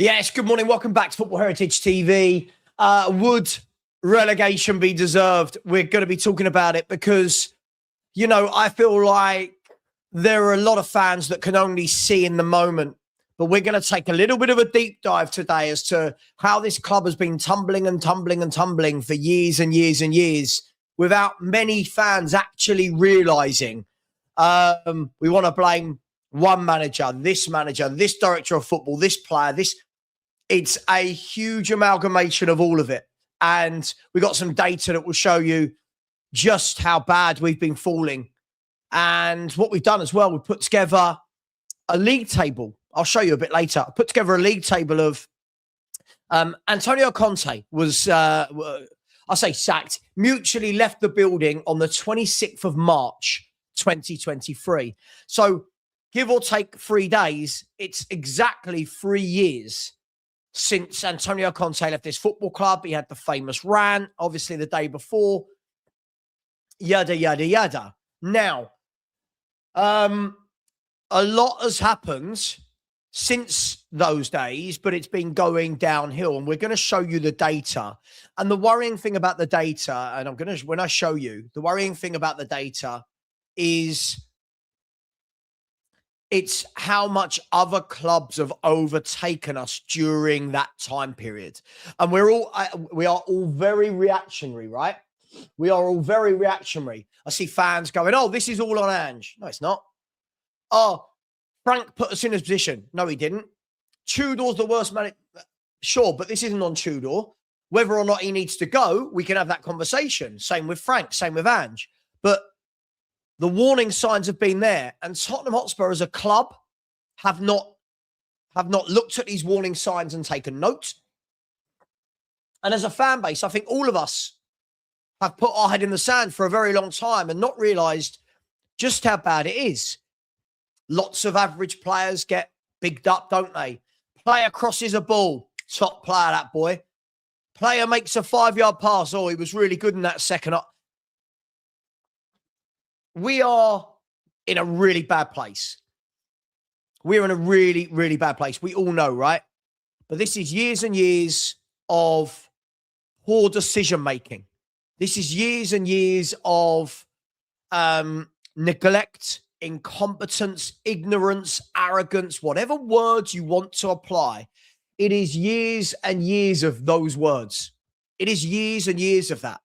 Yes, good morning. Welcome back to Football Heritage TV. Would relegation be deserved? We're going to be talking about it because, I feel like there are a lot of fans that can only see in the moment. But we're going to take a little bit of a deep dive today as to how this club has been tumbling and tumbling and tumbling for years and years and years without many fans actually realising. We want to blame one manager, this director of football, this player, it's a huge amalgamation of all of it. And we got some data that will show you just how bad we've been falling. And what we've done as well, we've put together a league table. I'll show you a bit later. I put together a league table of Antonio Conte was, sacked, mutually left the building on the 26th of March, 2023. So give or take 3 days, it's exactly 3 years since Antonio Conte left this football club. He had the famous rant, obviously, the day before. Yada, yada, yada. Now, a lot has happened since those days, but it's been going downhill. And we're going to show you the data. And the worrying thing about the data, and when I show you, the worrying thing about the data is it's how much other clubs have overtaken us during that time period. And we are all very reactionary, right? We are all very reactionary. I see fans going, oh, this is all on Ange. No, it's not. Oh, Frank put us in this position. No, he didn't. Tudor's the worst man. Sure, but this isn't on Tudor. Whether or not he needs to go, we can have that conversation. Same with Frank, same with Ange. But the warning signs have been there. And Tottenham Hotspur as a club have not looked at these warning signs and taken note. And as a fan base, I think all of us have put our head in the sand for a very long time and not realised just how bad it is. Lots of average players get bigged up, don't they? Player crosses a ball. Top player, that boy. Player makes a 5-yard pass. Oh, he was really good in that second. We are in a really bad place. We're in a really, really bad place. We all know, right? But this is years and years of poor decision-making. This is years and years of neglect, incompetence, ignorance, arrogance, whatever words you want to apply. It is years and years of those words. It is years and years of that.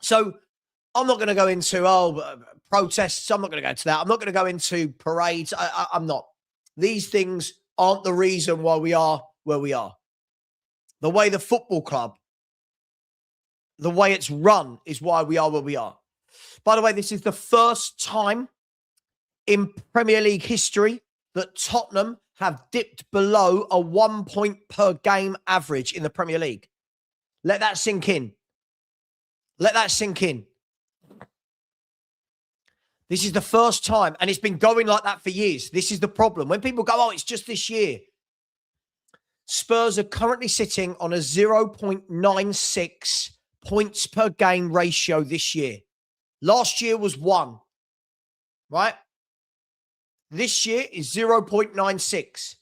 So I'm not going to go into, protests. I'm not going to go into that. I'm not going to go into parades. I'm not. These things aren't the reason why we are where we are. The way the football club, the way it's run is why we are where we are. By the way, this is the first time in Premier League history that Tottenham have dipped below a 1 point per game average in the Premier League. Let that sink in. Let that sink in. This is the first time, and it's been going like that for years. This is the problem. When people go, oh, it's just this year. Spurs are currently sitting on a 0.96 points per game ratio this year. Last year was 1, right? This year is 0.96.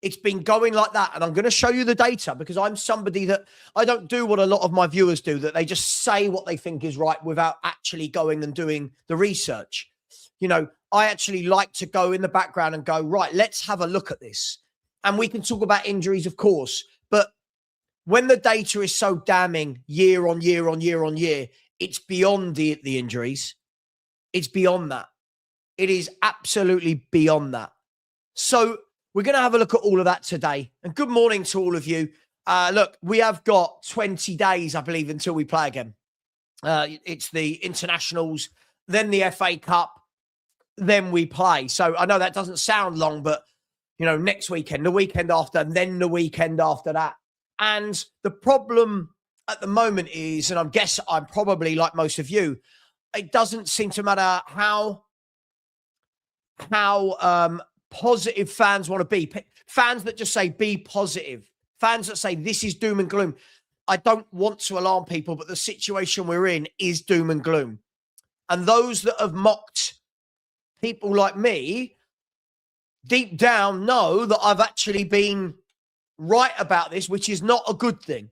It's been going like that. And I'm going to show you the data because I'm somebody that I don't do what a lot of my viewers do, that they just say what they think is right without actually going and doing the research. I actually like to go in the background and go, right, let's have a look at this. And we can talk about injuries, of course. But when the data is so damning year on year on year on year, it's beyond the injuries. It's beyond that. It is absolutely beyond that. So we're going to have a look at all of that today. And good morning to all of you. Look, we have got 20 days, I believe, until we play again. It's the internationals, then the FA Cup, then we play. So I know that doesn't sound long, but, next weekend, the weekend after, and then the weekend after that. And the problem at the moment is, and I'm probably like most of you, it doesn't seem to matter how positive fans want to be. Fans that just say, be positive. Fans that say, this is doom and gloom. I don't want to alarm people, but the situation we're in is doom and gloom. And those that have mocked people like me deep down know that I've actually been right about this, which is not a good thing.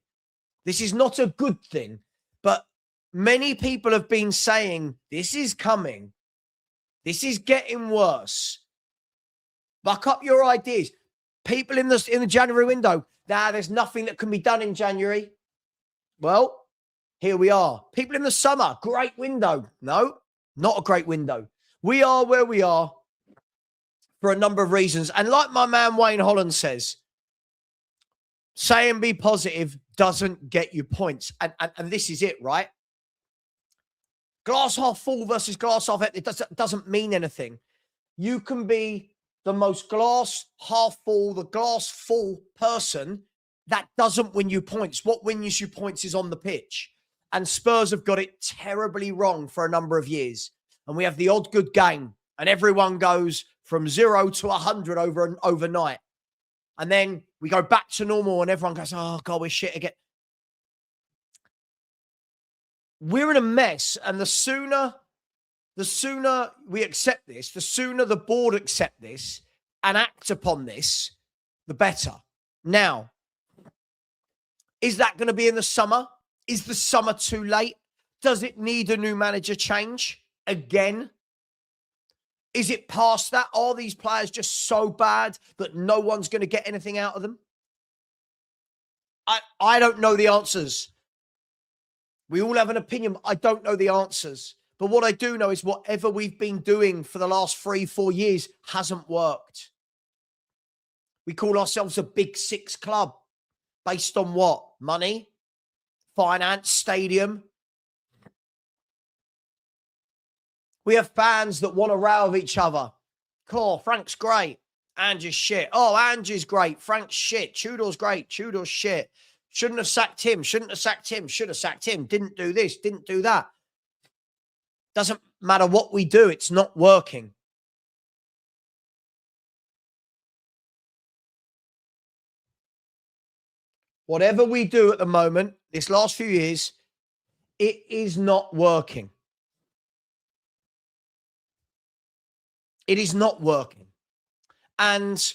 This is not a good thing. But many people have been saying, this is coming. This is getting worse. Back up your ideas. People in the January window, there's nothing that can be done in January. Well, here we are. People in the summer, great window. No, not a great window. We are where we are for a number of reasons. And like my man Wayne Holland says, say and be positive doesn't get you points. And this is it, right? Glass half full versus glass half empty, it doesn't mean anything. You can be the most glass half full, the glass full person. That doesn't win you points. What wins you points is on the pitch. And Spurs have got it terribly wrong for a number of years. And we have the odd good game. And everyone goes from 0 to 100 overnight. And then we go back to normal and everyone goes, oh, God, we're shit again. We're in a mess. And the sooner we accept this, the sooner the board accept this and act upon this, the better. Now, is that going to be in the summer? Is the summer too late? Does it need a new manager change again? Is it past that? Are these players just so bad that no one's going to get anything out of them? I don't know the answers. We all have an opinion. I don't know the answers. But what I do know is whatever we've been doing for the last 3-4 years hasn't worked. We call ourselves a Big Six club. Based on what? Money? Finance? Stadium? We have fans that want to row with each other. Cool, Frank's great. Andrew's shit. Oh, Andrew's great. Frank's shit. Tudor's great. Tudor's shit. Shouldn't have sacked him. Shouldn't have sacked him. Should have sacked him. Didn't do this. Didn't do that. Doesn't matter what we do. It's not working. Whatever we do at the moment, this last few years, it is not working. It is not working. And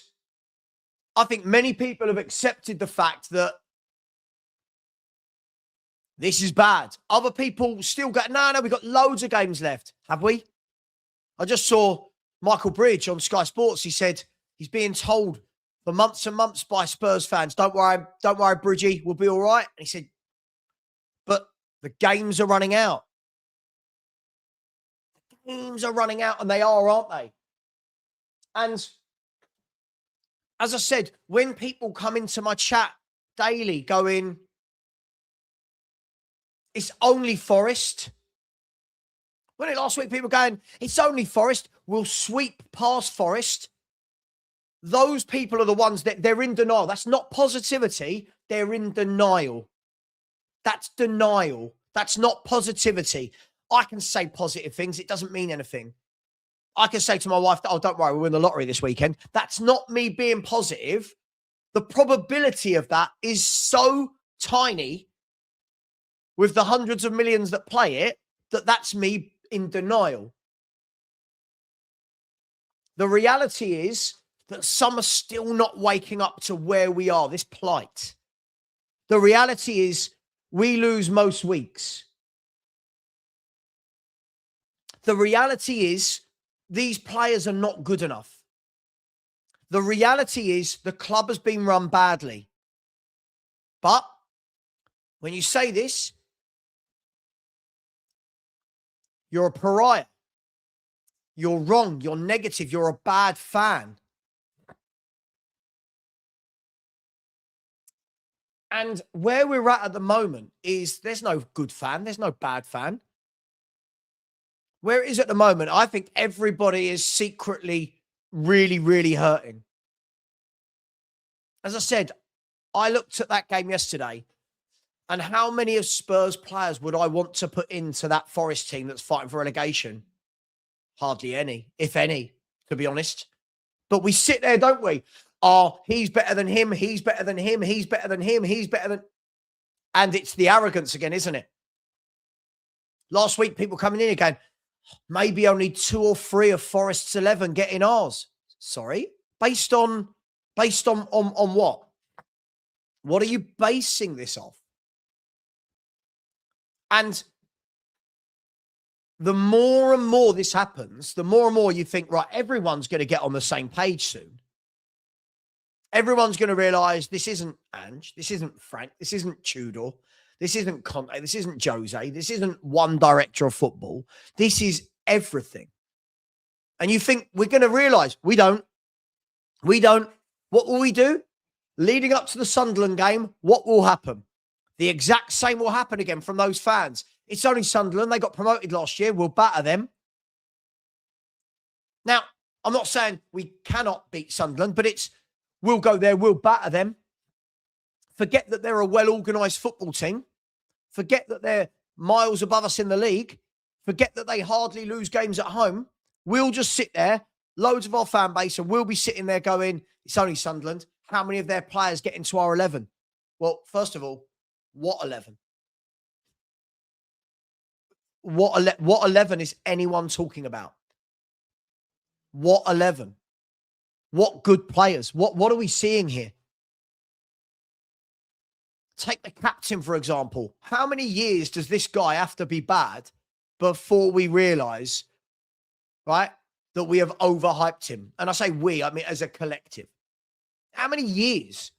I think many people have accepted the fact that this is bad. Other people still go, no, we've got loads of games left. Have we? I just saw Michael Bridge on Sky Sports. He said he's being told for months and months by Spurs fans, don't worry, Bridgie, we'll be all right. And he said, but the games are running out. The games are running out, and they are, aren't they? And as I said, when people come into my chat daily going, it's only Forest. When last week people going, it's only Forest, we'll sweep past Forest. Those people are the ones that they're in denial. That's not positivity. They're in denial. That's denial. That's not positivity. I can say positive things. It doesn't mean anything. I can say to my wife, oh, don't worry, we'll win the lottery this weekend. That's not me being positive. The probability of that is so tiny with the hundreds of millions that play it, that's me in denial. The reality is that some are still not waking up to where we are, this plight. The reality is we lose most weeks. The reality is these players are not good enough. The reality is the club has been run badly. But when you say this, you're a pariah. You're wrong. You're negative. You're a bad fan. And where we're at the moment is there's no good fan. There's no bad fan. Where it is at the moment, I think everybody is secretly really, really hurting. As I said, I looked at that game yesterday, and how many of Spurs players would I want to put into that Forest team that's fighting for relegation? Hardly any, if any, to be honest. But we sit there, don't we? Oh, he's better than him. He's better than him. He's better than him. He's better than... And it's the arrogance again, isn't it? Last week, people coming in again, maybe only 2 or 3 of Forest's 11 getting ours. Sorry, Based on what? What are you basing this off? And the more and more this happens, the more and more you think, right, everyone's going to get on the same page soon. Everyone's going to realise this isn't Ange, this isn't Frank, this isn't Tudor, this isn't Conte, this isn't Jose, this isn't one director of football. This is everything. And you think we're going to realise we don't. What will we do? Leading up to the Sunderland game, what will happen? The exact same will happen again from those fans. It's only Sunderland. They got promoted last year. We'll batter them. Now, I'm not saying we cannot beat Sunderland, but we'll go there, we'll batter them. Forget that they're a well-organised football team. Forget that they're miles above us in the league. Forget that they hardly lose games at home. We'll just sit there, loads of our fan base, and we'll be sitting there going, it's only Sunderland. How many of their players get into our 11? Well, first of all, what 11? What 11 is anyone talking about? What 11? What good players? What are we seeing here? Take the captain, for example. How many years does this guy have to be bad before we realise, right, that we have overhyped him? And I say we, I mean as a collective. How many years?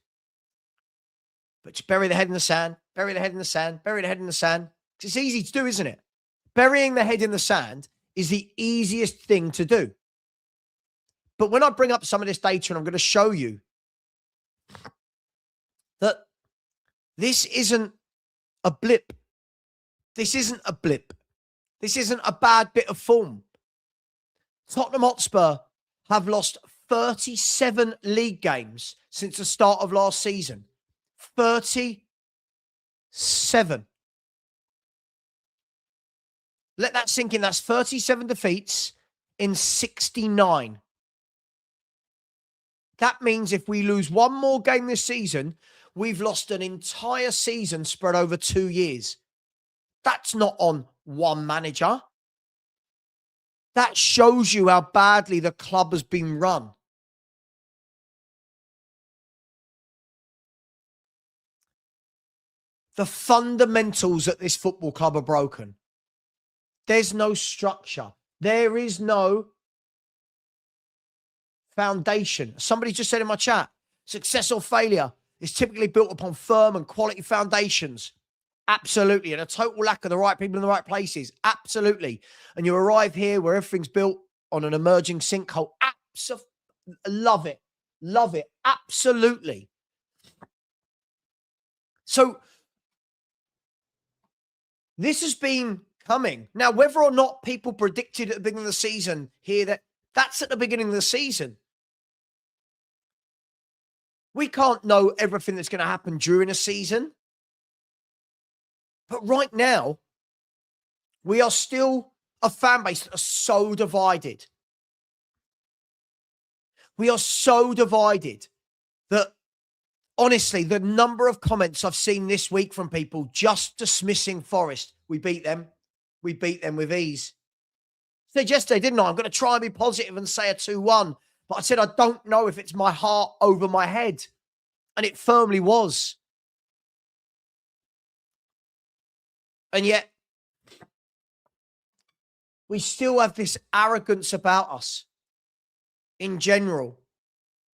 But just bury the head in the sand, bury the head in the sand, bury the head in the sand. It's easy to do, isn't it? Burying the head in the sand is the easiest thing to do. But when I bring up some of this data, and I'm going to show you that this isn't a blip. This isn't a blip. This isn't a bad bit of form. Tottenham Hotspur have lost 37 league games since the start of last season. 37. Let that sink in. That's 37 defeats in 69. That means if we lose one more game this season, we've lost an entire season spread over 2 years. That's not on one manager. That shows you how badly the club has been run. The fundamentals at this football club are broken. There's no structure. There is no foundation. Somebody just said in my chat, success or failure is typically built upon firm and quality foundations. Absolutely. And a total lack of the right people in the right places. Absolutely. And you arrive here where everything's built on an emerging sinkhole. Love it. Love it. Absolutely. So this has been coming. Now, whether or not people predicted at the beginning of the season here that's at the beginning of the season. We can't know everything that's going to happen during a season. But right now, we are still a fan base that are so divided. We are so divided that, honestly, the number of comments I've seen this week from people just dismissing Forest. We beat them. We beat them with ease. I said yesterday, didn't I? I'm going to try and be positive and say a 2-1. But I said, I don't know if it's my heart over my head. And it firmly was. And yet, we still have this arrogance about us in general.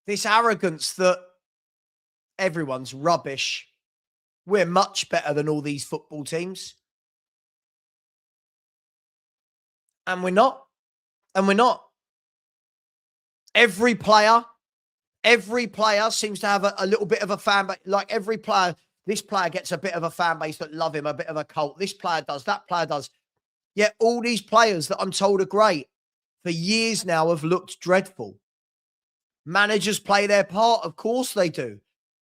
This arrogance that everyone's rubbish. We're much better than all these football teams. And we're not. And we're not. Every player seems to have a little bit of a fan base. Like every player, this player gets a bit of a fan base that love him, a bit of a cult. This player does, that player does. Yet all these players that I'm told are great for years now have looked dreadful. Managers play their part. Of course they do.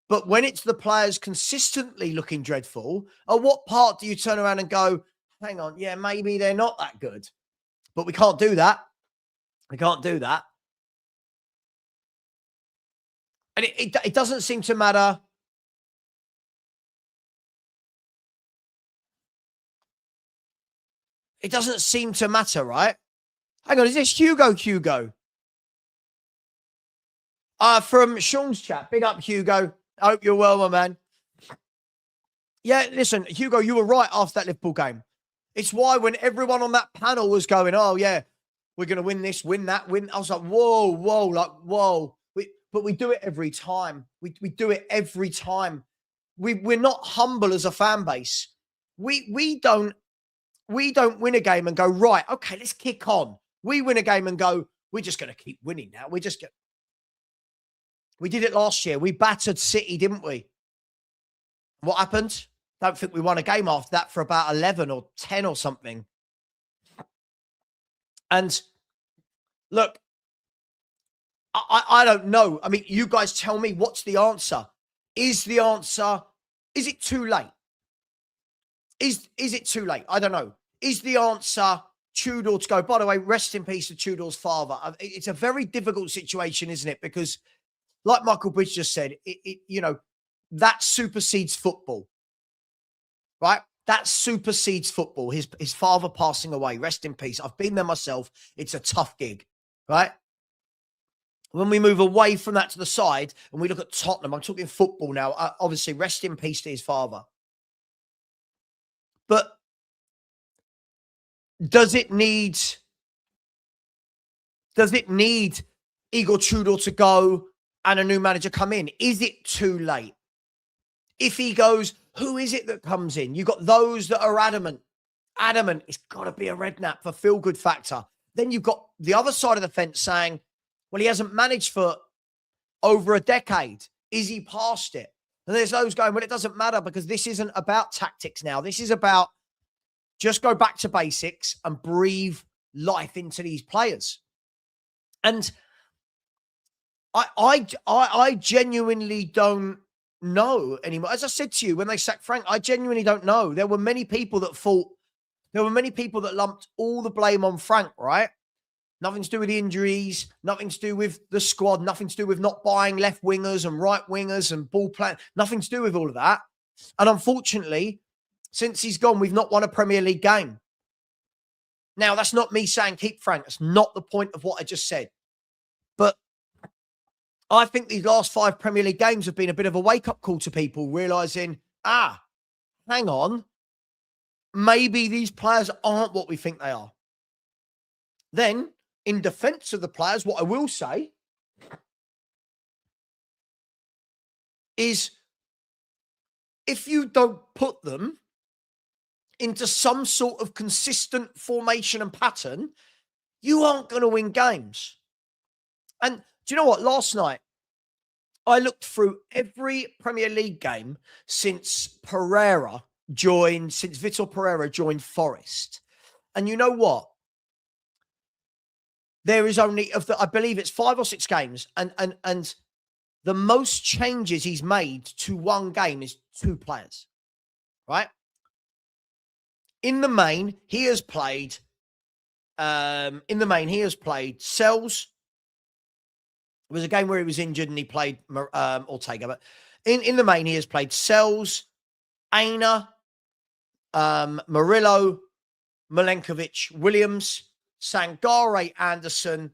But when it's the players consistently looking dreadful, at what part do you turn around and go, hang on, yeah, maybe they're not that good. But we can't do that. We can't do that. And it doesn't seem to matter. It doesn't seem to matter, right? Hang on, is this Hugo? From Sean's chat, big up Hugo. I hope you're well, my man. Yeah, listen, Hugo, you were right after that Liverpool game. It's why when everyone on that panel was going, oh, yeah, we're going to win this, win that, win. I was like, whoa. But we do it every time. We do it every time. We're not humble as a fan base. We don't win a game and go, right, okay, let's kick on. We win a game and go, we're just going to keep winning now. We did it last year. We battered City, didn't we? What happened? Don't think we won a game after that for about 11 or 10 or something. And look, I don't know. I mean, you guys tell me, what's the answer? Is it too late? Is it too late? I don't know. Is the answer Tudor to go? By the way, rest in peace to Tudor's father. It's a very difficult situation, isn't it? Because like Michael Bridge just said, that supersedes football, right? That supersedes football. His father passing away. Rest in peace. I've been there myself. It's a tough gig, right? When we move away from that to the side and we look at Tottenham, I'm talking football now. Obviously, rest in peace to his father. But does it need Igor Tudor to go and a new manager come in? Is it too late? If he goes, who is it that comes in? You've got those that are adamant. It's got to be a redknapp for feel-good factor. Then you've got the other side of the fence saying, well, he hasn't managed for over a decade. Is he past it? And there's those going, well, it doesn't matter because this isn't about tactics now. This is about just go back to basics and breathe life into these players. And I genuinely don't know anymore. As I said to you, when they sacked Frank, I genuinely don't know. There were many people that lumped all the blame on Frank, right? Nothing to do with the injuries, nothing to do with the squad, nothing to do with not buying left wingers and right wingers and ball playing, nothing to do with all of that. And unfortunately, since he's gone, we've not won a Premier League game. Now, that's not me saying keep Frank. That's not the point of what I just said. But I think these last 5 Premier League games have been a bit of a wake-up call to people realising, hang on, maybe these players aren't what we think they are. Then, in defence of the players, what I will say is if you don't put them into some sort of consistent formation and pattern, you aren't going to win games. And do you know what? Last night, I looked through every Premier League game since Vitor Pereira joined Forest. And you know what? There is only, I believe it's 5 or 6 games, and the most changes he's made to one game is 2 players, right? In the main, he has played Sells. It was a game where he was injured and he played Ortega. But in the main, he has played Sells, Aina, Murillo, Milenkovic, Williams, Sangare, Anderson,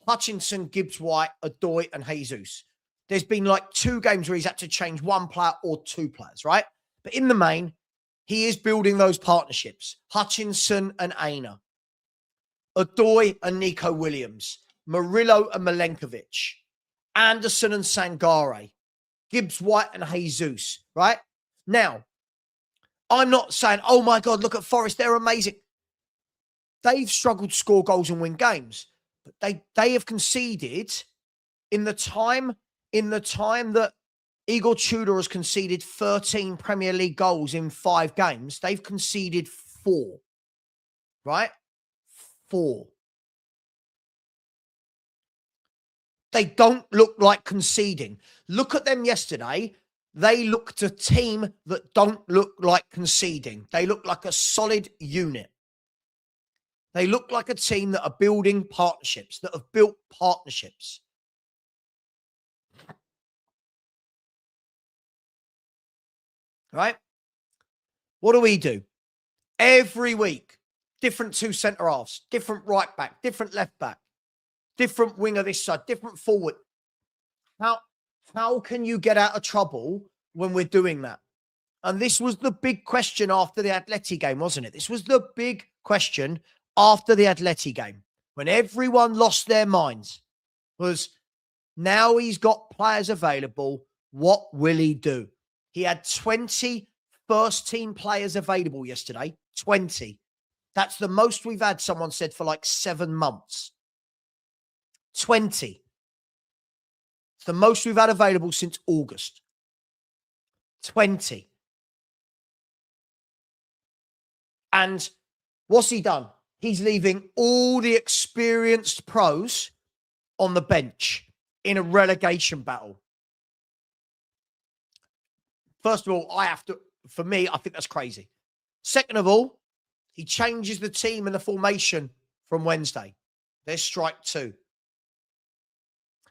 Hutchinson, Gibbs-White, Odoi, and Jesus. There's been like 2 games where he's had to change 1 player or 2 players, right? But in the main, he is building those partnerships. Hutchinson and Aina, Odoi and Nico Williams, Murillo and Milenkovic, Anderson and Sangare, Gibbs-White and Jesus, right? Now, I'm not saying, oh my God, look at Forest, they're amazing. They've struggled to score goals and win games, but they have conceded in the time that Igor Tudor has conceded 13 Premier League goals in 5 games. They've conceded 4, right? 4. They don't look like conceding. Look at them yesterday. They looked a team that don't look like conceding. They look like a solid unit. They look like a team that are building partnerships, that have built partnerships. Right? What do? Every week, different 2 centre-halves, different right back, different left back, different winger this side, different forward. How can you get out of trouble when we're doing that? And this was the big question after the Atleti game, wasn't it? This was the big question after the Atleti game when everyone lost their minds was now he's got players available. What will he do? He had 20 first team players available yesterday. 20. That's the most we've had, someone said, for like 7 months. 20. It's the most we've had available since August. 20. And what's he done? He's leaving all the experienced pros on the bench in a relegation battle. First of all, I think that's crazy. Second of all, he changes the team and the formation from Wednesday. There's strike 2.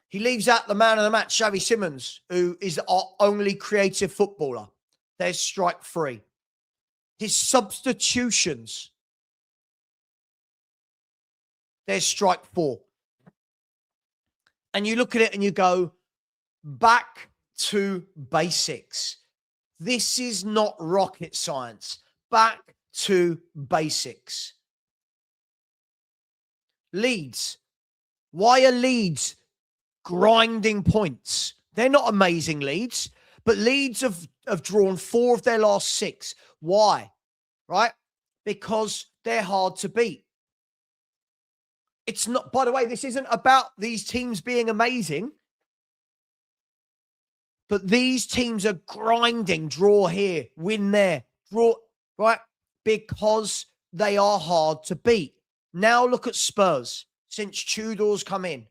He leaves out the man of the match, Xavi Simons, who is our only creative footballer. There's strike 3. His substitutions, there's strike 4. And you look at it and you go, back to basics. This is not rocket science. Back to basics. Leeds. Why are Leeds grinding points? They're not amazing Leeds, but Leeds have drawn 4 of their last 6. Why? Right? Because they're hard to beat. It's not, by the way, this isn't about these teams being amazing, but these teams are grinding, draw here, win there, draw, right? Because they are hard to beat. Now look at Spurs since Tudor's come in.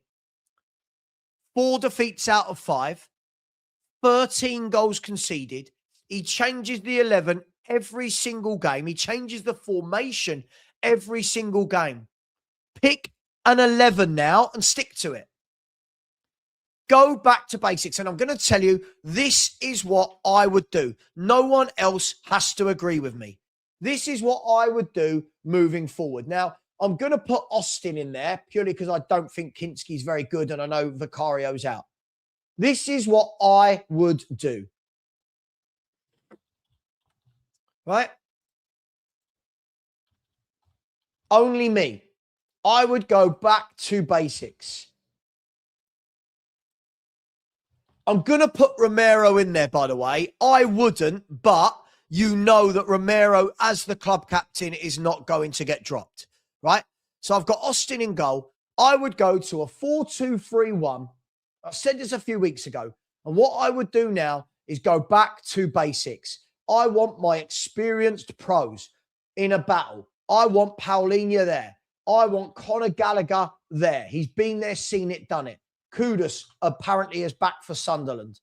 4 defeats out of 5, 13 goals conceded. He changes the 11 every single game. He changes the formation every single game. Pick an 11 now and stick to it. Go back to basics. And I'm going to tell you, this is what I would do. No one else has to agree with me. This is what I would do moving forward. Now, I'm going to put Austin in there purely because I don't think Kinski's very good and I know Vicario's out. This is what I would do. Right? Only me. I would go back to basics. I'm going to put Romero in there, by the way. I wouldn't, but you know that Romero, as the club captain, is not going to get dropped, right? So I've got Austin in goal. I would go to a 4-2-3-1. I said this a few weeks ago. And what I would do now is go back to basics. I want my experienced pros in a battle. I want Paulinho there. I want Conor Gallagher there. He's been there, seen it, done it. Kudus apparently is back for Sunderland.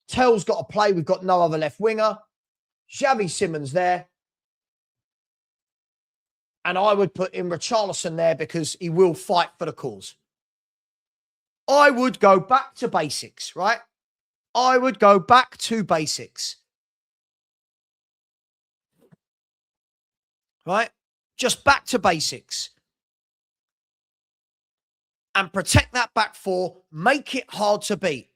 Tell's got to play. We've got no other left winger. Xavi Simons there. And I would put in Richarlison there because he will fight for the cause. I would go back to basics, right? I would go back to basics. Right? Just back to basics. And protect that back 4. Make it hard to beat.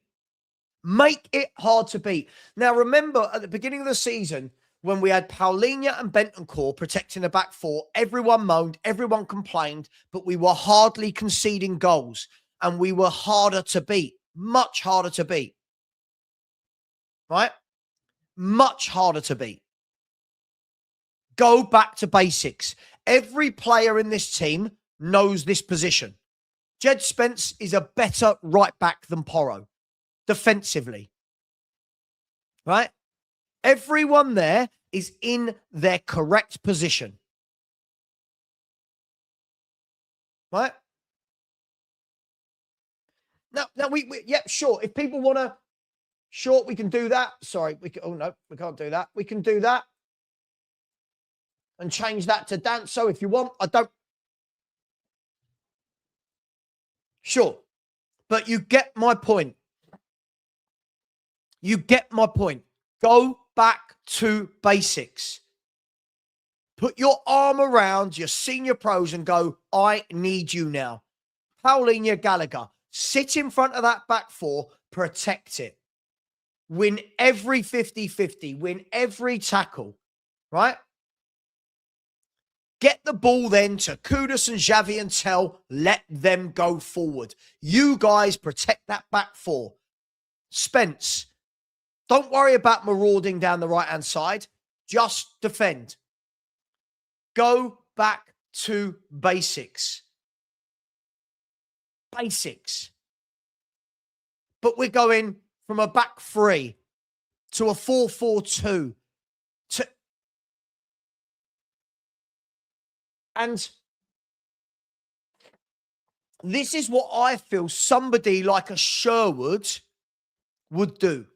Make it hard to beat. Now, remember, at the beginning of the season, when we had Paulinho and Bentancur protecting the back 4, everyone moaned, everyone complained, but we were hardly conceding goals. And we were harder to beat. Much harder to beat. Right? Much harder to beat. Go back to basics. Every player in this team knows this position. Jed Spence is a better right back than Porro defensively. Right? Everyone there is in their correct position. Right? Now we yeah, sure. If people want to, sure, we can do that. Sorry, we can, oh no, we can't do that. We can do that and change that to Danso if you want. I don't. Sure. But you get my point. You get my point. Go back to basics. Put your arm around your senior pros and go, I need you now. Paulinho, Gallagher, sit in front of that back 4, protect it. Win every 50-50, win every tackle, right? Get the ball then to Kudus and Xavi and Tell, let them go forward. You guys protect that back four. Spence, don't worry about marauding down the right-hand side. Just defend. Go back to basics. Basics. But we're going from a back three to a 4-4-2 to... And this is what I feel somebody like a Sherwood would do.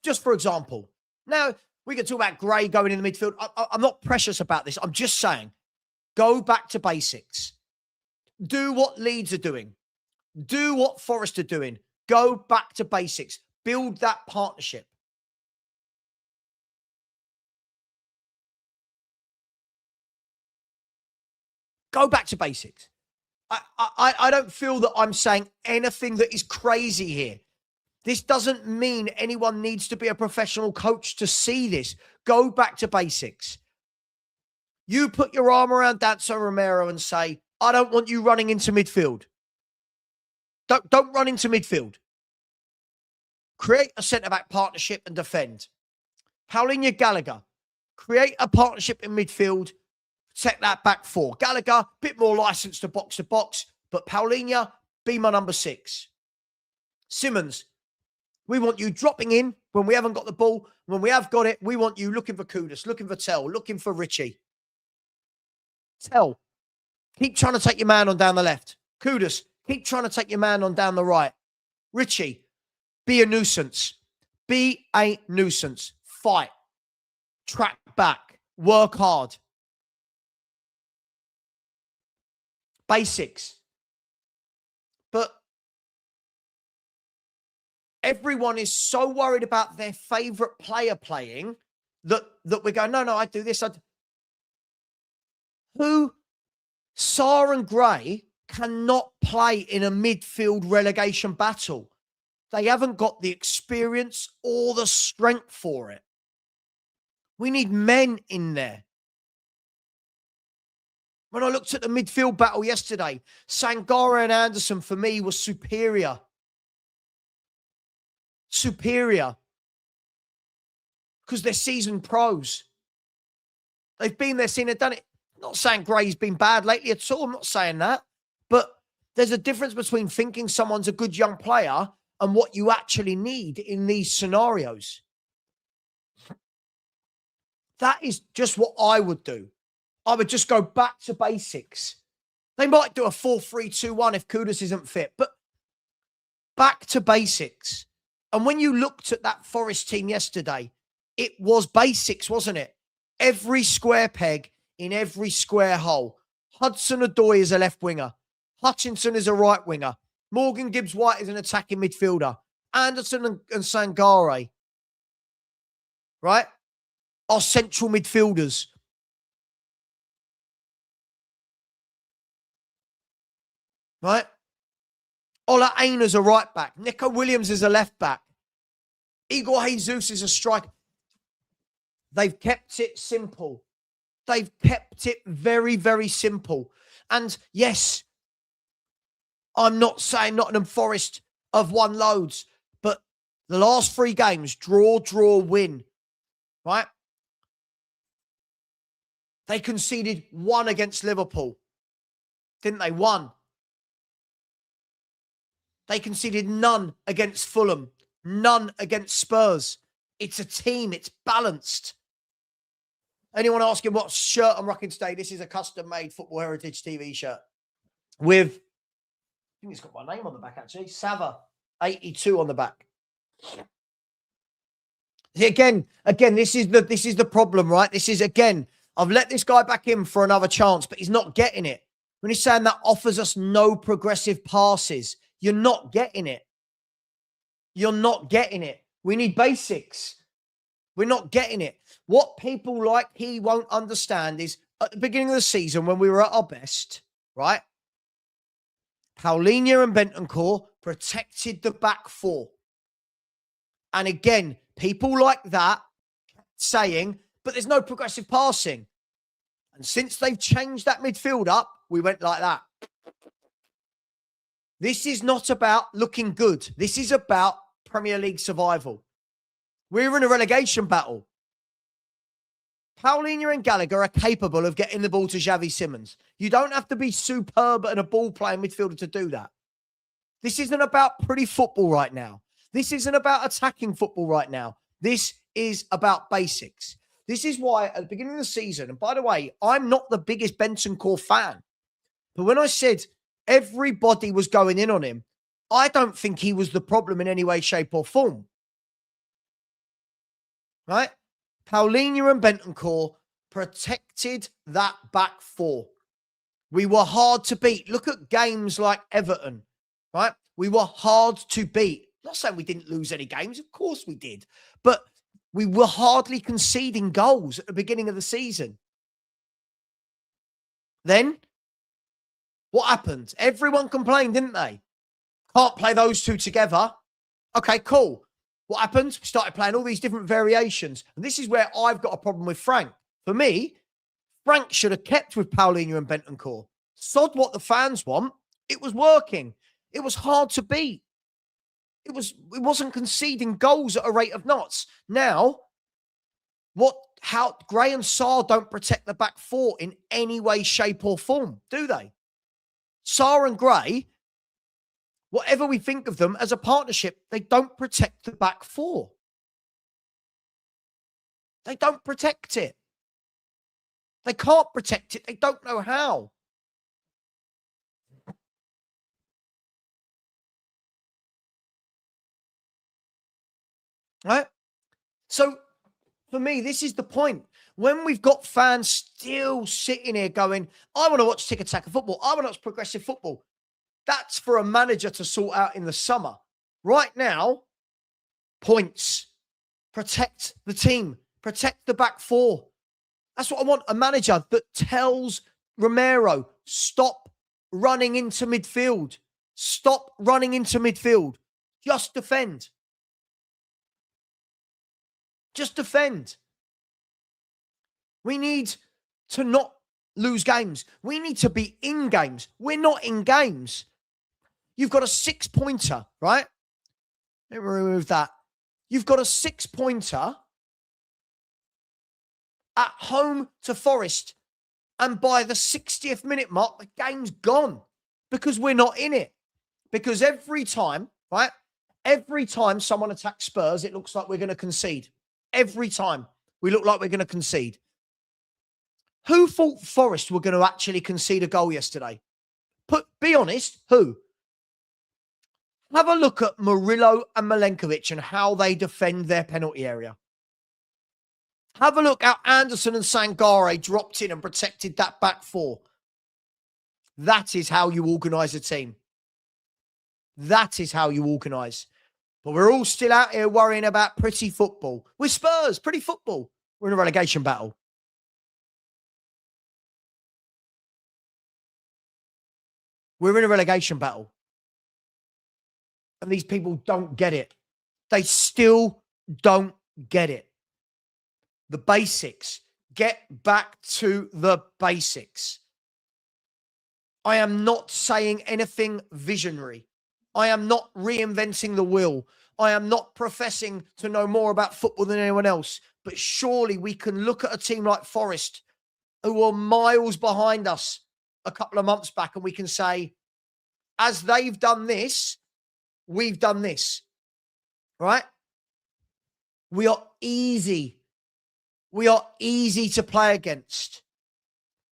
Just for example. Now, we can talk about Gray going in the midfield. I'm not precious about this. I'm just saying, go back to basics. Do what Leeds are doing. Do what Forest are doing. Go back to basics. Build that partnership. Go back to basics. I don't feel that I'm saying anything that is crazy here. This doesn't mean anyone needs to be a professional coach to see this. Go back to basics. You put your arm around Danso Romero and say, I don't want you running into midfield. Don't run into midfield. Create a centre-back partnership and defend. Paulinho Gallagher, create a partnership in midfield. Protect that back four. Gallagher, bit more license to box, but Paulinho, be my number 6. Simmons, we want you dropping in when we haven't got the ball. When we have got it, we want you looking for Kudus, looking for Tell, looking for Richie. Tell, keep trying to take your man on down the left. Kudus, keep trying to take your man on down the right. Richie, be a nuisance. Be a nuisance. Fight. Track back. Work hard. Basics. But everyone is so worried about their favourite player playing that we go, no, I do this. Who? Sarr and Gray cannot play in a midfield relegation battle. They haven't got the experience or the strength for it. We need men in there. When I looked at the midfield battle yesterday, Sangare and Anderson for me was superior. Superior. Because they're seasoned pros. They've been there, seen it, done it. I'm not saying Gray's been bad lately at all. I'm not saying that. But there's a difference between thinking someone's a good young player and what you actually need in these scenarios. That is just what I would do. I would just go back to basics. They might do a 4-3-2-1 if Kudus isn't fit, but back to basics. And when you looked at that Forest team yesterday, it was basics, wasn't it? Every square peg in every square hole. Hudson-Odoi is a left winger. Hutchinson is a right winger. Morgan Gibbs-White is an attacking midfielder. Anderson and Sangare, right, are central midfielders. Right? Ola Aina's a right back. Nico Williams is a left back. Igor Jesus is a striker. They've kept it simple. They've kept it very, very simple. And yes, I'm not saying Nottingham Forest have won loads, but the last 3 games, draw, win, right? They conceded 1 against Liverpool, didn't they? 1. They conceded none against Fulham, none against Spurs. It's a team. It's balanced. Anyone asking what shirt I'm rocking today? This is a custom-made Football Heritage TV shirt with, I think it's got my name on the back, actually. Savva, 82 on the back. Again, this is the problem, right? This is, again, I've let this guy back in for another chance, but he's not getting it. When he's saying that offers us no progressive passes, you're not getting it. You're not getting it. We need basics. We're not getting it. What people like he won't understand is at the beginning of the season when we were at our best, right? Paulinho and Bentancur protected the back four. And again, people like that saying, but there's no progressive passing. And since they've changed that midfield up, we went like that. This is not about looking good. This is about Premier League survival. We're in a relegation battle. Paulinho and Gallagher are capable of getting the ball to Xavi Simons. You don't have to be superb and a ball-playing midfielder to do that. This isn't about pretty football right now. This isn't about attacking football right now. This is about basics. This is why at the beginning of the season, and by the way, I'm not the biggest Bentancur fan, but when I said everybody was going in on him, I don't think he was the problem in any way, shape or form. Right? Paulinho and Bentancur protected that back four. We were hard to beat. Look at games like Everton, right? We were hard to beat. Not saying we didn't lose any games. Of course we did. But we were hardly conceding goals at the beginning of the season. Then, what happened? Everyone complained, didn't they? Can't play those two together. Okay, cool. What happened? We started playing all these different variations. And this is where I've got a problem with Frank. For me, Frank should have kept with Paulinho and Bentancur. Sod what the fans want. It was working. It was hard to beat. It wasn't conceding goals at a rate of knots. Now, how Gray and Sarr don't protect the back four in any way, shape, or form, do they? Sarr and Gray, whatever we think of them as a partnership, they don't protect the back four. They don't protect it. They can't protect it. They don't know how. Right? So, for me, this is the point. When we've got fans still sitting here going, I want to watch tick-attack football. I want to watch progressive football. That's for a manager to sort out in the summer. Right now, points. Protect the team. Protect the back four. That's what I want. A manager that tells Romero, stop running into midfield. Stop running into midfield. Just defend. Just defend. We need to not lose games. We need to be in games. We're not in games. You've got a 6-pointer, right? Let me remove that. You've got a 6-pointer at home to Forest. And by the 60th minute mark, the game's gone because we're not in it. Because every time, right? Every time someone attacks Spurs, it looks like we're going to concede. Every time we look like we're going to concede. Who thought Forest were going to actually concede a goal yesterday? Be honest, who? Have a look at Murillo and Milenkovic and how they defend their penalty area. Have a look how Anderson and Sangare dropped in and protected that back four. That is how you organise a team. That is how you organise. But we're all still out here worrying about pretty football. We're Spurs, pretty football. We're in a relegation battle. We're in a relegation battle. And these people don't get it. They still don't get it. The basics. Get back to the basics. I am not saying anything visionary. I am not reinventing the wheel. I am not professing to know more about football than anyone else. But surely we can look at a team like Forest, who were miles behind us a couple of months back, and we can say, as they've done this, we've done this. Right? We are easy. We are easy to play against.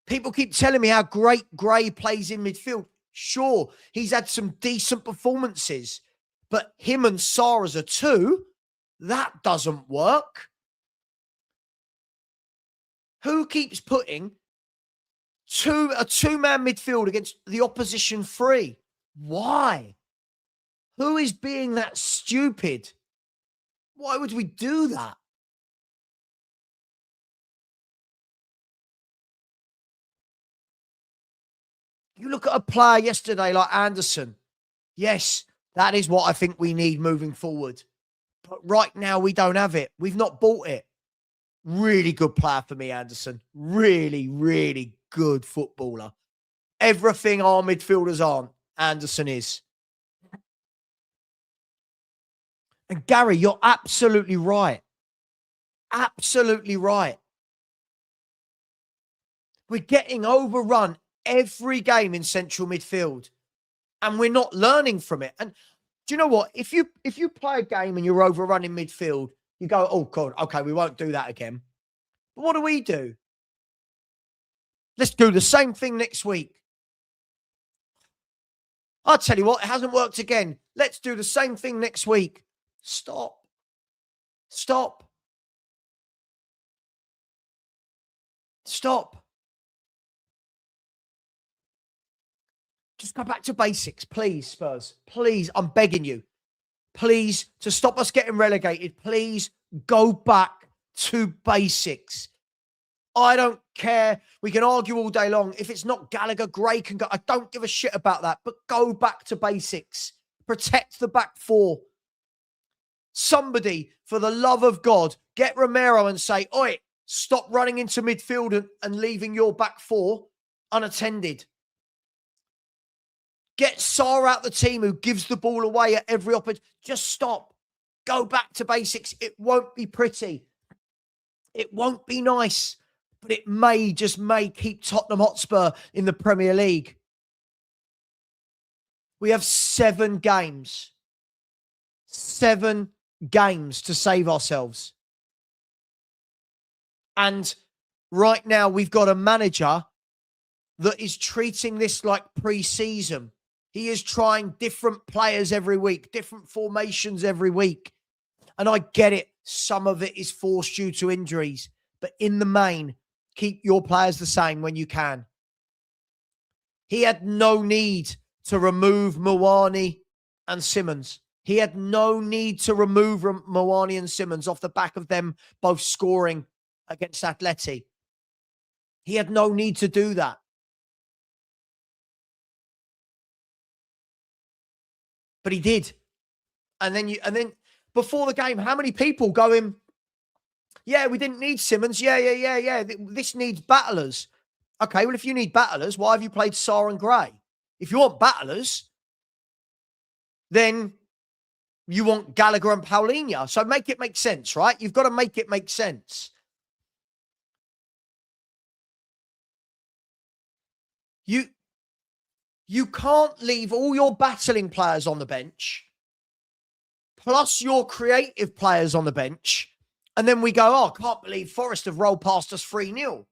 People keep telling me how great Gray plays in midfield. Sure, he's had some decent performances, but him and Sarr as a two, that doesn't work. Who keeps putting a two-man midfield against the opposition three? Why? Who is being that stupid? Why would we do that? You look at a player yesterday like Anderson. Yes, that is what I think we need moving forward. But right now, we don't have it. We've not bought it. Really good player for me, Anderson. Really, really good footballer. Everything our midfielders aren't, Anderson is. And Gary, you're absolutely right. Absolutely right. We're getting overrun every game in central midfield, and we're not learning from it. And do you know what? If you play a game and you're overrun in midfield, you go, oh, God, okay, we won't do that again. But what do? Let's do the same thing next week. I'll tell you what, it hasn't worked again. Let's do the same thing next week. Stop. Stop. Stop. Just go back to basics, please, Spurs. Please, I'm begging you. Please, to stop us getting relegated, please go back to basics. I don't care. We can argue all day long. If it's not Gallagher, Gray can go. I don't give a shit about that. But go back to basics. Protect the back four. Somebody, for the love of God, get Romero and say, oi, stop running into midfield and leaving your back four unattended. Get Sarr out the team who gives the ball away at every opportunity. Just stop. Go back to basics. It won't be pretty. It won't be nice. But it may keep Tottenham Hotspur in the Premier League. We have 7 games. 7 games to save ourselves. And right now we've got a manager that is treating this like pre-season. He is trying different players every week, different formations every week. And I get it. Some of it is forced due to injuries. But in the main, keep your players the same when you can. He had no need to remove Mawani and Simmons. He had no need to remove Mawani and Simmons off the back of them both scoring against Atleti. He had no need to do that. But he did. And then before the game, how many people going, yeah, we didn't need Simmons. Yeah. This needs battlers. Okay, well, if you need battlers, why have you played Sarr and Gray? If you want battlers, then you want Gallagher and Paulinho. So make it make sense, right? You've got to make it make sense. You can't leave all your battling players on the bench, plus your creative players on the bench, and then we go, oh, I can't believe Forest have rolled past us 3-0.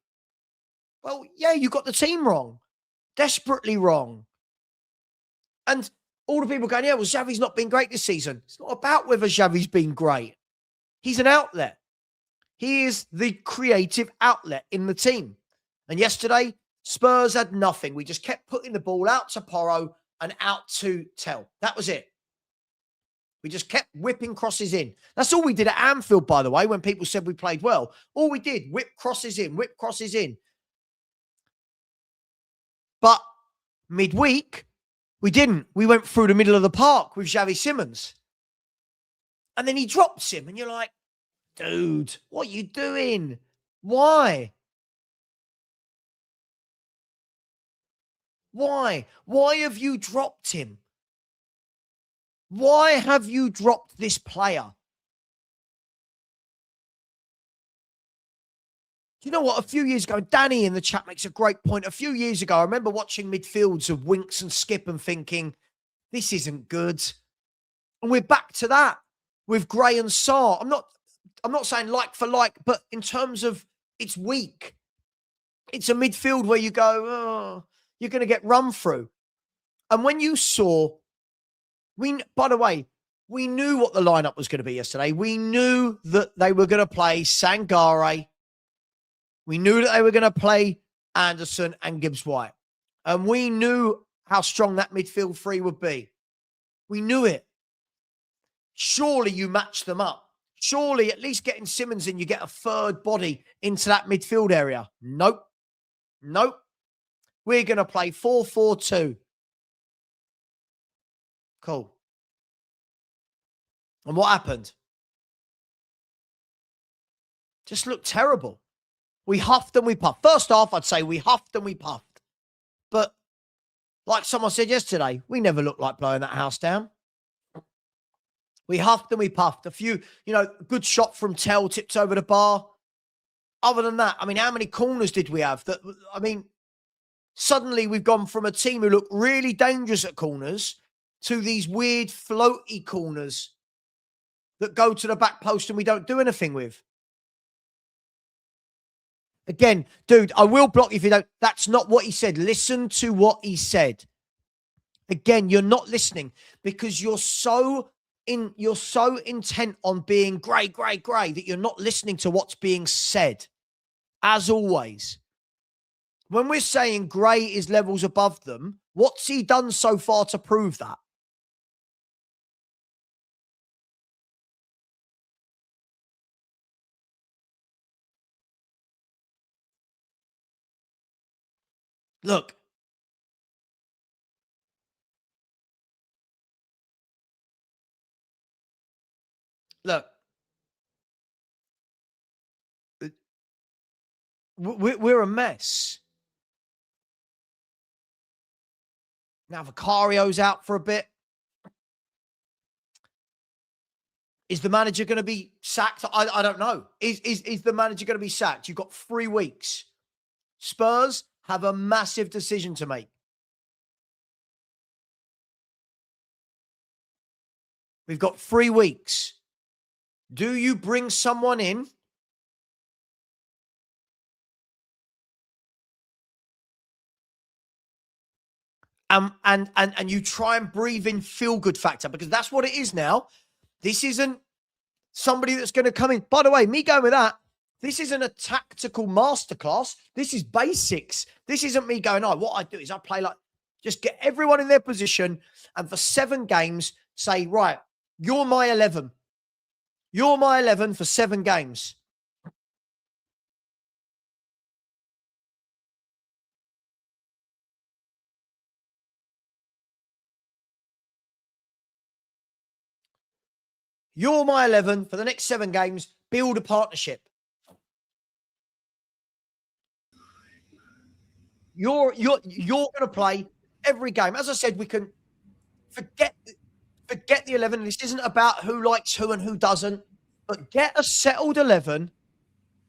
Well, yeah, you got the team wrong. Desperately wrong. And all the people going, yeah, well, Xavi's not been great this season. It's not about whether Xavi's been great. He's an outlet. He is the creative outlet in the team. And yesterday, Spurs had nothing. We just kept putting the ball out to Porro and out to Tell. That was it. We just kept whipping crosses in. That's all we did at Anfield, by the way, when people said we played well. All we did, whip crosses in, whip crosses in. But midweek, we didn't. We went through the middle of the park with Xavi Simmons. And then he drops him. And you're like, dude, what are you doing? Why? Why? Why have you dropped him? Why have you dropped this player? You know what? A few years ago, Danny in the chat makes a great point. A few years ago, I remember watching midfields of Winks and Skip and thinking, this isn't good. And we're back to that with Gray and Sarr. I'm not saying like for like, but in terms of it's weak. It's a midfield where you go, oh, you're going to get run through. And when you saw, by the way, we knew what the lineup was going to be yesterday. We knew that they were going to play Sangare. We knew that they were going to play Anderson and Gibbs-White. And we knew how strong that midfield three would be. We knew it. Surely you match them up. Surely at least getting Simmons in, you get a third body into that midfield area. Nope. We're going to play 4-4-2. Cool. And what happened? Just looked terrible. We huffed and we puffed. First half, I'd say we huffed and we puffed. But like someone said yesterday, we never looked like blowing that house down. We huffed and we puffed. A few, good shot from Tell, tipped over the bar. Other than that, I mean, how many corners did we have? Suddenly we've gone from a team who look really dangerous at corners to these weird floaty corners that go to the back post and we don't do anything with. Again, dude, I will block you if you don't. That's not what he said. Listen to what he said. Again, you're not listening because you're so intent on being grey that you're not listening to what's being said. As always, when we're saying Gray is levels above them, what's he done so far to prove that? Look. We're a mess. Now Vicario's out for a bit. Is the manager going to be sacked? I don't know. Is the manager going to be sacked? You've got 3 weeks. Spurs have a massive decision to make. We've got 3 weeks. Do you bring someone in and you try and breathe in feel-good factor? Because that's what it is now. This isn't somebody that's going to come in. By the way, me going with that, this isn't a tactical masterclass. This is basics. This isn't me going, what I do is I play like, just get everyone in their position and for 7 games say, right, you're my 11. You're my 11 for 7 games. You're my 11 for the next 7 games. Build a partnership. You're going to play every game. As I said, we can forget the 11. This isn't about who likes who and who doesn't, but get a settled 11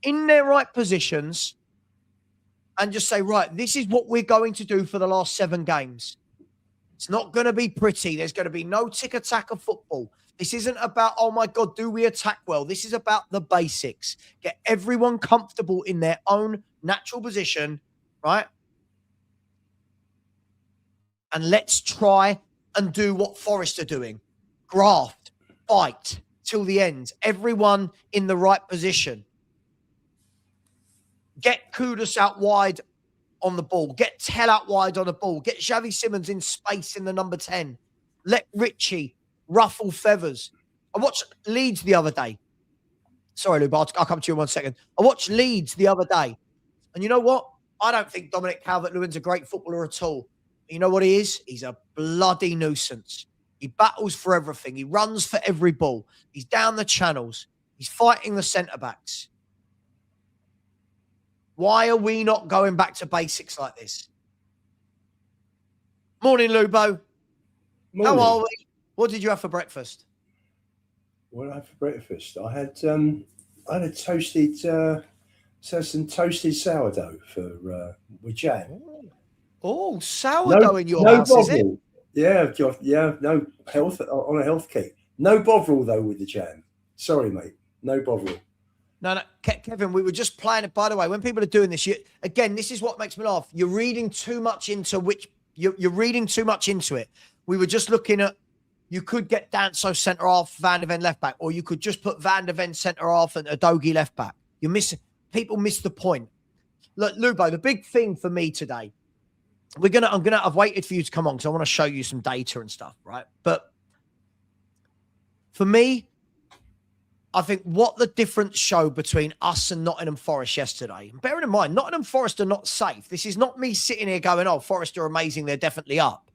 in their right positions and just say, right, this is what we're going to do for the last 7 games. It's not going to be pretty. There's going to be no tick-attack of football. This isn't about, oh my God, do we attack well? This is about the basics. Get everyone comfortable in their own natural position, right? And let's try and do what Forest are doing. Graft, fight till the end. Everyone in the right position. Get Kudus out wide on the ball. Get Tell out wide on the ball. Get Xavi Simons in space in the number 10. Let Richie ruffle feathers. I watched Leeds the other day. Sorry, Lou, but I'll come to you in 1 second. I watched Leeds the other day. And you know what? I don't think Dominic Calvert-Lewin's a great footballer at all. You know what he is? He's a bloody nuisance. He battles for everything. He runs for every ball. He's down the channels. He's fighting the centre-backs. Why are we not going back to basics like this? Morning, Lubo. Morning. How are we? What did you have for breakfast? What did I have for breakfast? I had a toasted, some toasted sourdough with jam. Oh, sourdough in your house, is it? Yeah, no health on a health kick. No Bovril though with the jam. Sorry, mate. No Bovril. No, Kevin, we were just playing it. By the way, when people are doing this, again, this is what makes me laugh. You're reading too much into you're reading too much into it. We were just looking at, you could get Danso centre half, Van der Ven left back, or you could just put Van der Ven centre half and Udogie left back. People miss the point. Look, Lubo, the big thing for me today, I've waited for you to come on because I want to show you some data and stuff, right? But for me, I think what the difference showed between us and Nottingham Forest yesterday, and bearing in mind, Nottingham Forest are not safe. This is not me sitting here going, oh, Forest are amazing, they're definitely up.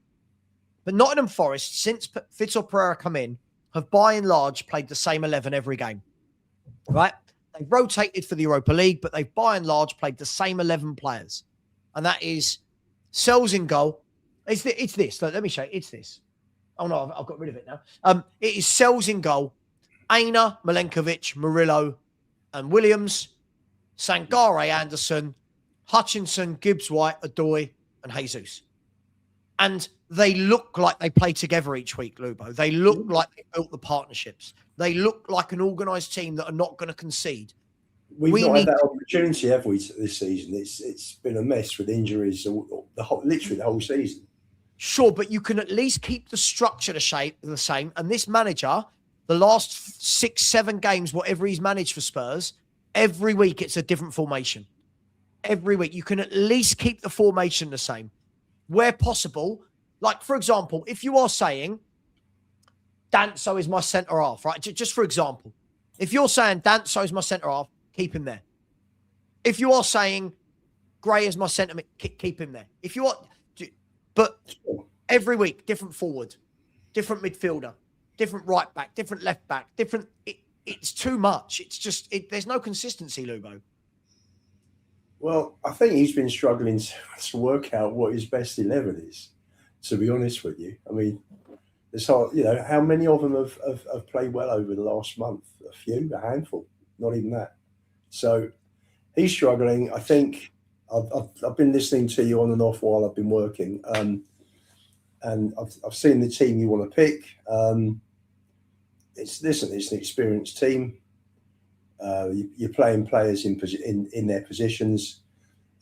But Nottingham Forest, since Vitor Pereira come in, have by and large played the same 11 every game, right? They've rotated for the Europa League, but they've by and large played the same 11 players. And that is Sells in goal. It's this. Let me show you. It's this. Oh, no, I've got rid of it now. It is Sells in goal. Aina, Milenkovic, Murillo, and Williams. Sangare, Anderson, Hutchinson, Gibbs-White, Adoy, and Jesus. And they look like they play together each week, Lubo. They look like they built the partnerships. They look like an organised team that are not going to concede. We've not had that opportunity, have we, this season? It's been a mess with injuries, literally the whole season. Sure, but you can at least keep the structure the same. And this manager, the last 6-7 games, whatever he's managed for Spurs, every week it's a different formation. Every week you can at least keep the formation the same. Where possible, like, for example, if you are saying Danso is my centre-half, right? Just for example, if you're saying Danso is my centre-half, keep him there. If you are saying Gray is my centre, keep him there. If you are, but every week, different forward, different midfielder, different right back, different left back, different. It's too much. It's just, there's no consistency, Lubo. Well, I think he's been struggling to work out what his best 11 is, to be honest with you. I mean, it's hard, how many of them have played well over the last month? A few, a handful, not even that. So he's struggling. I think I've been listening to you on and off while I've been working, and I've seen the team you want to pick. It's an experienced team. You're playing players in their positions,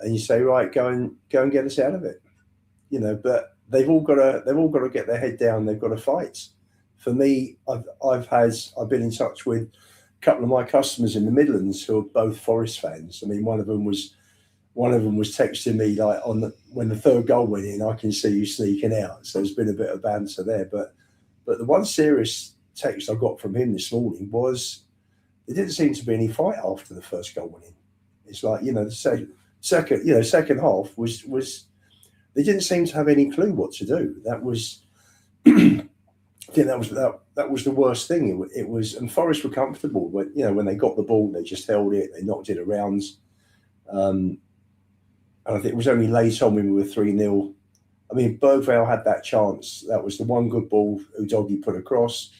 and you say, right, go and get us out of it. But they've all got to get their head down. They've got to fight. For me, I've been in touch with a couple of my customers in the Midlands who are both Forest fans. I mean, one of them was texting me like when the third goal went in, I can see you sneaking out. So there's been a bit of banter there. But the one serious text I got from him this morning was, there didn't seem to be any fight after the first goal went in. It's like, the second half was they didn't seem to have any clue what to do. That was, I think that was the worst thing. It was, and Forest were comfortable when they got the ball, they just held it, they knocked it around. And I think it was only late on when we were 3-0. I mean, Bergvale had that chance. That was the one good ball Udogie put across.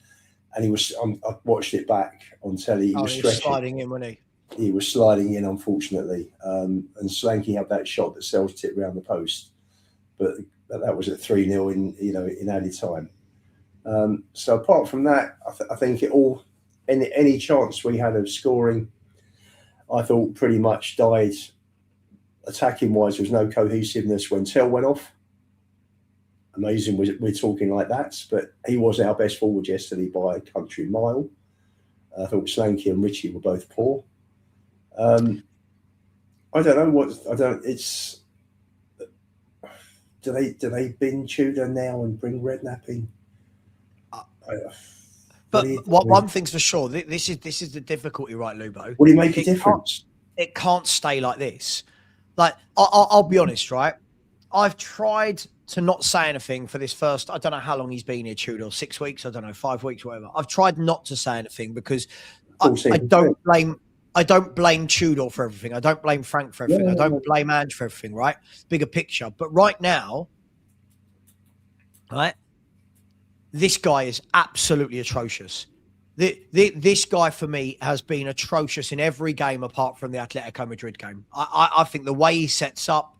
And he was, I watched it back on telly. He was sliding in, wasn't he? He was sliding in, unfortunately. And Slanky had that shot that Sells tipped round the post. But that was at 3-0 in added time. So apart from that, I think any chance we had of scoring, I thought pretty much died. Attacking wise, there was no cohesiveness when Tell went off. Amazing we're talking like that, but he was our best forward yesterday by a country mile. I thought Slanky and Richie were both poor. I don't know it's. Do they bin Tudor now and bring Redknapp in? But one thing's for sure, this is the difficulty, right, Lubo? Will he make a difference? It can't stay like this. Like, I'll be honest, right? I've tried to not say anything for this first, I don't know how long he's been here, Tudor, 6 weeks, I don't know, 5 weeks, whatever. I've tried not to say anything because I don't blame Tudor for everything. I don't blame Frank for everything. I don't blame Ange for everything, right? Bigger picture. But right now, right, this guy is absolutely atrocious. This guy, for me, has been atrocious in every game apart from the Atletico Madrid game. I think the way he sets up,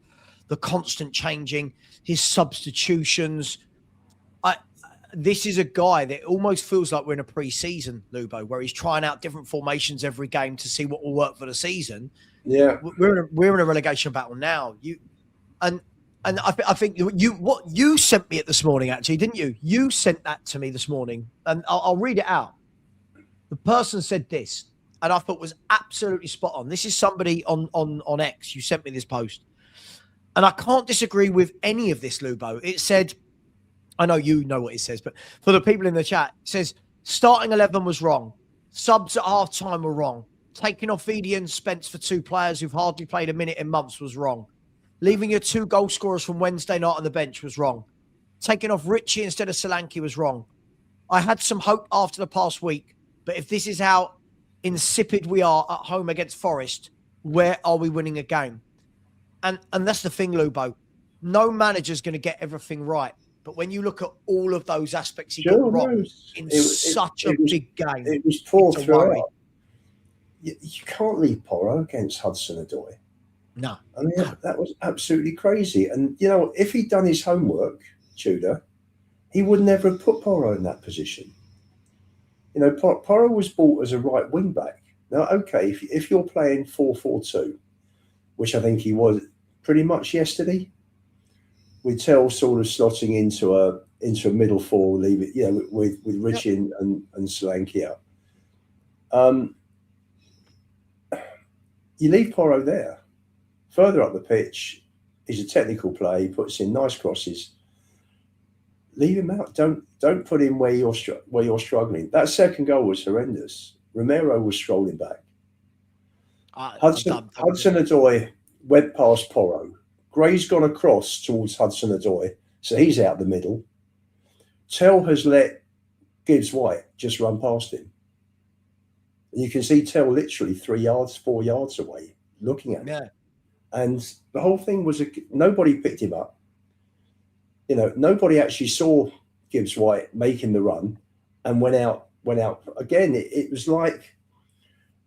the constant changing, his substitutions. This is a guy that almost feels like we're in a pre-season, Lubo, where he's trying out different formations every game to see what will work for the season. Yeah, we're in a relegation battle now. I think what you sent me it this morning, actually, didn't you? You sent that to me this morning, and I'll read it out. The person said this, and I thought was absolutely spot on. This is somebody on X. You sent me this post. And I can't disagree with any of this, Lubo. It said, I know you know what it says, but for the people in the chat, it says, starting 11 was wrong. Subs at half-time were wrong. Taking off Edie and Spence for two players who've hardly played a minute in months was wrong. Leaving your two goal scorers from Wednesday night on the bench was wrong. Taking off Richie instead of Solanke was wrong. I had some hope after the past week, but if this is how insipid we are at home against Forest, where are we winning a game? And that's the thing, Lubo. No manager's going to get everything right. But when you look at all of those aspects he got wrong in such a big game, it was poor it's a worry. throughout. You can't leave Porro against Hudson-Odoi. No. I mean, that was absolutely crazy. And, you know, if he'd done his homework, Tudor, he would never have put Porro in that position. You know, Porro was bought as a right wing back. Now, okay, if you're playing 4-4-2, which I think he was pretty much yesterday, with Tell sort of slotting into a middle four, leave it, you know, with Richie and Solanke out. You leave Porro there. Further up the pitch, he's a technical player. He puts in nice crosses. Leave him out. Don't put him where you're struggling. That second goal was horrendous. Romero was strolling back. Hudson-Odoi went past Porro. Gray's gone across towards Hudson-Odoi, so he's out the middle. Tell has let Gibbs-White just run past him. And you can see Tell literally 4 yards away, looking at him. And the whole thing was nobody picked him up. You know, nobody actually saw Gibbs-White making the run and went out. Again, it was like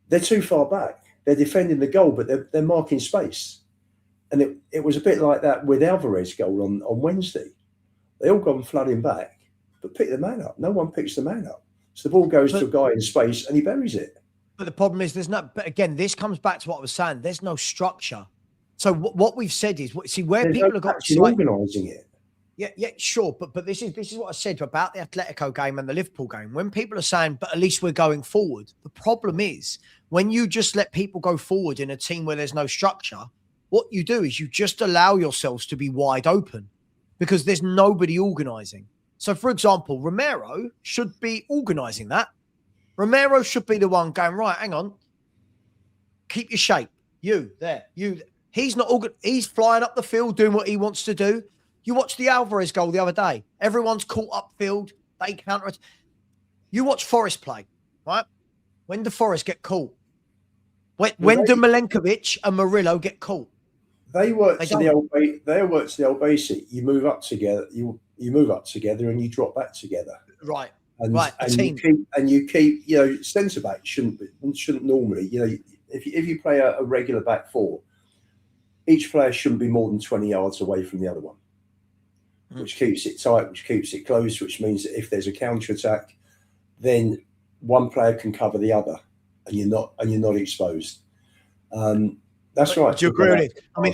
they're too far back. They're defending the goal, but they're marking space. And it was a bit like that with Alvarez's goal on Wednesday. They all gone flooding back, but pick the man up. No one picks the man up. So the ball goes to a guy in space and he buries it. But the problem is but again, this comes back to what I was saying. There's no structure. So what we've said is, see, where there's people have got organising it. Yeah, sure. But this is what I said about the Atletico game and the Liverpool game. When people are saying, but at least we're going forward. The problem is when you just let people go forward in a team where there's no structure, what you do is you just allow yourselves to be wide open because there's nobody organising. So, for example, Romero should be organising that. Romero should be the one going, right, hang on. Keep your shape. You. He's not he's flying up the field doing what he wants to do. You watch the Alvarez goal the other day. Everyone's caught upfield. They counter it. You watch Forest play, right? When do Forest get caught? When do Milenkovic and Murillo get caught? They work to the old basic. You move up together. You move up together and you drop back together. Right. And team. you keep. You know, centre back shouldn't normally. You know, if you play a regular back four, each player shouldn't be more than 20 yards away from the other one, which keeps it tight, which keeps it close, which means that if there's a counter attack, then one player can cover the other, and you're not exposed. That's right. Do you agree with it? I mean,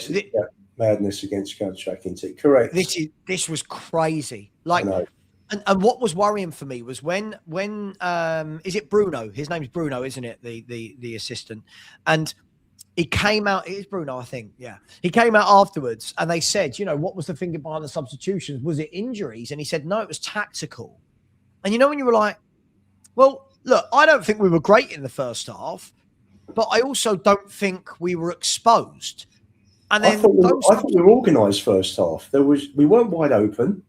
madness against counter-attacking team. Correct. This was crazy. Like, and what was worrying for me was when is it Bruno? His name's Bruno, isn't it? The assistant, and he came out. It is Bruno, I think. Yeah, he came out afterwards, and they said, you know, what was the thinking behind the substitutions? Was it injuries? And he said, no, it was tactical. And you know, when you were like, well, look, I don't think we were great in the first half, but I also don't think we were exposed. And then I thought we were organised first half. We weren't wide open.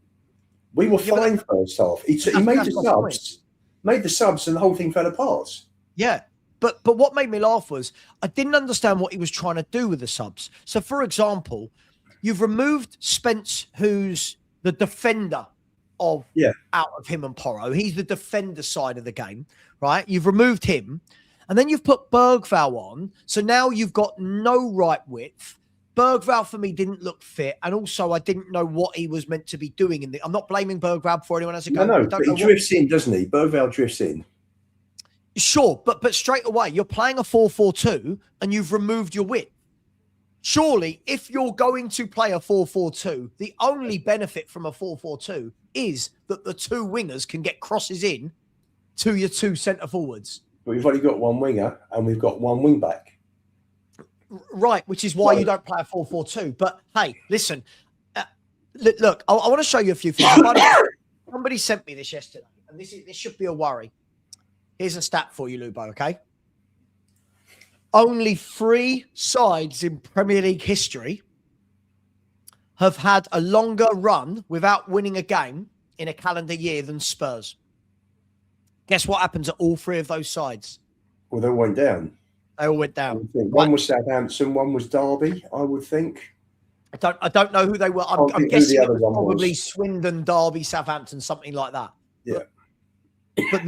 We were fine first half. He made the subs, and the whole thing fell apart. Yeah, but what made me laugh was I didn't understand what he was trying to do with the subs. So, for example, you've removed Spence, who's the defender out of him and Porro. He's the defender side of the game, right? You've removed him, and then you've put Bergvall on. So now you've got no right width. Bergvall for me didn't look fit, and also I didn't know what he was meant to be doing. I'm not blaming Bergvall for anyone has a go. No, but he drifts in, doesn't he? Bergvall drifts in. Sure, but straight away you're playing a 4-4-2 and you've removed your width. Surely, if you're going to play a 4-4-2, the only benefit from a 4-4-2 is that the two wingers can get crosses in to your two centre forwards. But we've only got one winger and we've got one wing back. Right, which is why you don't play a 4-4-2. But hey, listen, look, I want to show you a few things. Somebody sent me this yesterday, and this should be a worry. Here's a stat for you, Lubo, okay? Only 3 sides in Premier League history have had a longer run without winning a game in a calendar year than Spurs. Guess what happens at all 3 of those sides? Well, they went down. They all went I down. would think. Right. One was Southampton, one was Derby, I would think. I don't know who they were. Can't I'm think who guessing the it other was one probably was. Swindon, Derby, Southampton, something like that. Yeah. But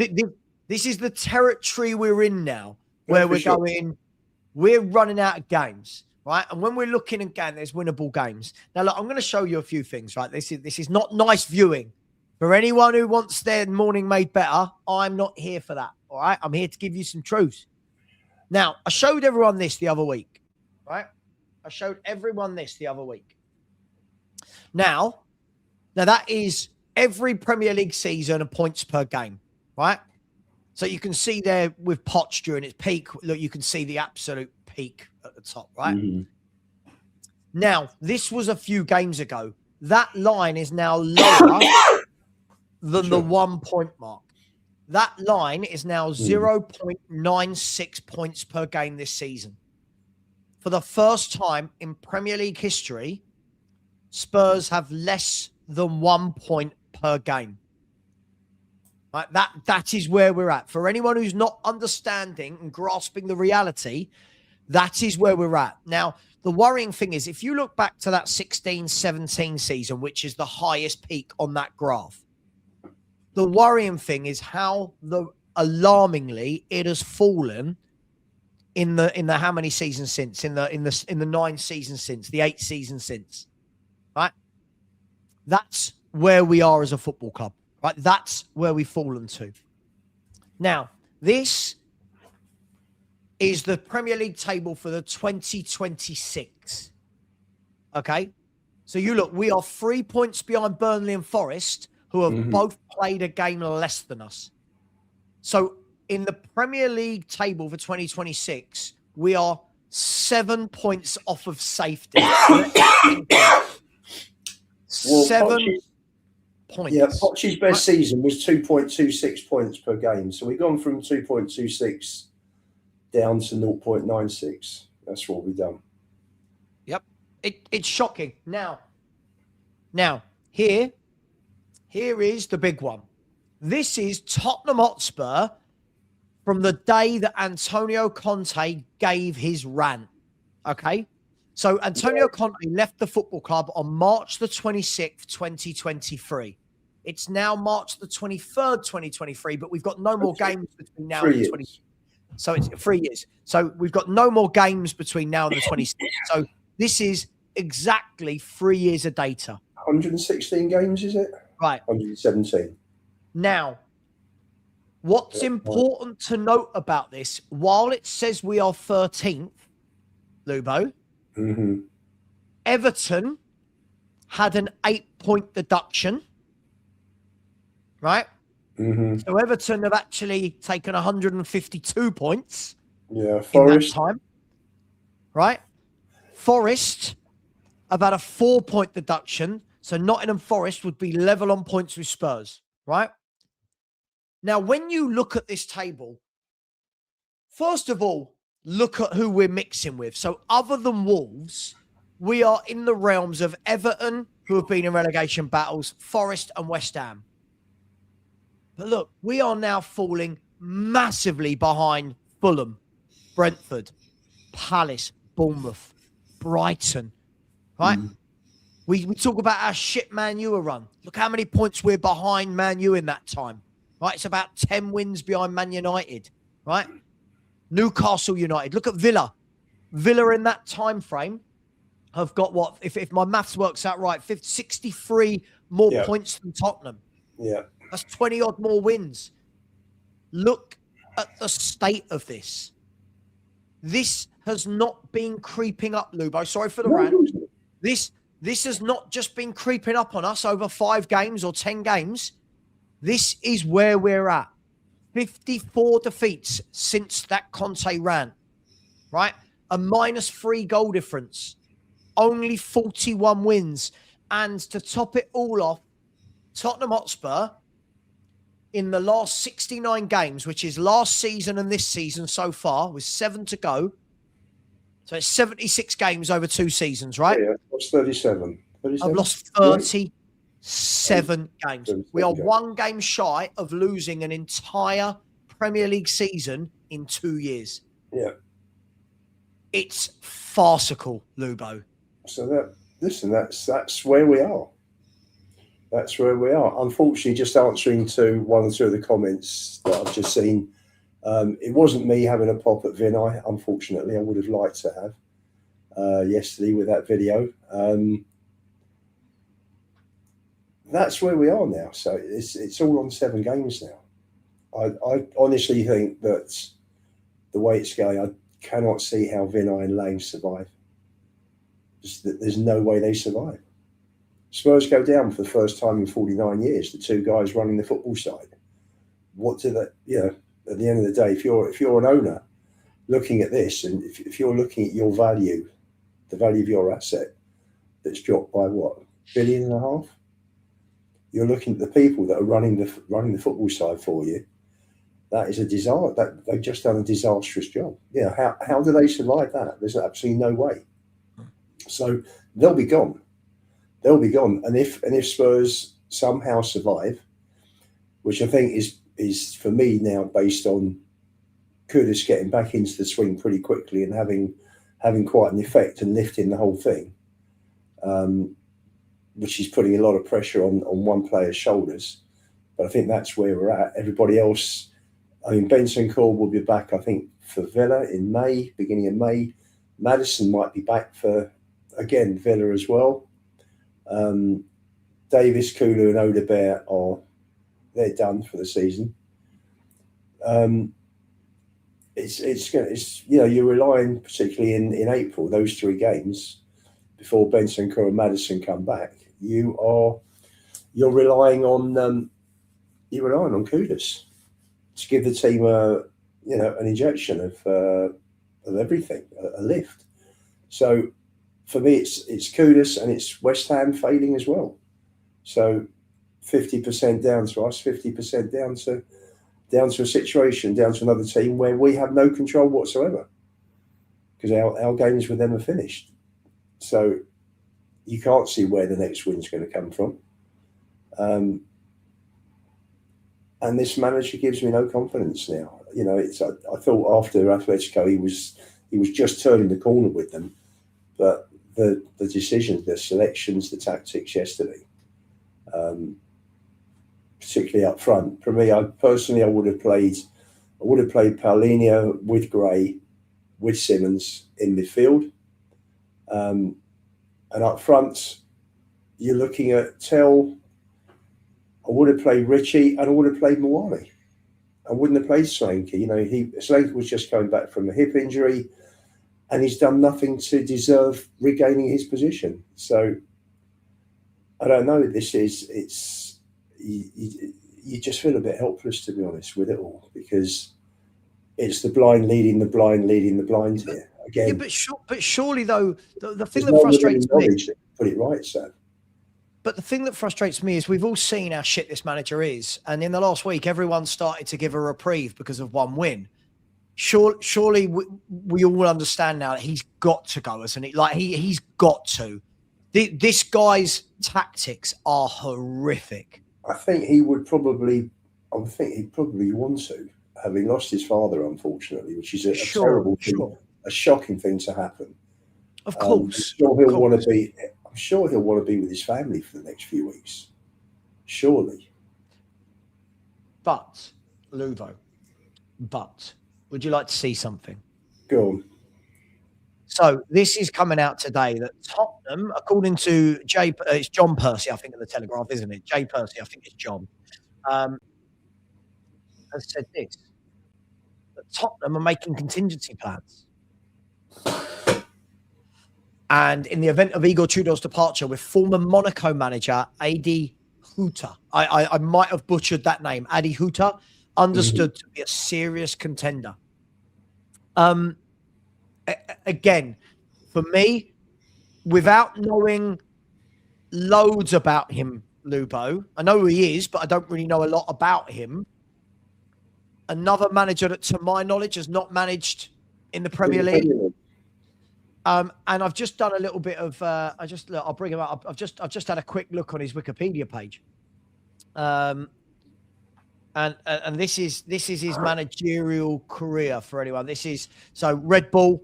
this is the territory we're in now, where Yeah, for we're sure. going, we're running out of games, right? And when we're looking again, there's winnable games. Now, look, I'm going to show you a few things, right? This is not nice viewing. For anyone who wants their morning made better, I'm not here for that, all right? I'm here to give you some truths. Now, I showed everyone this the other week, right? I showed everyone this the other week. Now that is every Premier League season and points per game, right? So you can see there with Poch during its peak, look, you can see the absolute peak at the top, right? Mm-hmm. Now, this was a few games ago. That line is now lower than the 1 point mark. That line is now 0.96 points per game this season. For the first time in Premier League history, Spurs have less than 1 point per game. Right? That is where we're at. For anyone who's not understanding and grasping the reality, that is where we're at. Now, the worrying thing is, if you look back to that 16-17 season, which is the highest peak on that graph, the worrying thing is how alarmingly it has fallen in the how many seasons since, in the 9 seasons since, the 8 seasons since. Right? That's where we are as a football club. Right? That's where we've fallen to. Now, this is the Premier League table for the 2026. Okay? So you look, we are 3 points behind Burnley and Forest, who have both played a game less than us. So in the Premier League table for 2026, we are 7 points off of safety. 7 points. Yeah, Poch's best season was 2.26 points per game. So we've gone from 2.26 down to 0.96. That's what we've done. Yep. It's shocking. Now, here is the big one. This is Tottenham Hotspur from the day that Antonio Conte gave his rant. Okay? So Antonio Conte left the football club on March the 26th, 2023. It's now March the 23rd, 2023, but we've got no more games between now and the 26th. So it's 3 years. So we've got no more games between now and the 26th. So this is exactly 3 years of data. 116 games, is it? Right. 117. Now, what's important to note about this, while it says we are 13th, Lubo, Everton had an 8-point deduction, right? So Everton have actually taken 152 points. Yeah, Forest. In that time, right? Forest have had a 4-point deduction. So Nottingham Forest would be level on points with Spurs, right? Now, when you look at this table, first of all, look at who we're mixing with. So other than Wolves, we are in the realms of Everton, who have been in relegation battles, Forest and West Ham. But look, we are now falling massively behind Fulham, Brentford, Palace, Bournemouth, Brighton, right? We talk about our shit Man U run. Look how many points we're behind Man U in that time, right? It's about 10 wins behind Man United, right? Newcastle United. Look at Villa. Villa in that time frame have got what, if my maths works out right, 63 more points than Tottenham. Yeah. That's 20 odd more wins. Look at the state of this. This has not been creeping up, Lubo. Sorry for the rant. This has not just been creeping up on us over 5 games or 10 games. This is where we're at. 54 defeats since that Conte ran, right? A -3 goal difference. Only 41 wins. And to top it all off, Tottenham Hotspur, in the last 69 games, which is last season and this season so far, with 7 to go. So it's 76 games over 2 seasons, right? Yeah, that's 37. I've lost 37 games. We are 1 game shy of losing an entire Premier League season in 2 years. Yeah. It's farcical, Lubo. So that's where we are. That's where we are. Unfortunately, just answering to one or two of the comments that I've just seen, it wasn't me having a pop at Vinay. Unfortunately, I would have liked to have yesterday with that video. That's where we are now. So it's all on 7 games now. I honestly think that the way it's going, I cannot see how Vinay and Lang survive. There's no way they survive. Spurs go down for the first time in 49 years. The 2 guys running the football side. What do they? At the end of the day, if you're an owner looking at this, and if you're looking at your value, the value of your asset that's dropped by what, $1.5 billion, you're looking at the people that are running the football side for you. That is a disaster. That they've just done a disastrous job. How do they survive that? There's absolutely no way. So they'll be gone. They'll be gone. And if Spurs somehow survive, which I think is for me now based on Kudus getting back into the swing pretty quickly and having quite an effect and lifting the whole thing, which is putting a lot of pressure on one player's shoulders. But I think that's where we're at. Everybody else, I mean, Benson Cole will be back, I think, for Villa in May, beginning of May. Maddison might be back for, again, Villa as well. Davis, Kulu and Odegaard they're done for the season. It's you're relying particularly in April, those 3 games before Benson, Cole and Maddison come back. You're relying on Kudus to give the team an injection of everything, a lift. So for me, it's Kudus and it's West Ham failing as well. So 50% down to us, 50% down to a situation, down to another team where we have no control whatsoever because our games with them are finished. So you can't see where the next win's going to come from. And this manager gives me no confidence now. I thought after Atletico he was just turning the corner with them, but the decisions, the selections, the tactics yesterday, particularly up front. For me, I would have played Paulinho with Gray, with Simmons in midfield, and up front you're looking at Tell. I would have played Richie and I would have played Mwani. I wouldn't have played Solanke. Solanke was just coming back from a hip injury and he's done nothing to deserve regaining his position. So I don't know. You just feel a bit helpless, to be honest, with it all, because it's the blind leading the blind leading the blind here. Again, yeah, but surely though, the thing that frustrates me, put it right, Sam. But the thing that frustrates me is we've all seen how shit this manager is. And in the last week, everyone started to give a reprieve because of one win. Surely we all understand now that he's got to go, isn't he? Like he's got to. This guy's tactics are horrific. I think he'd probably want to, having lost his father, unfortunately, which is a terrible thing, a shocking thing to happen. Of course. I'm sure he'll want to be with his family for the next few weeks. Surely. But, Luvo, would you like to see something? Go on. So this is coming out today that Tottenham, according to it's John Percy, I think, in the Telegraph, isn't it? Jay Percy, I think it's John, has said this, that Tottenham are making contingency plans. And in the event of Igor Tudor's departure, with former Monaco manager Adi Huta, I might have butchered that name, Adi Huta, understood to be a serious contender. Again, for me, without knowing loads about him, Lubo, I know who he is, but I don't really know a lot about him. Another manager that, to my knowledge, has not managed in the Premier League. And I've just done a little bit of. I'll bring him up. I've just had a quick look on his Wikipedia page. And and this is his managerial career for anyone. This is so Red Bull,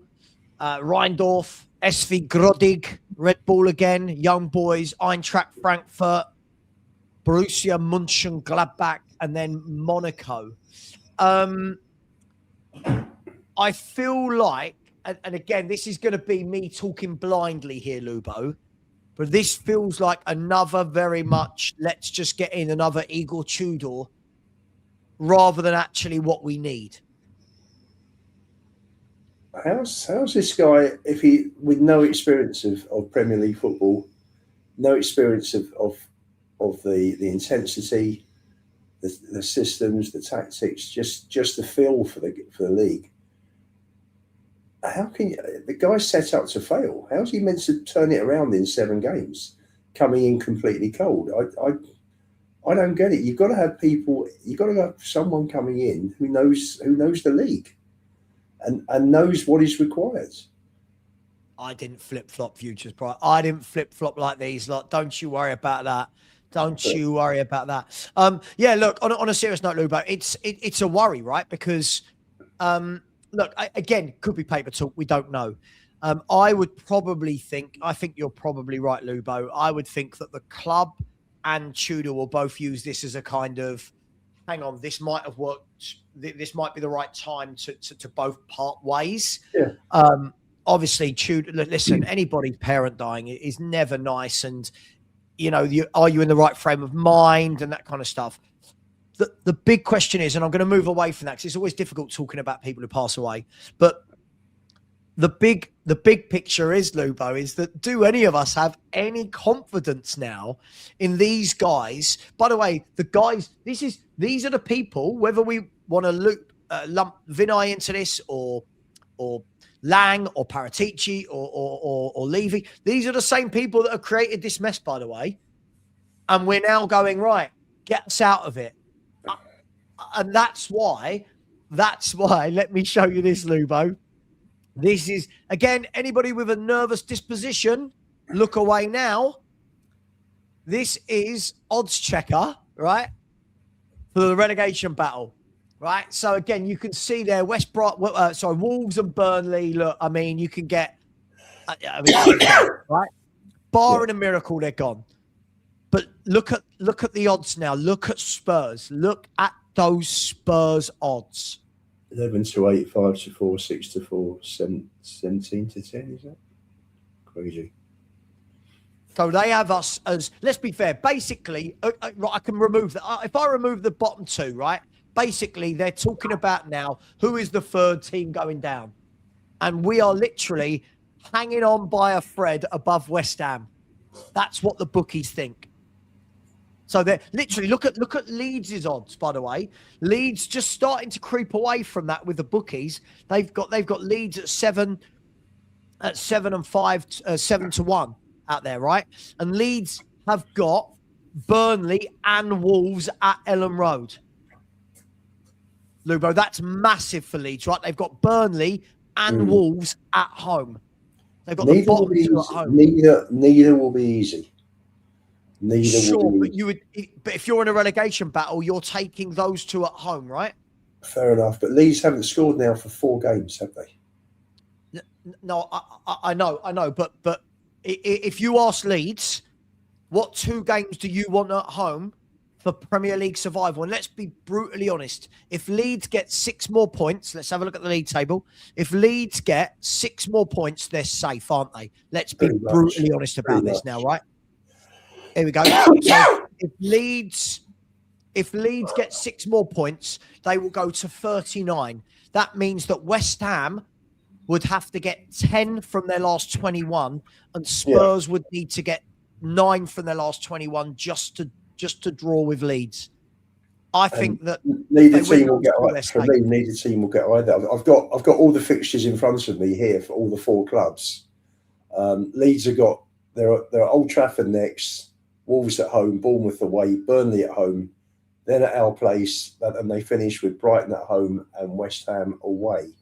Rheindorf, SV Grodig, Red Bull again, Young Boys, Eintracht Frankfurt, Borussia Mönchengladbach, and then Monaco. I feel like, and again, this is going to be me talking blindly here, Lubo, but this feels like another very much, let's just get in another Igor Tudor rather than actually what we need. How's this guy, if he, with no experience of Premier League football, no experience of the intensity, the systems, the tactics, just the feel for the league. How can you, the guy's set up to fail? How's he meant to turn it around in 7 games, coming in completely cold? I don't get it. You've got to have people. You've got to have someone coming in who knows the league, and knows what is required. I didn't flip flop futures price. I didn't flip flop like these. Like, don't you worry about that. Don't you worry about that. Yeah, look, on a serious note, Lubo, it's a worry, right? Because look, again, could be paper talk. We don't know. I would probably think, I think you're probably right, Lubo. I would think that the club and Tudor will both use this as a kind of, hang on, this might have worked. This might be the right time to both part ways. Yeah. Obviously, Tudor, listen, anybody's parent dying is never nice. And, you know, are you in the right frame of mind and that kind of stuff? The big question is, and I'm going to move away from that because it's always difficult talking about people who pass away. But the big picture is, Lubo, is that do any of us have any confidence now in these guys? By the way, the guys, these are the people, whether we want to lump Vinay into this or Lang or Paratici or Levy, these are the same people that have created this mess, by the way. And we're now going, right, get us out of it. And that's why, let me show you this, Lubo. This is, again, anybody with a nervous disposition, look away now. This is odds checker, right, for the relegation battle, right? So, again, you can see there, Wolves and Burnley. Look, I mean, you can get, right? Barring a miracle, they're gone. But look at the odds now. Look at Spurs. Look at those Spurs odds. 11-8, 5-4, 6-4, 17-10. Is that crazy? So they have us as, let's be fair, basically, I can remove that. If I remove the bottom 2, right, basically they're talking about now who is the 3rd team going down. And we are literally hanging on by a thread above West Ham. That's what the bookies think. So they're literally, look at Leeds' odds, by the way. Leeds just starting to creep away from that with the bookies. They've got Leeds at 7 and 5, 7-1 out there, right? And Leeds have got Burnley and Wolves at Ellen Road. Lubo, that's massive for Leeds, right? They've got Burnley and Wolves at home. They've got the bottom 2 at home. Neither will be easy. Sure, but if you're in a relegation battle, you're taking those 2 at home, right? Fair enough, but Leeds haven't scored now for 4 games, have they? No, I know, but if you ask Leeds, what 2 games do you want at home for Premier League survival? And let's be brutally honest. If Leeds get 6 more points, let's have a look at the league table. If Leeds get 6 more points, they're safe, aren't they? Let's be brutally honest about this now, right? Here we go. So if Leeds get 6 more points, they will go to 39. That means that West Ham would have to get 10 from their last 21, and Spurs would need to get 9 from their last 21 just to draw with Leeds. I think that neither team will get either. For me, neither team will get either. I've got all the fixtures in front of me here for all the 4 clubs. Leeds have got they're at Old Trafford next. Wolves at home, Bournemouth away, Burnley at home, then at our place, and they finish with Brighton at home and West Ham away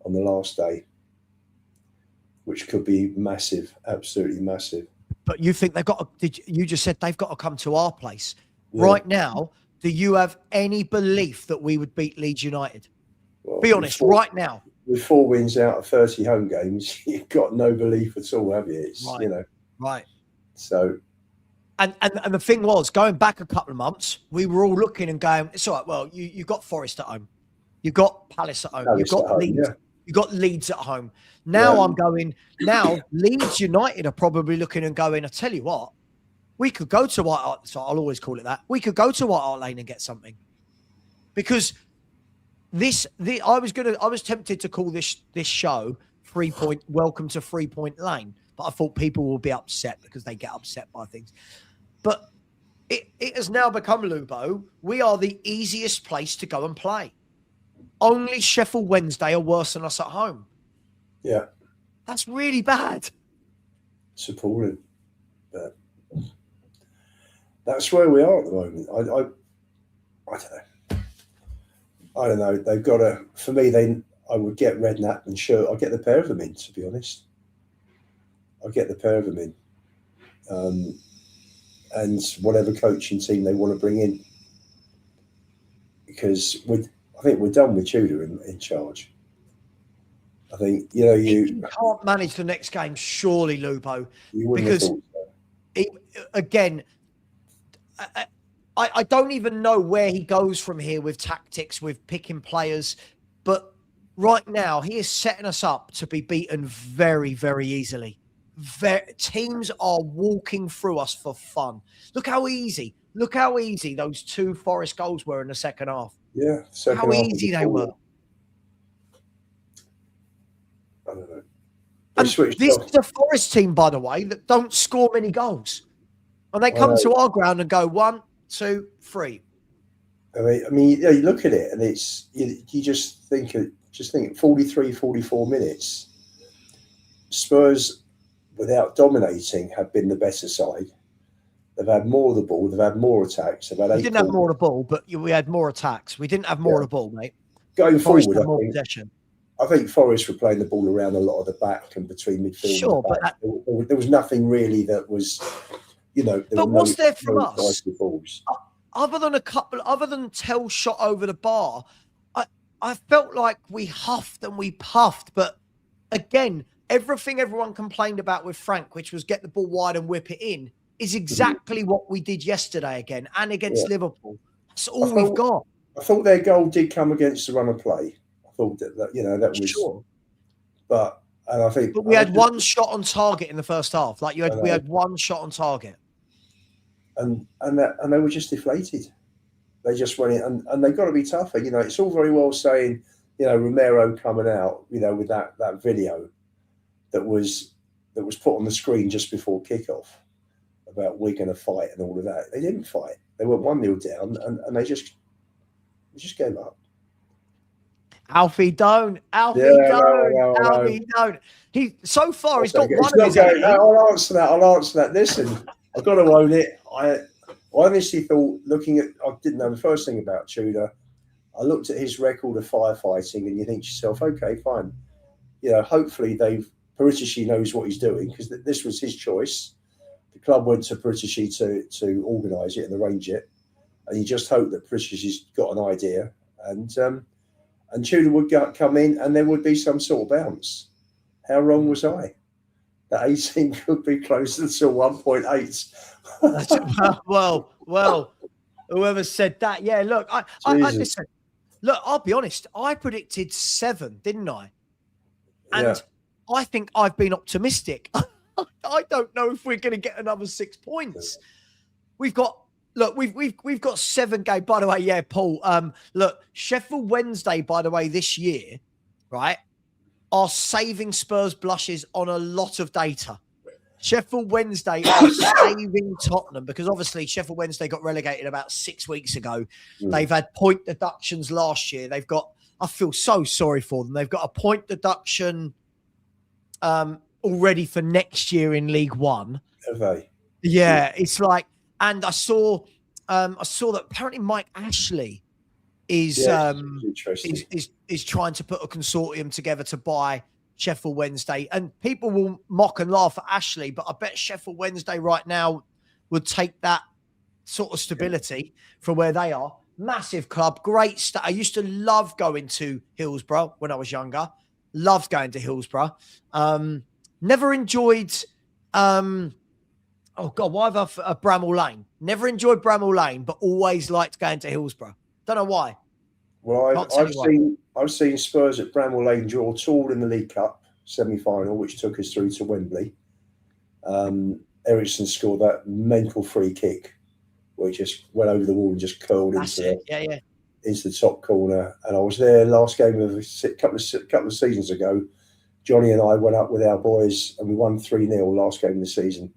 on the last day, which could be massive, absolutely massive. But you think they've got you just said they've got to come to our place. Yeah. Right now, Do you have any belief that we would beat Leeds United? Well, Be honest, right now. With 4 wins out of 30 home games, you've got no belief at all, have you? It's, Right. you know. Right. So. And the thing was, going back a couple of months, we were all looking and going, it's all right, well, you got Forest at home. You got Palace at home. You've got Leeds. Yeah. You got Leeds at home. Now I'm going, now Leeds United are probably looking and going, I tell you what, we could go to White Hart, so I'll always call it that. We could go to White Hart Lane and get something. Because I was tempted to call this show Welcome to 3 Point Lane, but I thought people will be upset because they get upset by things. But it has now become, Lubo, we are the easiest place to go and play. Only Sheffield Wednesday are worse than us at home. Yeah. That's really bad. It's appalling. But that's where we are at the moment. I don't know. I don't know. They've got to, for me, I would get Redknapp and Shirt. I'll get the pair of them in, to be honest. I'll get the pair of them in. And whatever coaching team they want to bring in. Because I think we're done with Tudor in charge. I think, you can't manage the next game, surely, Lupo. You wouldn't have thought so. Again, I don't even know where he goes from here with tactics, with picking players. But right now, he is setting us up to be beaten very, very easily. Teams are walking through us for fun. Look how easy those 2 Forest goals were in the second half. Yeah. How easy they were. I don't know. And this is a Forest team, by the way, that don't score many goals. And they come to our ground and go 1, 2, 3. I mean, you look at it and it's, you just think 43, 44 minutes. Spurs, without dominating, have been the better side. They've had more of the ball. They've had more attacks. We didn't have more of the ball, but we had more attacks. We didn't have more of the ball, mate. Going Forest forward, had more possession. I think Forest were playing the ball around a lot of the back and between midfield. Sure, and back. But there was nothing really that was, But what's there from us? Balls. Other than Tell shot over the bar, I felt like we huffed and we puffed. But again, everything everyone complained about with Frank, which was get the ball wide and whip it in, is exactly what we did yesterday again and against Liverpool. That's all we've got. I thought their goal did come against the run of play. I thought that that was sure. But we had one shot on target in the first half. We had one shot on target. And they were just deflated. They just went in and they've got to be tougher. It's all very well saying, Romero coming out, with that video that was put on the screen just before kickoff about we're going to fight and all of that. They didn't fight. They went 1-0 down and they just gave up. Alfie don't. Alfie don't. So far he's got one of his. I'll answer that. Listen, I've got to own it. I honestly thought, I didn't know the first thing about Tudor. I looked at his record of firefighting and you think to yourself, okay, fine. Hopefully Paratici knows what he's doing because this was his choice. The club went to Paratici to organise it and arrange it. And you just hope that Paritici's got an idea. And Tudor would come in and there would be some sort of bounce. How wrong was I? That 18 could be closer to 1.8. Well, whoever said that, yeah. Look, I listen. Look, I'll be honest. I predicted 7, didn't I? And I think I've been optimistic. I don't know if we're going to get another 6 points. We've got 7 games. By the way, Paul. Look, Sheffield Wednesday, by the way, this year, right, are saving Spurs blushes on a lot of data. Sheffield Wednesday are saving Tottenham because obviously Sheffield Wednesday got relegated about 6 weeks ago. They've had point deductions last year. I feel so sorry for them. They've got a point deduction already for next year in League One. Have they? Yeah, it's like, and I saw that apparently Mike Ashley is trying to put a consortium together to buy Sheffield Wednesday. And people will mock and laugh at Ashley, but I bet Sheffield Wednesday right now would take that sort of stability from where they are. Massive club, great I used to love going to Hillsborough when I was younger. Loved going to Hillsborough. Never enjoyed, oh God, why have I Bramall Lane? Never enjoyed Bramall Lane, but always liked going to Hillsborough. Don't know why. Well, I've seen Spurs at Bramall Lane draw 2 in the League Cup semi-final, which took us through to Wembley. Ericsson scored that mental free kick where he just went over the wall and just curled into the top corner. And I was there last game of a couple of seasons ago. Johnny and I went up with our boys and we won 3-0 last game of the season.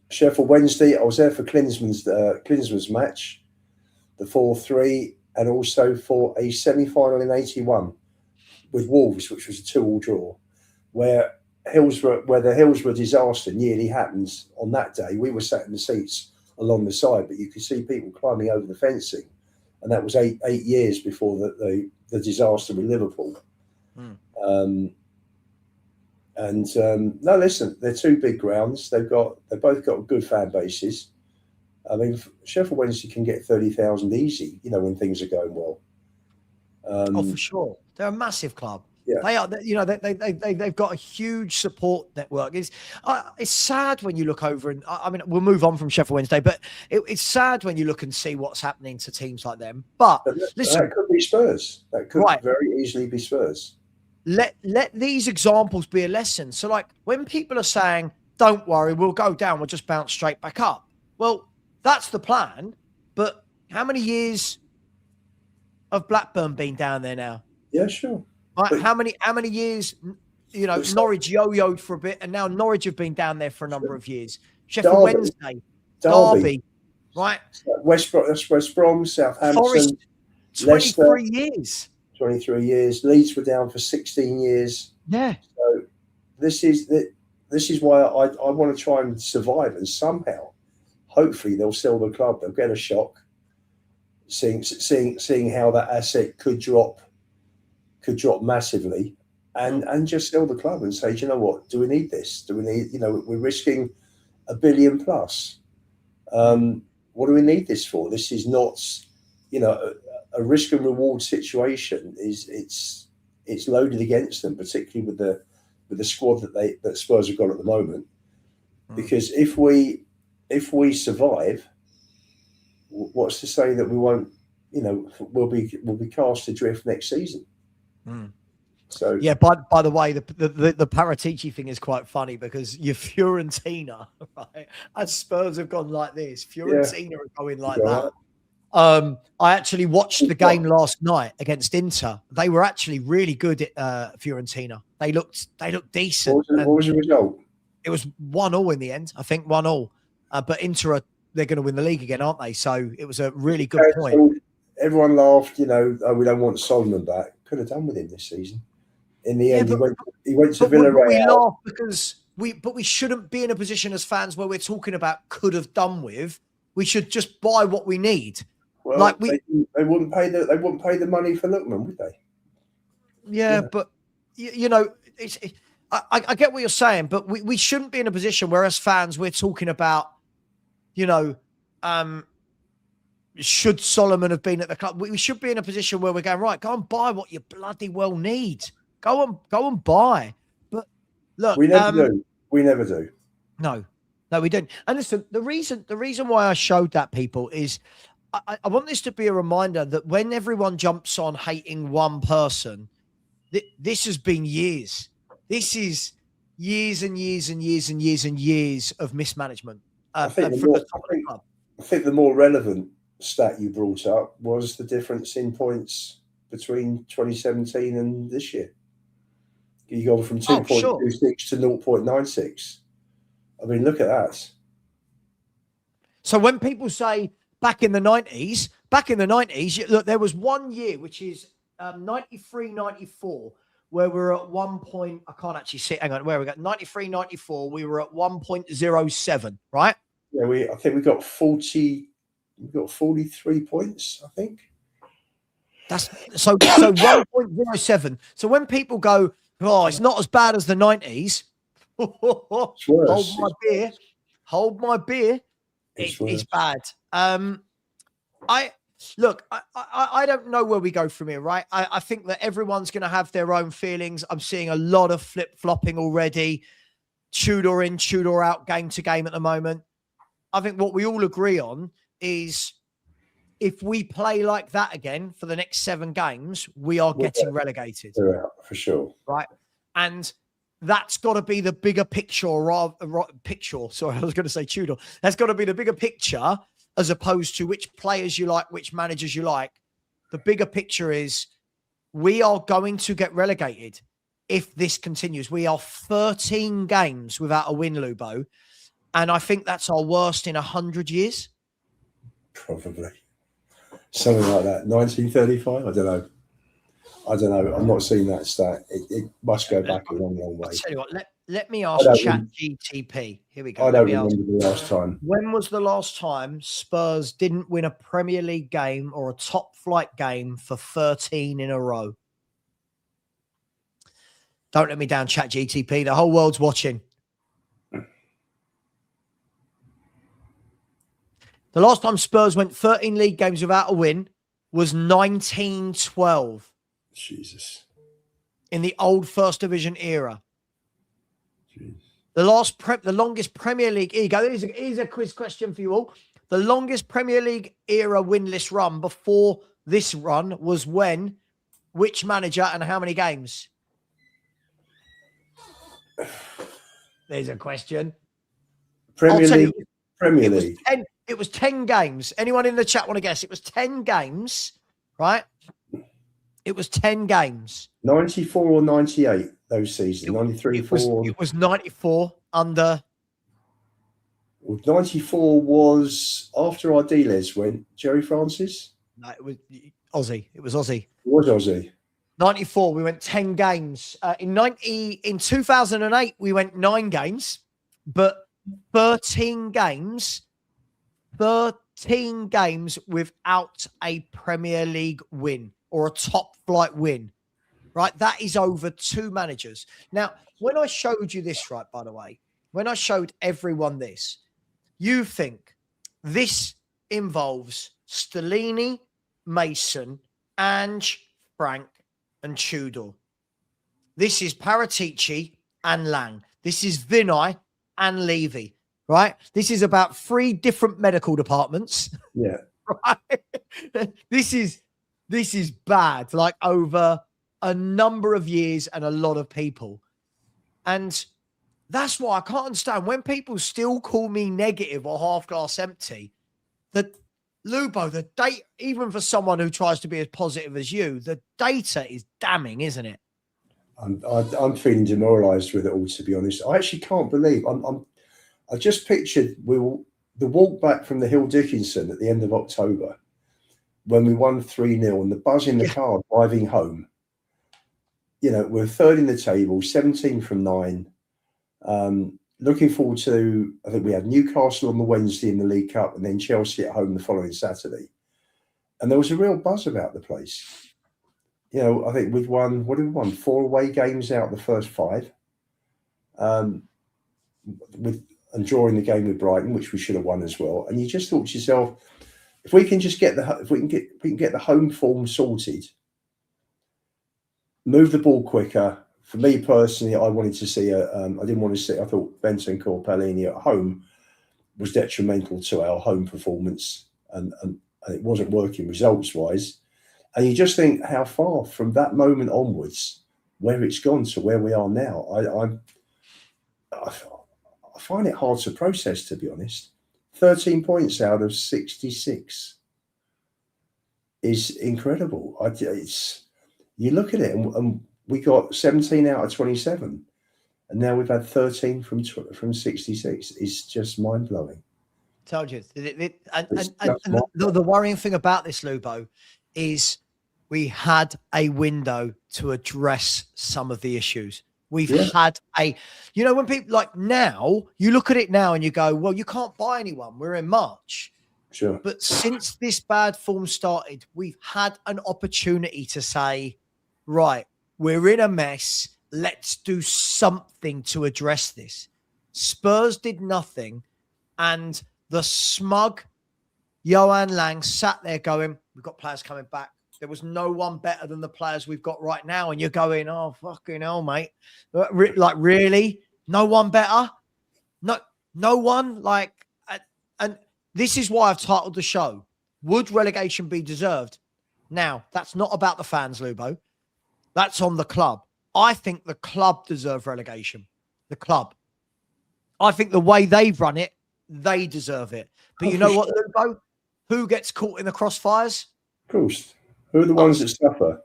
Sheffield Wednesday, I was there for Klinsmann's match, the 4-3, and also for a semi-final in 81 with Wolves, which was a 2-2 draw, where the Hillsborough disaster nearly happened on that day. We were sat in the seats along the side, but you could see people climbing over the fencing, and that was eight years before the disaster with Liverpool. No, listen, they're 2 big grounds. They've both got good fan bases. I mean, Sheffield Wednesday can get 30,000 easy, when things are going well. For sure, they're a massive club. Yeah. They are. They've got a huge support network. It's sad when you look over, and I mean, we'll move on from Sheffield Wednesday, but it's sad when you look and see what's happening to teams like them. But listen, that could be Spurs. That could very easily be Spurs. Let these examples be a lesson. So, like when people are saying, "Don't worry, we'll go down, we'll just bounce straight back up." Well, that's the plan. But how many years have Blackburn been down there now? Yeah, sure. Right, how many years, Norwich yo-yoed for a bit, and now Norwich have been down there for a number of years. Sheffield Wednesday, Derby, right? West Brom, Southampton, Forest, 23 years. 23 years. Leeds were down for 16 years. Yeah. So this is why I want to try and survive, and somehow, hopefully, they'll sell the club. They'll get a shock, seeing how that asset could drop massively, and just sell the club and say, do you know what? Do we need this? Do we need? We're risking $1 billion plus. What do we need this for? This is not, a risk and reward situation. It's loaded against them, particularly with the squad that Spurs have got at the moment. Because if we survive, what's to say that we won't? We'll be cast adrift next season. So yeah, by the way, the Paratici thing is quite funny because your Fiorentina, right? As Spurs have gone like this, Fiorentina are going like that. I actually watched the game last night against Inter. They were actually really good at Fiorentina. They looked decent. What was the result? It was 1-1 in the end. I think 1-1. But Inter they're going to win the league again, aren't they? So it was a really good point. So everyone laughed, we don't want Solomon back. Could have done with him this season. In the end, he went to Villarreal. We laugh because we shouldn't be in a position as fans where we're talking about could have done with. We should just buy what we need. Well, they wouldn't pay the money for Lookman, would they? Yeah. But I get what you're saying, but we shouldn't be in a position where as fans we're talking about, should Solomon have been at the club? We should be in a position where we're going, right, go and buy what you bloody well need. Go and buy. But look, we never do. No, we don't. And listen, the reason why I showed that, people, is I want this to be a reminder that when everyone jumps on hating one person, this has been years. This is years and years and years and years and years of mismanagement. I think the more relevant stat you brought up was the difference in points between 2017 and this year. You go from 2.26 to 0.96. I mean, look at that. So when people say back in the 90s, look, there was 1 year, which is 93, 94, where we're at 1 point. I can't actually see. Hang on, where we got 93, 94. We were at 1.07, right? Yeah, I think we got 40. We got 43 points, I think. That's so 1.07. So when people go, oh, it's not as bad as the 90s. Hold my beer. It's bad. I don't know where we go from here, right? I think that everyone's going to have their own feelings. I'm seeing a lot of flip-flopping already. Tudor in, Tudor out, game to game at the moment. I think what we all agree on is if we play like that again for the next 7 games, we are getting relegated. They're out for sure. Right. And that's got to be the bigger picture. Sorry, I was going to say Tudor. That's got to be the bigger picture as opposed to which players you like, which managers you like. The bigger picture is we are going to get relegated if this continues. We are 13 games without a win, Lubo. And I think that's our worst in 100 years. Probably. Something like that. 1935? I don't know. I'm not seeing that stat. It must go back a long, long way. I'll tell you what, let me ask ChatGTP. Here we go. I don't remember the last time. When was the last time Spurs didn't win a Premier League game or a top flight game for 13 in a row? Don't let me down, ChatGTP. The whole world's watching. The last time Spurs went 13 league games without a win was 1912. Jesus. In the old First Division era. Jeez. The longest Premier League. Here you go. Here's a quiz question for you all. The longest Premier League era winless run before this run was when, which manager, and how many games? There's a question. Premier League. It was 10 games. Anyone in the chat want to guess? It was 10 games, right? It was 10 games. 94 or 98, those seasons. 93, 4. It was 94 under. Well, 94 was after Ardiles went. Jerry Francis? No, it was Aussie. It was Aussie. It was Aussie. 94, we went 10 games. In 2008, we went 9 games, but 13 games without a Premier League win or a top flight win, right? That is over 2 managers. Now, when I showed you this, right, by the way, when I showed everyone this, you think this involves Stellini, Mason, Ange, Frank, and Tudor. This is Paratici and Lang. This is Vinay and Levy, right? This is about 3 different medical departments. Yeah. Right? This is bad, like over a number of years and a lot of people. And that's why I can't understand when people still call me negative or half glass empty, that Lubo, the data, even for someone who tries to be as positive as you, the data is damning, isn't it? I'm feeling demoralised with it all, to be honest. I actually can't believe I just pictured the walk back from the Hill Dickinson at the end of October when we won 3-0 and the buzz in the car driving home. You know, we're 3rd in the table, 17 from 9. Looking forward to, I think we had Newcastle on the Wednesday in the League Cup and then Chelsea at home the following Saturday. And there was a real buzz about the place. You know, I think we've won, what have we won? 4 away games out of the first 5. And drawing the game with Brighton, which we should have won as well. And you just thought to yourself, if we can just get the home form sorted, move the ball quicker. For me personally, I wanted to see I thought Bentancur Pellini at home was detrimental to our home performance and it wasn't working results wise. And you just think how far from that moment onwards, where it's gone to where we are now. I find it hard to process, to be honest. 13 points out of 66 is incredible. You look at it and we got 17 out of 27, and now we've had 13 from 66. It's just mind blowing. Told you. The worrying thing about this, Lubo, is we had a window to address some of the issues. We've had when people like now, you look at it now and you go, well, you can't buy anyone. We're in March. Sure. But since this bad form started, we've had an opportunity to say, right, we're in a mess. Let's do something to address this. Spurs did nothing. And the smug Johan Lang sat there going, we've got players coming back. There was no one better than the players we've got right now. And you're going, oh, fucking hell, mate. Like, really? No one better? No one? Like, and this is why I've titled the show, Would Relegation Be Deserved? Now, that's not about the fans, Lubo. That's on the club. I think the club deserve relegation. The club. I think the way they've run it, they deserve it. But you know what, Lubo? Who gets caught in the crossfires? Of course. Who are the ones that suffer?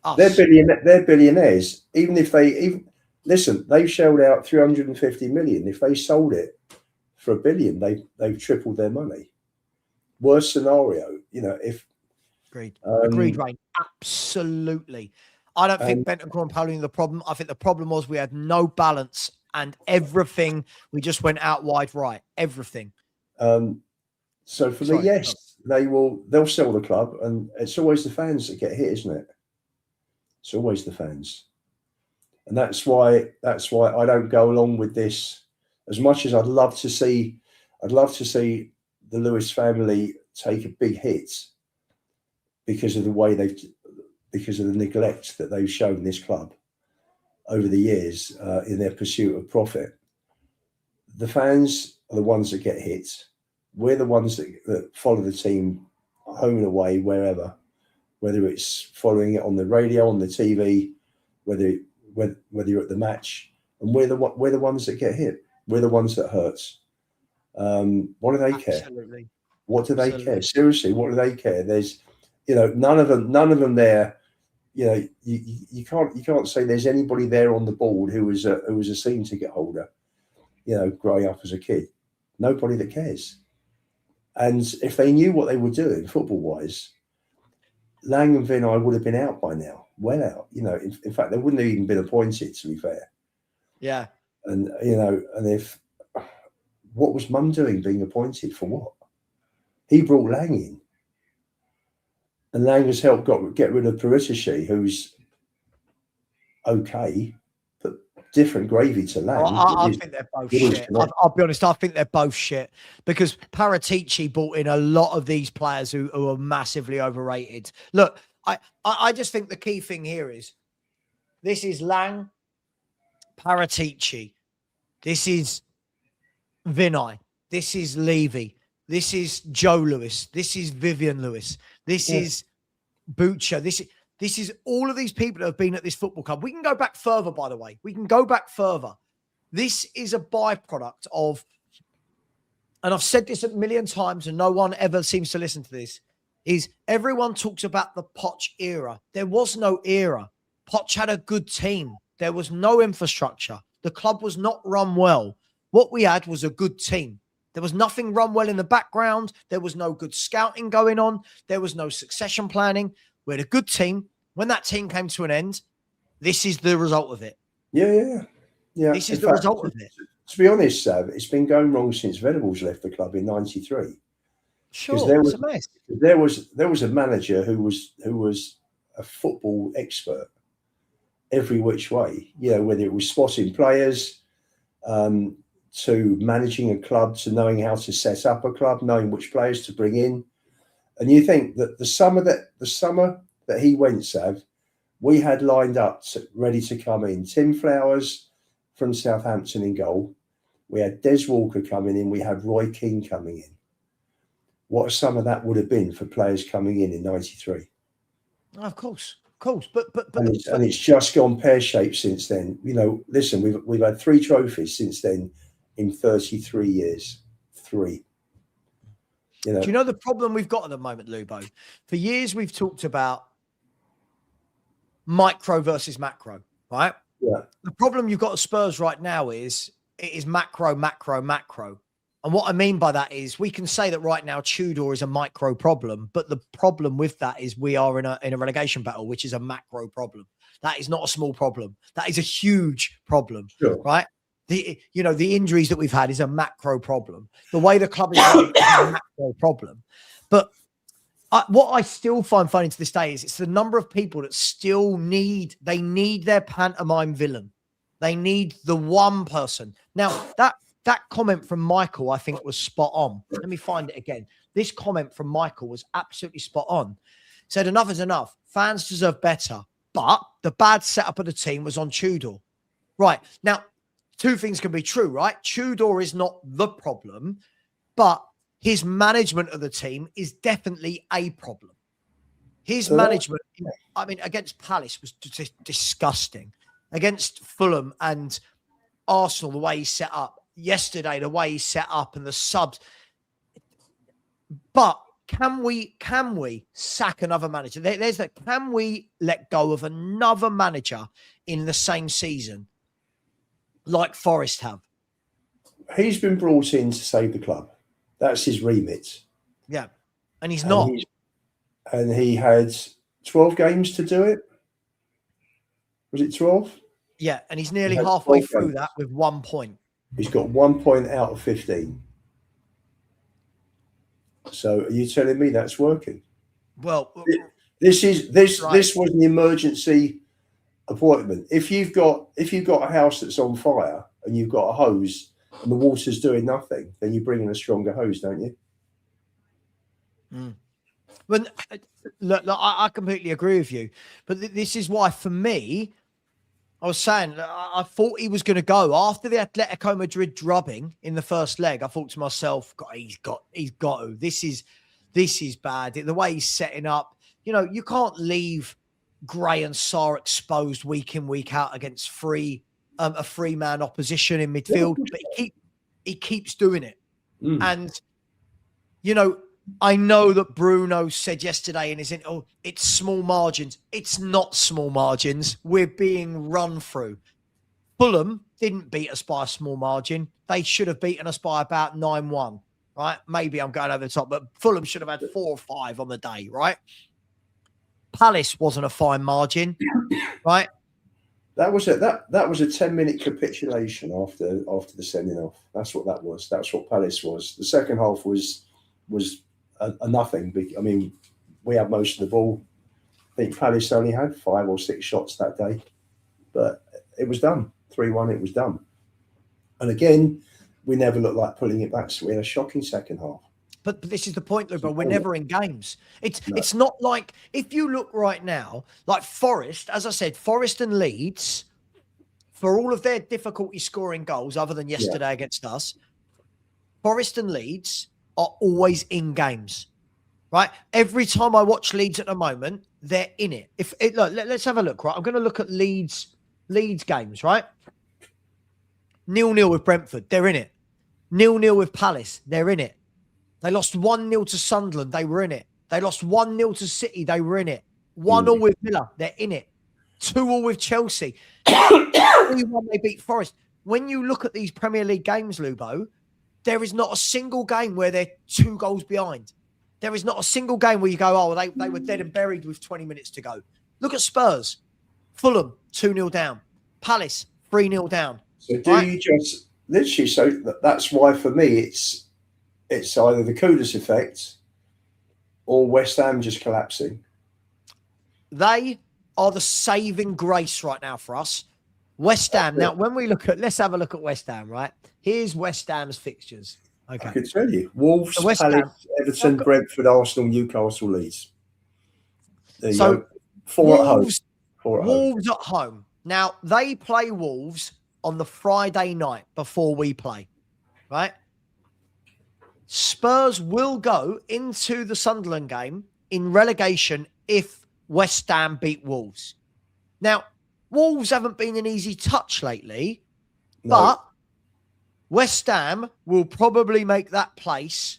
Us. They're billionaires. Even if listen, they've shelled out 350 million. If they sold it for $1 billion, they've tripled their money. Worst scenario, if Agreed. Agreed, Rain. Absolutely. I don't think Bentancur and Pauline are the problem. I think the problem was we had no balance and everything. We just went out wide right. Everything. So for me, yes, they'll sell the club, and it's always the fans that get hit, isn't it? It's always the fans. And that's why I don't go along with this as much as I'd love to see the Lewis family take a big hit because of the neglect that they've shown this club over the years in their pursuit of profit. The fans are the ones that get hit. We're the ones that follow the team home and away, wherever, whether it's following it on the radio, on the TV, whether you're at the match, and we're the ones that get hit. We're the ones that hurts. What do they care? What do they care? Seriously, what do they care? There's, none of them there. You can't say there's anybody there on the board who was a season ticket holder, growing up as a kid. Nobody that cares. And if they knew what they were doing football-wise, Lang and Vinay would have been out by now, well out. In fact, they wouldn't have even been appointed, to be fair. Yeah. And what was Mum doing being appointed for what? He brought Lang in. And Lang has helped get rid of Paritici, who's okay, but different gravy to Lang. I think they're both shit. I'll be honest, I think they're both shit because Paratici brought in a lot of these players who are massively overrated. Look, I just think the key thing here is this is Lang, Paratici, this is Vinay, this is Levy, this is Joe Lewis, this is Vivian Lewis, this is Butcher, this is all of these people that have been at this football club. We can go back further, by the way. We can go back further. This is a byproduct of, and I've said this a million times and no one ever seems to listen to this, is everyone talks about the Poch era. There was no era. Poch had a good team. There was no infrastructure. The club was not run well. What we had was a good team. There was nothing run well in the background. There was no good scouting going on. There was no succession planning. We had a good team. When that team came to an end, this is the result of it. Yeah. This is the result of it. To be honest, Sav, it's been going wrong since Venables left the club in '93. Sure, it's a mess. There was a manager who was a football expert every which way. Whether it was spotting players, to managing a club, to knowing how to set up a club, knowing which players to bring in. And you think that the summer that he went, Sav, we had lined up ready to come in. Tim Flowers from Southampton in goal. We had Des Walker coming in. We had Roy Keane coming in. What a summer that would have been for players coming in '93. Of course. But it's just gone pear-shaped since then. Listen, we've had 3 trophies since then in 33 years. 3. Do you know the problem we've got at the moment, Lubo? For years, we've talked about micro versus macro, right? Yeah. The problem you've got at Spurs right now is it is macro, macro, macro. And what I mean by that is we can say that right now Tudor is a micro problem, but the problem with that is we are in a relegation battle, which is a macro problem. That is not a small problem. That is a huge problem, right? The injuries that we've had is a macro problem. The way the club is running is a macro problem. But what I still find funny to this day is it's the number of people that still need their pantomime villain. They need the one person. Now, that comment from Michael, I think, was spot on. Let me find it again. This comment from Michael was absolutely spot on. Said, enough is enough. Fans deserve better. But the bad setup of the team was on Tudor. Right. Now, two things can be true, right? Tudor is not the problem, but his management of the team is definitely a problem. His management, I mean, against Palace was just disgusting. Against Fulham and Arsenal, the way he set up. Yesterday, the way he set up and the subs. But can we sack another manager? There's that. Can we let go of another manager in the same season like Forest have? He's been brought in to save the club. That's his remit. Yeah. And he's not. And he had 12 games to do it. Was it 12? Yeah. And he's nearly halfway through that with 1 point. He's got 1 point out of 15. So are you telling me that's working? Well, this was an emergency appointment. If you've got a house that's on fire and you've got a hose and the water's doing nothing, then you bring in a stronger hose, don't you? Well, look, I completely agree with you, but this is why, for me, I was saying I thought he was going to go after the Atletico Madrid drubbing in the first leg. I thought to myself, God, he's got to. This is bad. The way he's setting up, you know, you can't leave Gray and Sarr exposed week in, week out against a three-man opposition in midfield. But he keeps doing it. And, you know, I know that Bruno said yesterday in his interview, it's small margins. It's not small margins. We're being run through. Fulham didn't beat us by a small margin. They should have beaten us by about 9-1, right? Maybe I'm going over the top, but Fulham should have had 4 or 5 on the day, right? Palace wasn't a fine margin, right? That was a 10-minute capitulation after the sending off. That's what that was. That's what Palace was. The second half was a nothing. I mean, we had most of the ball. I think Palace only had 5 or 6 shots that day, but it was done. 3-1, it was done. And again, we never looked like pulling it back. So we had a shocking second half. But this is the point, Luba. We're never in games. It's not like, if you look right now, like Forest, as I said, Forest and Leeds, for all of their difficulty scoring goals, other than yesterday against us, Forest and Leeds are always in games, right? Every time I watch Leeds at the moment, they're in it. Look, let's have a look, right? I'm going to look at Leeds games, right? 0-0 with Brentford, they're in it. 0-0 with Palace, they're in it. They lost 1-0 to Sunderland, they were in it. They lost 1-0 to City, they were in it. 1-0 with Villa, they're in it. 2-0 with Chelsea. 3-1 they beat Forest. When you look at these Premier League games, Lubo, there is not a single game where they're 2 goals behind. There is not a single game where you go, oh, they were dead and buried with 20 minutes to go. Look at Spurs. Fulham, 2-0 down. Palace, 3-0 down. So you just literally, so that's why for me it's either the Kudus effect or West Ham just collapsing. They are the saving grace right now for us. West Ham. Now, when we let's have a look at West Ham, right? Here's West Ham's fixtures. Okay. I could tell you. Wolves, Palace, Everton, Brentford, Arsenal, Newcastle, Leeds. There you go. 4 at home. Wolves at home. Now, they play Wolves on the Friday night before we play, right? Spurs will go into the Sunderland game in relegation if West Ham beat Wolves. Now, Wolves haven't been an easy touch lately, but West Ham will probably make that place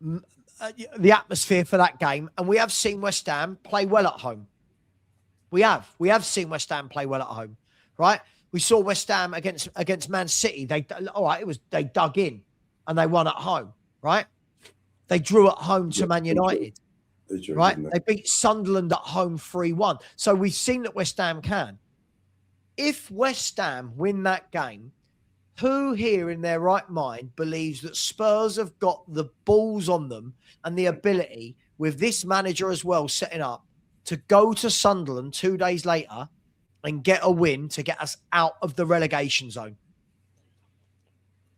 the atmosphere for that game. And we have seen West Ham play well at home. We have seen West Ham play well at home, right? We saw West Ham against Man City. They dug in and they won at home, right? They drew at home to Man United, right? They beat Sunderland at home 3-1. So we've seen that West Ham can. If West Ham win that game, who here in their right mind believes that Spurs have got the balls on them and the ability, with this manager as well setting up, to go to Sunderland 2 days later and get a win to get us out of the relegation zone?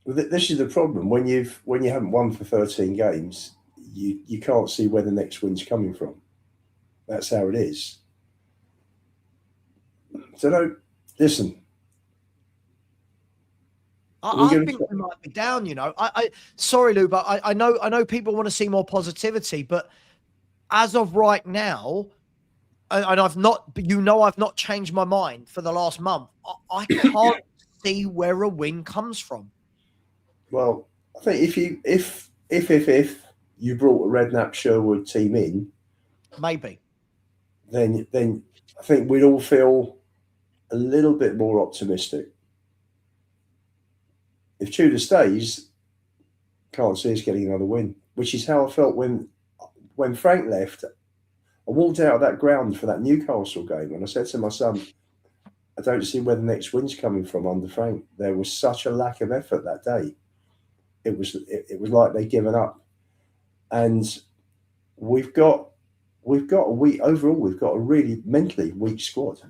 This is the problem. When you haven't won for 13 games, you can't see where the next win's coming from. That's how it is. So no, listen. I think we might be down. Sorry, Lou, but I know people want to see more positivity, but as of right now, and I've not changed my mind for the last month. I can't see where a win comes from. Well, I think if you brought a Redknapp Sherwood team in, maybe, then I think we'd all feel a little bit more optimistic. If Tudor stays, can't see us getting another win, which is how I felt when Frank left. I walked out of that ground for that Newcastle game and I said to my son, I don't see where the next win's coming from under Frank. There was such a lack of effort that day. It was like they'd given up. And we've got a really mentally weak squad.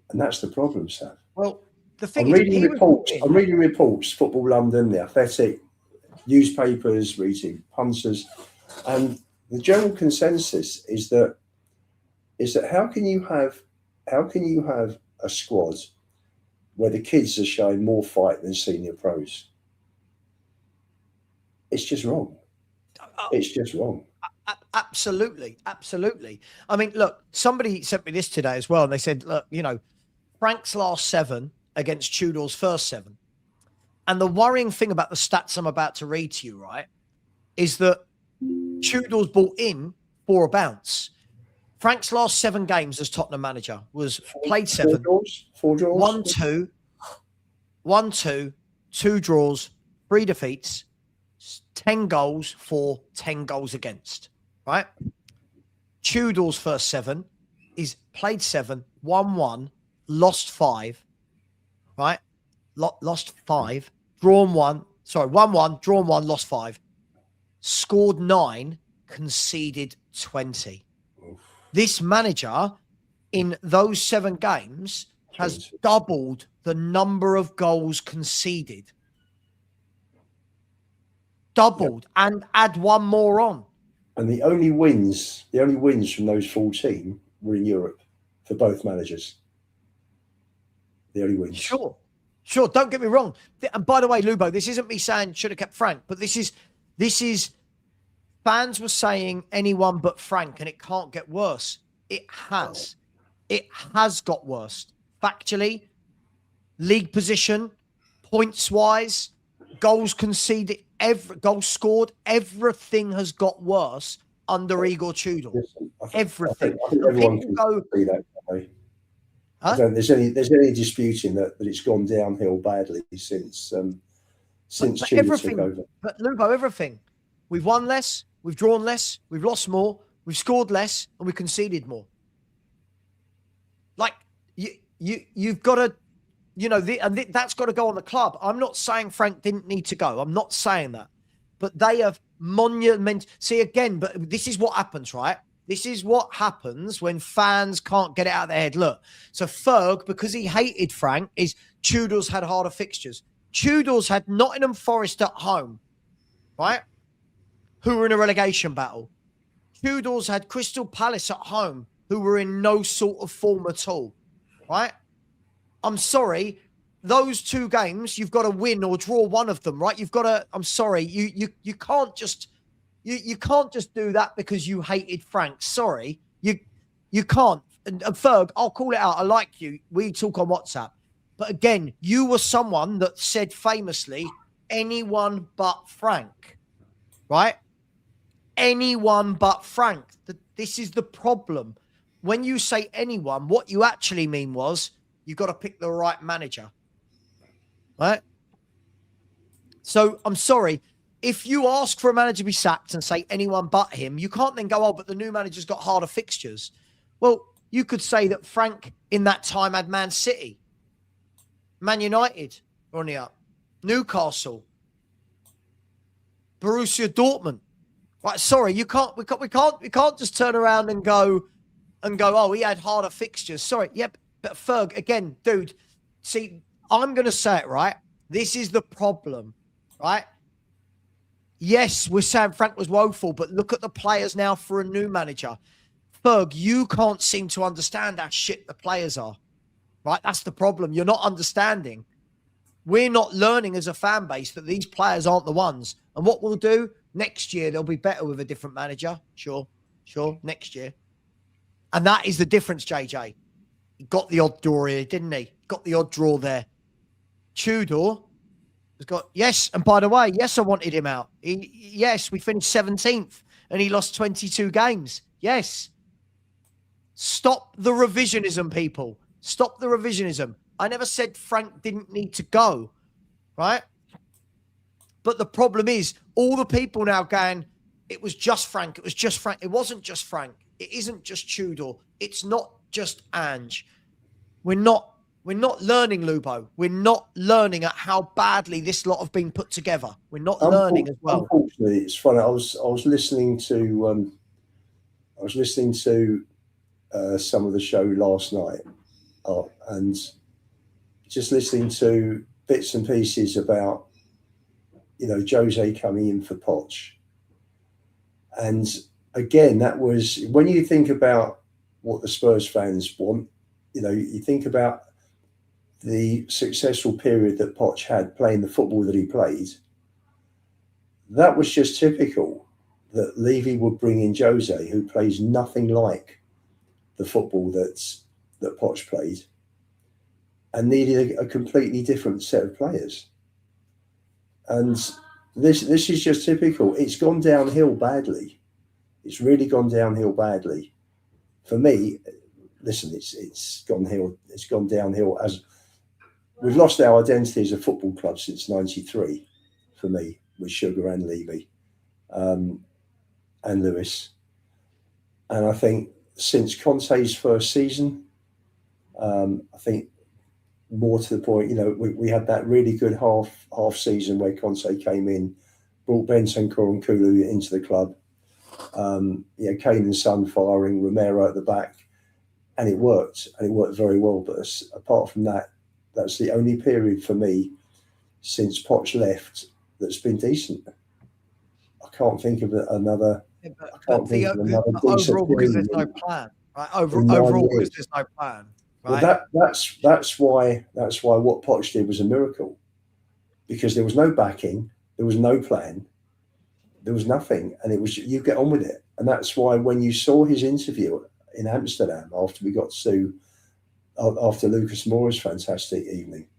And that's the problem, Sav. Well, the thing I'm reading reports, Football London, The Athletic, newspapers, reading punters, and the general consensus is that how can you have a squad where the kids are showing more fight than senior pros? It's just wrong. It's just wrong. Absolutely. I mean, look, somebody sent me this today as well, and they said, look, Frank's last 7 against Tudor's first 7. And the worrying thing about the stats I'm about to read to you, right, is that Tudor's brought in for a bounce. Frank's last 7 games as Tottenham manager was played 7. 4 draws. 1-2, 2 draws, 3 defeats, 10 goals for 10 goals against, right? Tudor's first 7 is played 7, 1-1, lost 5, right? Lost 5, drawn 1, 1-1, drawn 1, lost 5. Scored 9, conceded 20. This manager in those 7 games has doubled the number of goals conceded. Doubled, and add 1 more on. And the only wins from those 14 were in Europe for both managers. The only wins. Sure. Don't get me wrong. And by the way, Lubo, this isn't me saying should have kept Frank, but this is fans were saying anyone but Frank, and it can't get worse. It has. It has got worse. Factually, league position, points wise, goals conceded, goals scored, everything has got worse under Igor Tudor. Everything. I think everyone can see that. I don't think there's any disputing that it's gone downhill badly since Tudor took over. But Lubo, everything. We've won less, we've drawn less, we've lost more, we've scored less, and we conceded more. Like you've got to, that's got to go on the club. I'm not saying Frank didn't need to go. I'm not saying that, but they have See again, but this is what happens, right? This is what happens when fans can't get it out of their head. Look, so Ferg, because he hated Frank, is Tudor's had harder fixtures. Tudor's had Nottingham Forest at home, right? Who were in a relegation battle. Tudor's had Crystal Palace at home, who were in no sort of form at all, right? I'm sorry, those 2 games, you've got to win or draw one of them, right? You've got to, I'm sorry, you can't just... You can't just do that because you hated Frank. Sorry, you can't. And Ferg, I'll call it out. I like you. We talk on WhatsApp. But again, you were someone that said famously, anyone but Frank, right? Anyone but Frank. This is the problem. When you say anyone, what you actually mean was you've got to pick the right manager, right? So I'm sorry. If you ask for a manager to be sacked and say anyone but him, you can't then go, oh, but the new manager's got harder fixtures. Well, you could say that Frank in that time had Man City, Man United on the up, Newcastle, Borussia Dortmund. Right? Sorry, we can't just turn around and go, oh, he had harder fixtures. Sorry, yeah, but Ferg again, dude. See, I'm going to say it right. This is the problem, right? Yes, we're saying Frank was woeful, but look at the players now for a new manager. Ferg, you can't seem to understand how shit the players are, right? That's the problem. You're not understanding. We're not learning as a fan base that these players aren't the ones. And what we'll do next year, they'll be better with a different manager. Sure, next year. And that is the difference, JJ. He got the odd draw here, didn't he? Got the odd draw there. Tudor has got, yes, and by the way, yes, I wanted him out. Yes, we finished 17th and he lost 22 games. Yes. Stop the revisionism, people. Stop the revisionism. I never said Frank didn't need to go, right? But the problem is all the people now going, it was just Frank. It was just Frank. It wasn't just Frank. It isn't just Tudor. It's not just Ange. We're not learning, Lubo. We're not learning at how badly this lot have been put together. We're not learning as well. Unfortunately, it's funny. I was listening to some of the show last night, and just listening to bits and pieces about, Jose coming in for Poch. And again, that was, when you think about what the Spurs fans want, you think about the successful period that Poch had playing the football that he played. That was just typical that Levy would bring in Jose, who plays nothing like the football that Poch played, and needed a completely different set of players. And this is just typical. It's gone downhill badly. It's really gone downhill badly. For me, listen, it's gone downhill as we've lost our identity as a football club since '93. For me, with Sugar and Levy, and Lewis, and I think since Conte's first season, I think more to the point, we had that really good half season where Conte came in, brought Bentancur and Kulu into the club. Kane and Son firing, Romero at the back, and it worked very well. But apart from that, that's the only period for me since Poch left that's been decent. I can't think of another. Overall, because there's no plan, right? Overall, because there's no plan. Right? Well, that's why what Poch did was a miracle, because there was no backing, there was no plan, there was nothing, and it was you get on with it. And that's why when you saw his interview in Amsterdam after we got to after Lucas Moura's fantastic evening,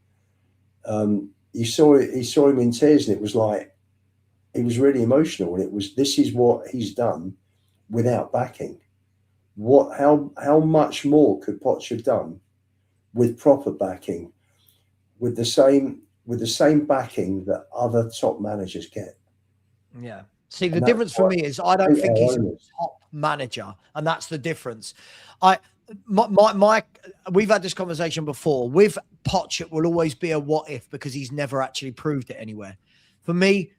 he saw him in tears, and it was like it was really emotional. And it was, this is what he's done without backing. How much more could Poch have done with proper backing, with the same backing that other top managers get? Yeah. See, the difference for me is I don't think he's a top manager, and that's the difference. We've had this conversation before. With Poch, it will always be a what if, because he's never actually proved it anywhere. For me,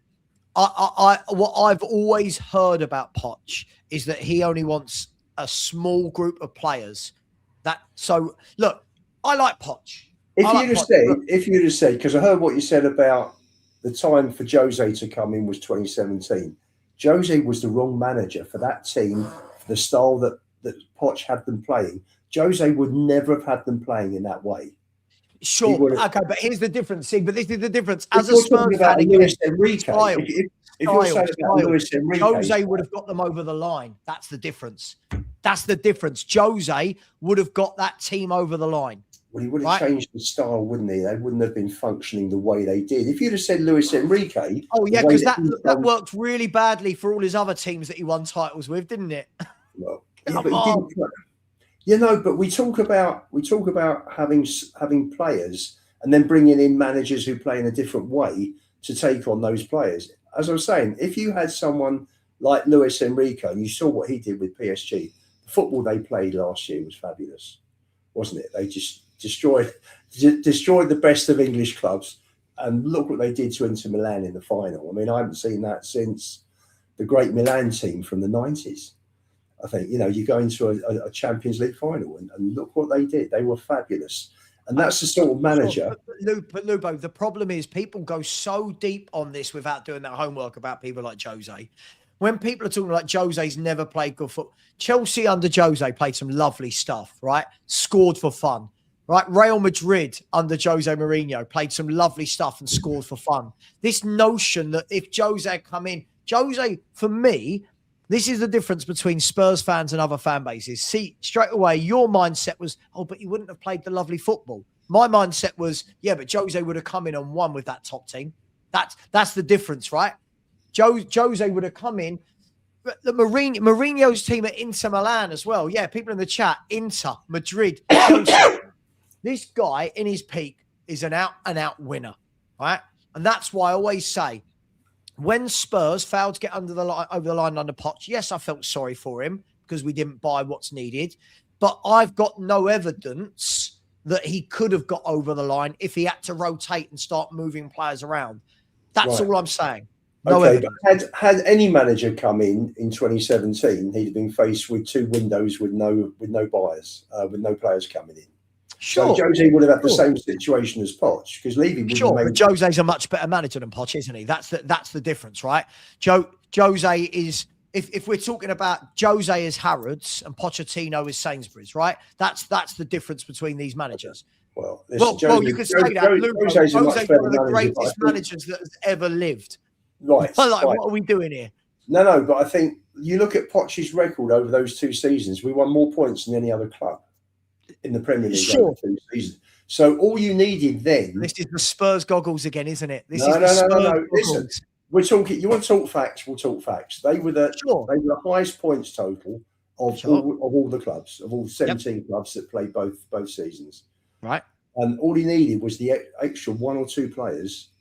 what I've always heard about Poch is that he only wants a small group of players. Look, I like Poch. If you'd have said, because I heard what you said about the time for Jose to come in was 2017. Jose was the wrong manager for that team, for the style that Poch had them playing. Jose would never have had them playing in that way. Sure, okay, but here's the difference. See, but this is the difference. As a Spurs fan, Luis Enrique, Jose would have got them over the line. That's the difference. Jose would have got that team over the line. Well, he would have changed the style, wouldn't he? They wouldn't have been functioning the way they did. If you'd have said Luis Enrique... Oh, yeah, because that worked really badly for all his other teams that he won titles with, didn't it? Well, yeah, but he didn't... but we talk about having players and then bringing in managers who play in a different way to take on those players. As I was saying, if you had someone like Luis Enrique, and you saw what he did with PSG, the football they played last year was fabulous, wasn't it? They just destroyed the best of English clubs, and look what they did to Inter Milan in the final. I mean, I haven't seen that since the great Milan team from the 90s. I think, you go into a Champions League final and look what they did. They were fabulous. And that's the sort of manager. But Lubo, the problem is people go so deep on this without doing their homework about people like Jose. When people are talking like Jose's never played good football, Chelsea under Jose played some lovely stuff, right? Scored for fun, right? Real Madrid under Jose Mourinho played some lovely stuff and scored for fun. This notion that if Jose had come in, Jose, for me, this is the difference between Spurs fans and other fan bases. See, straight away, your mindset was, oh, but you wouldn't have played the lovely football. My mindset was, yeah, but Jose would have come in and won with that top team. That's the difference, right? Jose would have come in. The Mourinho's team at Inter Milan as well. Yeah, people in the chat, Inter, Madrid, Chelsea. This guy in his peak is an out-and-out winner, right? And that's why I always say, when Spurs failed to get over the line under Poch, yes, I felt sorry for him because we didn't buy what's needed. But I've got no evidence that he could have got over the line if he had to rotate and start moving players around. That's all I'm saying. No evidence. But had any manager come in 2017, he'd have been faced with 2 windows with no buyers, with no players coming in. Sure. So Jose would have had the same situation as Poch because Levy would have made. But Jose's a much better manager than Poch, isn't he? That's the difference, right? Jose is, if we're talking about Jose is Harrods and Pochettino is Sainsbury's, right? That's the difference between these managers. Well, you could say that. Jose's one of the greatest managers that has ever lived. Right. What are we doing here? No, but I think you look at Poch's record over those 2 seasons, we won more points than any other club in the Premier League over 2 seasons. So all you needed then. This is the Spurs goggles again, isn't it? No. Listen, we're talking. You want to talk facts? We'll talk facts. They were the highest points total of all the clubs, of all 17 clubs that played both seasons. Right. And all he needed was the extra 1 or 2 players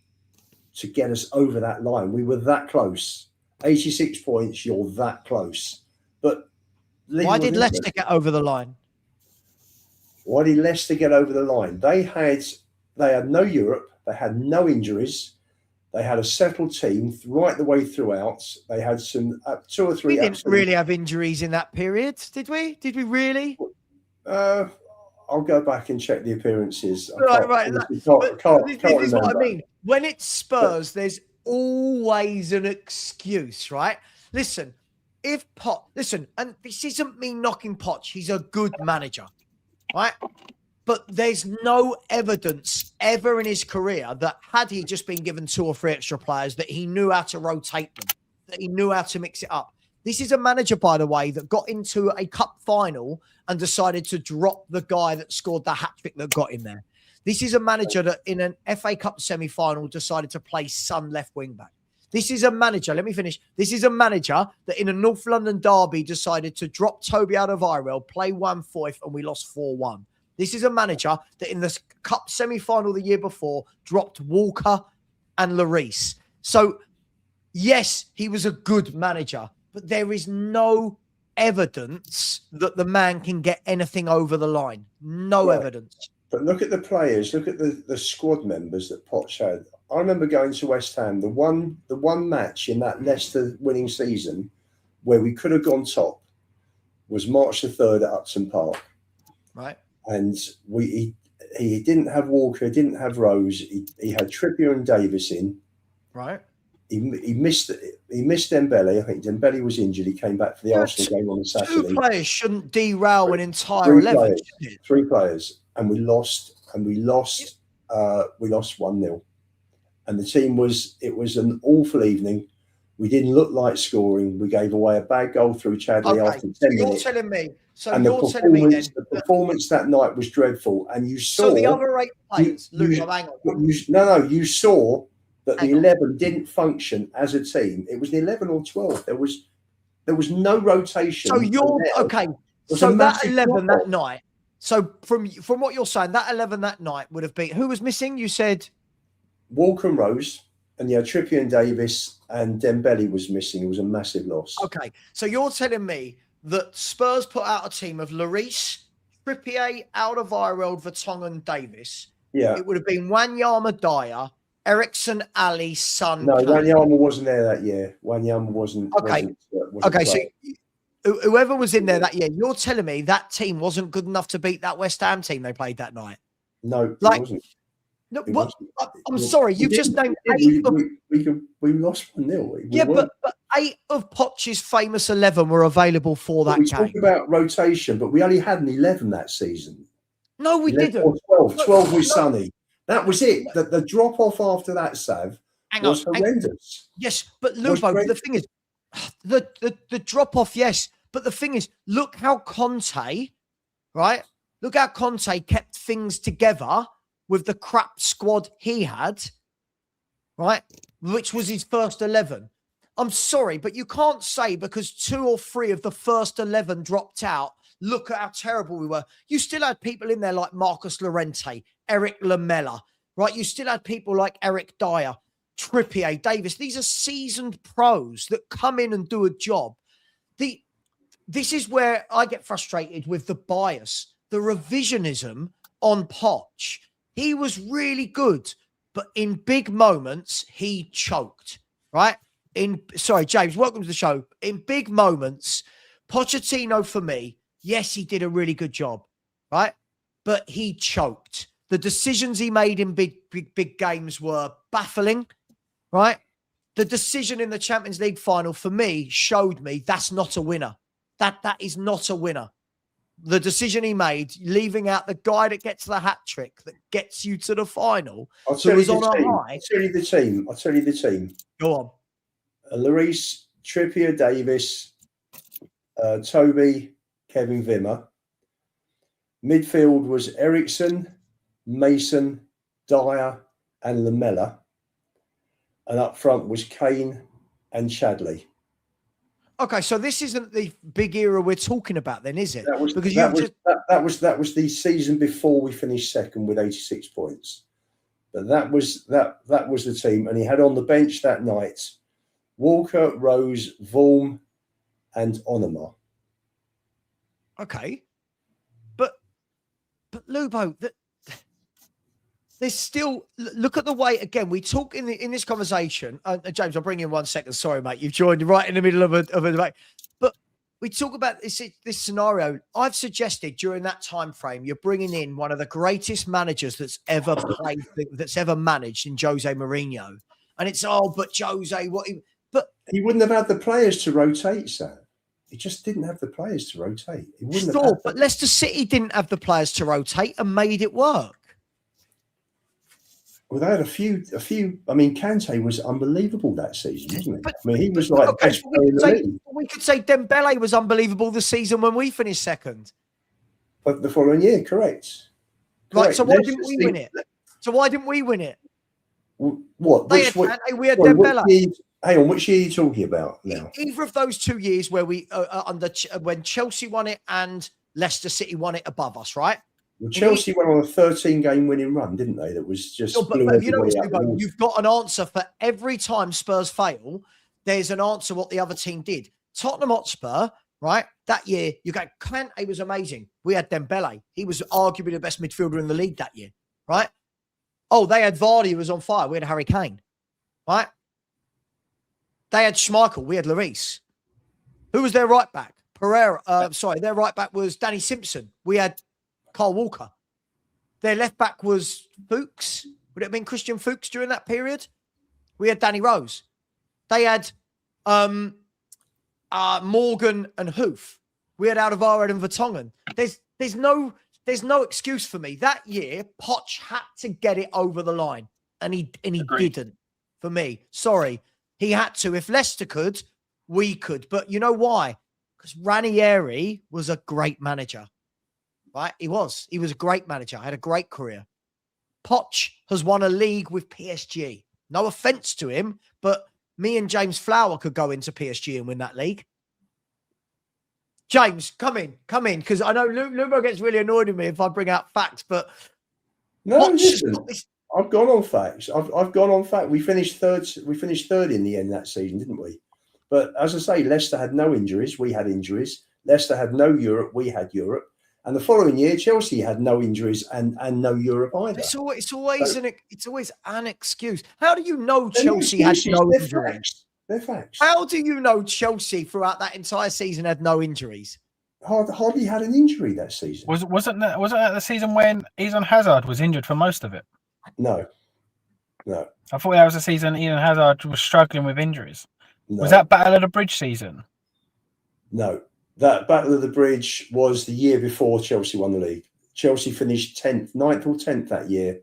to get us over that line. We were that close. 86 points. You're that close. But why did Leicester get over the line? Why did Leicester get over the line? They had no Europe. They had no injuries. They had a settled team right the way throughout. They had some 2 or 3. We didn't really have injuries in that period, did we? Did we really? I'll go back and check the appearances. Right. This is what I mean. When it's Spurs, there's always an excuse, right? Listen, and this isn't me knocking Poch. He's a good manager, right? But there's no evidence ever in his career that had he just been given 2 or 3 extra players, that he knew how to rotate them, that he knew how to mix it up. This is a manager, by the way, that got into a cup final and decided to drop the guy that scored the hat-trick that got him there. This is a manager that in an FA Cup semi-final decided to play Son left wing-back. This is a manager, let me finish. This is a manager that in a North London derby decided to drop Toby Alderweireld, play 1-4, and we lost 4-1. This is a manager that in the Cup semi-final the year before dropped Walker and Lloris. So, yes, he was a good manager, but there is no evidence that the man can get anything over the line. No evidence. But look at the players. Look at the squad members that Poch had. I remember going to West Ham. The one match in that Leicester winning season where we could have gone top was March the 3rd at Upton Park. Right. And he didn't have Walker, didn't have Rose. He had Trippier and Davis in. Right. He missed Dembele. I think Dembele was injured. He came back for the Arsenal game on Saturday. 2 players shouldn't derail an entire 11. 3 players, and we lost 1-0. And the team was an awful evening. We didn't look like scoring. We gave away a bad goal through Chadley after 10 minutes. You're telling me. The performance that night was dreadful. And you saw. So the other 8 players. Hang on. You saw that the 11 didn't function as a team. It was the 11 or 12. There was no rotation. So you're okay. So that 11 that night. So from what you're saying, that 11 that night would have been, who was missing? You said Walker and Rose, and Trippier and Davis, and Dembele was missing. It was a massive loss. Okay, so you're telling me that Spurs put out a team of Lloris, Trippier, Alderweireld, Vertonghen, Davis. Yeah, it would have been Wanyama, Dyer, Ericsson, Ali, Son. No, Wanyama wasn't there that year. Wanyama wasn't. Okay, so whoever was in there that year, you're telling me that team wasn't good enough to beat that West Ham team they played that night? No, Like, it wasn't. no, It what? wasn't. I'm sorry, you've just named 8 of... We lost 1-0. Yeah, but 8 of Poch's famous 11 were available for that we game. talk about rotation, but we only had an 11 that season. No, we 11 didn't. or 12. No, 12 with no. Sonny. That was it. The drop off after that, Sav, was horrendous. Yes, but Lubo, the thing is, the drop off, yes, but the thing is, look how Conte, right? Look how Conte kept things together with the crap squad he had, right? Which was his first 11. I'm sorry, but you can't say because 2 or 3 of the first 11 dropped out, look at how terrible we were. You still had people in there like Marcus Llorente, Eric Lamela, right? You still had people like Eric Dyer, Trippier, Davis. These are seasoned pros that come in and do a job. This is where I get frustrated with the bias, the revisionism on Poch. He was really good, but in big moments, he choked, right? Sorry, James, welcome to the show. In big moments, Pochettino, for me, yes, he did a really good job, right? But he choked. The decisions he made in big games were baffling, right? The decision in the Champions League final, for me, showed me that's not a winner. That is not a winner. The decision he made, leaving out the guy that gets the hat trick, that gets you to the final, I'll tell you the team. I'll tell you the team. Go on. Lloris, Trippier, Davis, Toby, Kevin Wimmer. Midfield was Ericsson, Mason, Dyer, and Lamela. And up front was Kane and Chadley. Okay, so this isn't the big era we're talking about, then, is it? That was the season before we finished second with 86 points. But that was the team, and he had on the bench that night Walker, Rose, Vorm, and Onoma. Okay, but Lubo, there's still, look at the way, again, we talk in this conversation, James, I'll bring you in 1 second. Sorry, mate. You've joined right in the middle of a debate. But we talk about this scenario. I've suggested during that time frame, you're bringing in one of the greatest managers that's ever played, that's ever managed in Jose Mourinho. And it's, but Jose, but he wouldn't have had the players to rotate, Sam. He just didn't have the players to rotate. He wouldn't have had but Leicester City didn't have the players to rotate and made it work. Well, they had a few. I mean, Kante was unbelievable that season, wasn't he? I mean, he was like best player in the league. We could say Dembele was unbelievable the season when we finished second. But the following year, correct. Right. So why didn't we win it? What? We had Dembele. Hang on, which year are you talking about now? Either of those 2 years where we when Chelsea won it and Leicester City won it above us, right? Well, Chelsea went on a 13-game winning run, didn't they? That was just. But you know, you've got an answer for every time Spurs fail. There's an answer what the other team did. Tottenham Hotspur, right? That year, you go, Kante was amazing. We had Dembele. He was arguably the best midfielder in the league that year, right? Oh, they had Vardy, who was on fire. We had Harry Kane, right? They had Schmeichel. We had Lloris. Who was their right back? Pereira. Their right back was Danny Simpson. We had Kyle Walker. Their left back was Fuchs. Would it have been Christian Fuchs during that period? We had Danny Rose. They had Morgan and Hoof. We had Alderweireld and Vertonghen. There's no excuse for me. That year, Poch had to get it over the line, and he didn't. For me, sorry, he had to. If Leicester could, we could. But you know why? Because Ranieri was a great manager. Right? He was a great manager. Had a great career. Poch has won a league with PSG. No offense to him, but me and James Flower could go into PSG and win that league. James, come in, because I know Lubo gets really annoyed with me if I bring out facts, but no, listen, I've gone on facts. I've gone on fact. We finished third in the end that season, didn't we? But as I say, Leicester had no injuries. We had injuries. Leicester had no Europe. We had Europe. And the following year, Chelsea had no injuries and no Europe either. It's always an excuse. How do you know Chelsea had no injuries? They're facts. How do you know Chelsea throughout that entire season had no injuries? hardly had an injury that season. Wasn't that the season when Eden Hazard was injured for most of it? No. I thought that was the season Eden Hazard was struggling with injuries. No. Was that Battle of the Bridge season? No. That Battle of the Bridge was the year before Chelsea won the league. Chelsea finished 9th or 10th that year,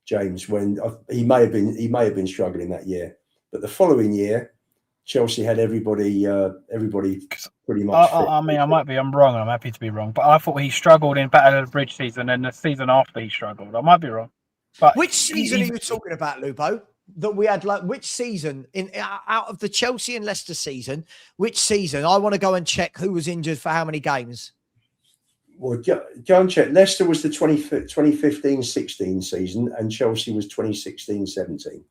James, when he may have been struggling that year. But the following year, Chelsea had everybody pretty much fit. I mean, I'm wrong. I'm happy to be wrong. But I thought he struggled in Battle of the Bridge season and the season after he struggled. I might be wrong. But which season are you talking about, Lupo? That we had, like, which season out of the Chelsea and Leicester season? Which season? I want to go and check who was injured for how many games. Well, go and check. Leicester was the 2015-16 season, and Chelsea was 2016-17.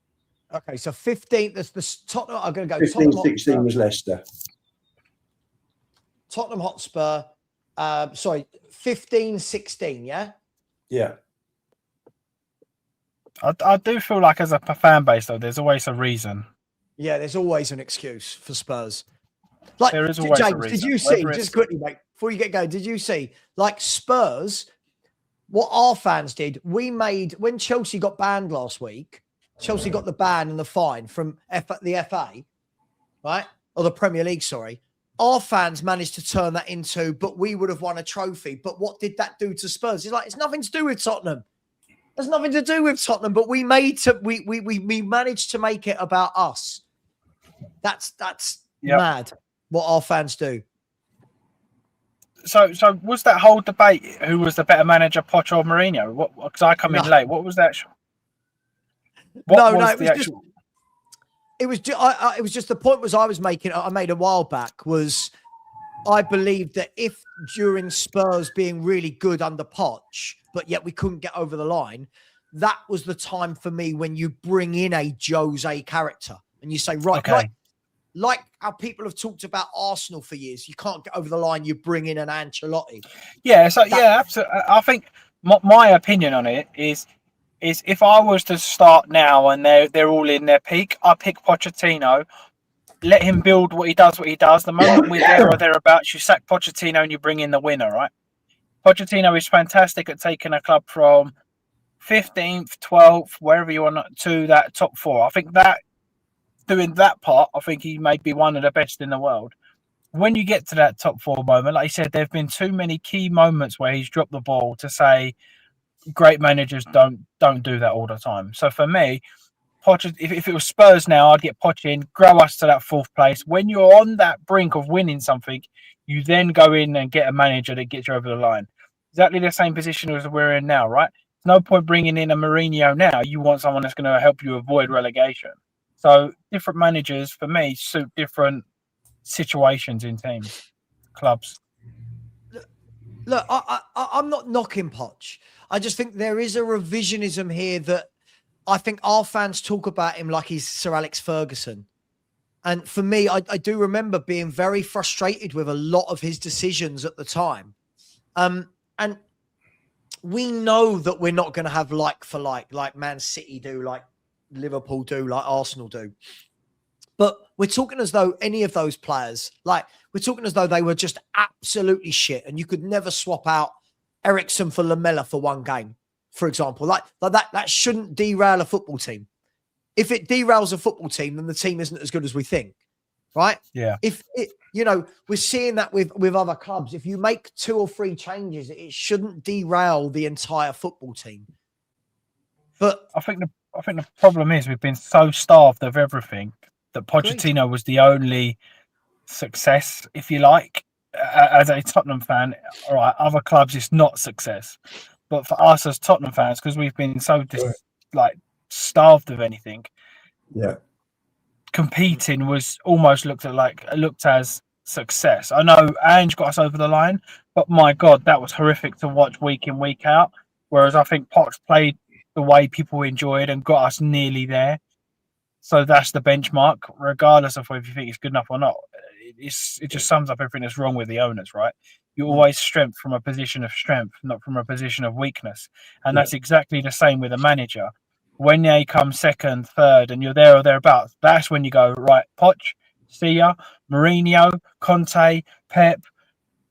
Okay, so 15. That's the Tottenham. I'm going to go. 15-16 was Leicester. Tottenham Hotspur. 15-16. Yeah. Yeah. I do feel like as a fan base, though, there's always a reason. Yeah, there's always an excuse for Spurs. Like, there is always James, a reason. did you see, just quickly, mate, before you get going, did you see, like, Spurs, what our fans did, when Chelsea got banned last week, Chelsea got the ban and the fine from the FA, right? Or the Premier League, sorry. Our fans managed to turn that into, but we would have won a trophy. But what did that do to Spurs? It's like, it's nothing to do with Tottenham. There's nothing to do with Tottenham, but we managed to make it about us. That's mad what our fans do. So was that whole debate who was the better manager, Poch or Mourinho? Because I come in late. What was that? It was just the point I made a while back was I believed that if during Spurs being really good under Poch, but yet we couldn't get over the line, that was the time for me when you bring in a Jose character and you say, right, okay. like how people have talked about Arsenal for years, you can't get over the line, you bring in an Ancelotti. Yeah, absolutely. I think my opinion on it is if I was to start now and they're all in their peak, I pick Pochettino. Let him build what he does. The moment we're there or thereabouts, you sack Pochettino and you bring in the winner, right? Pochettino is fantastic at taking a club from 15th, 12th, wherever you want to that top four. I think that doing that part, I think he may be one of the best in the world. When you get to that top four moment, like I said, there have been too many key moments where he's dropped the ball to say great managers don't do that all the time. So for me, Poch, if it was Spurs now, I'd get Poch in, grow us to that fourth place. When you're on that brink of winning something, you then go in and get a manager that gets you over the line. Exactly the same position as we're in now, right? No point bringing in a Mourinho now. You want someone that's going to help you avoid relegation. So different managers, for me, suit different situations in teams, clubs. Look, I'm not knocking Poch. I just think there is a revisionism here that I think our fans talk about him like he's Sir Alex Ferguson. And for me, I do remember being very frustrated with a lot of his decisions at the time. And we know that we're not going to have like for like Man City do, like Liverpool do, like Arsenal do. But we're talking as though any of those players, like we're talking as though they were just absolutely shit. And you could never swap out Eriksen for Lamella for one game, for example. Like that shouldn't derail a football team. If it derails a football team, then the team isn't as good as we think, right? Yeah. If it, we're seeing that with other clubs. If you make 2 or 3 changes, it shouldn't derail the entire football team. But I think the problem is we've been so starved of everything that Pochettino was the only success, if you like. As a Tottenham fan, all right, other clubs it's not success, but for us as Tottenham fans, because we've been so starved of anything, competing was almost looked as success. I know Ange got us over the line, but my God, that was horrific to watch week in, week out. Whereas I think Poch played the way people enjoyed and got us nearly there. So that's the benchmark, regardless of whether you think it's good enough or not. It just sums up everything that's wrong with the owners, right? You always strength from a position of strength, not from a position of weakness. And that's exactly the same with a manager. When they come second, third, and you're there or thereabouts, that's when you go, right, Poch, see ya, Mourinho, Conte, Pep,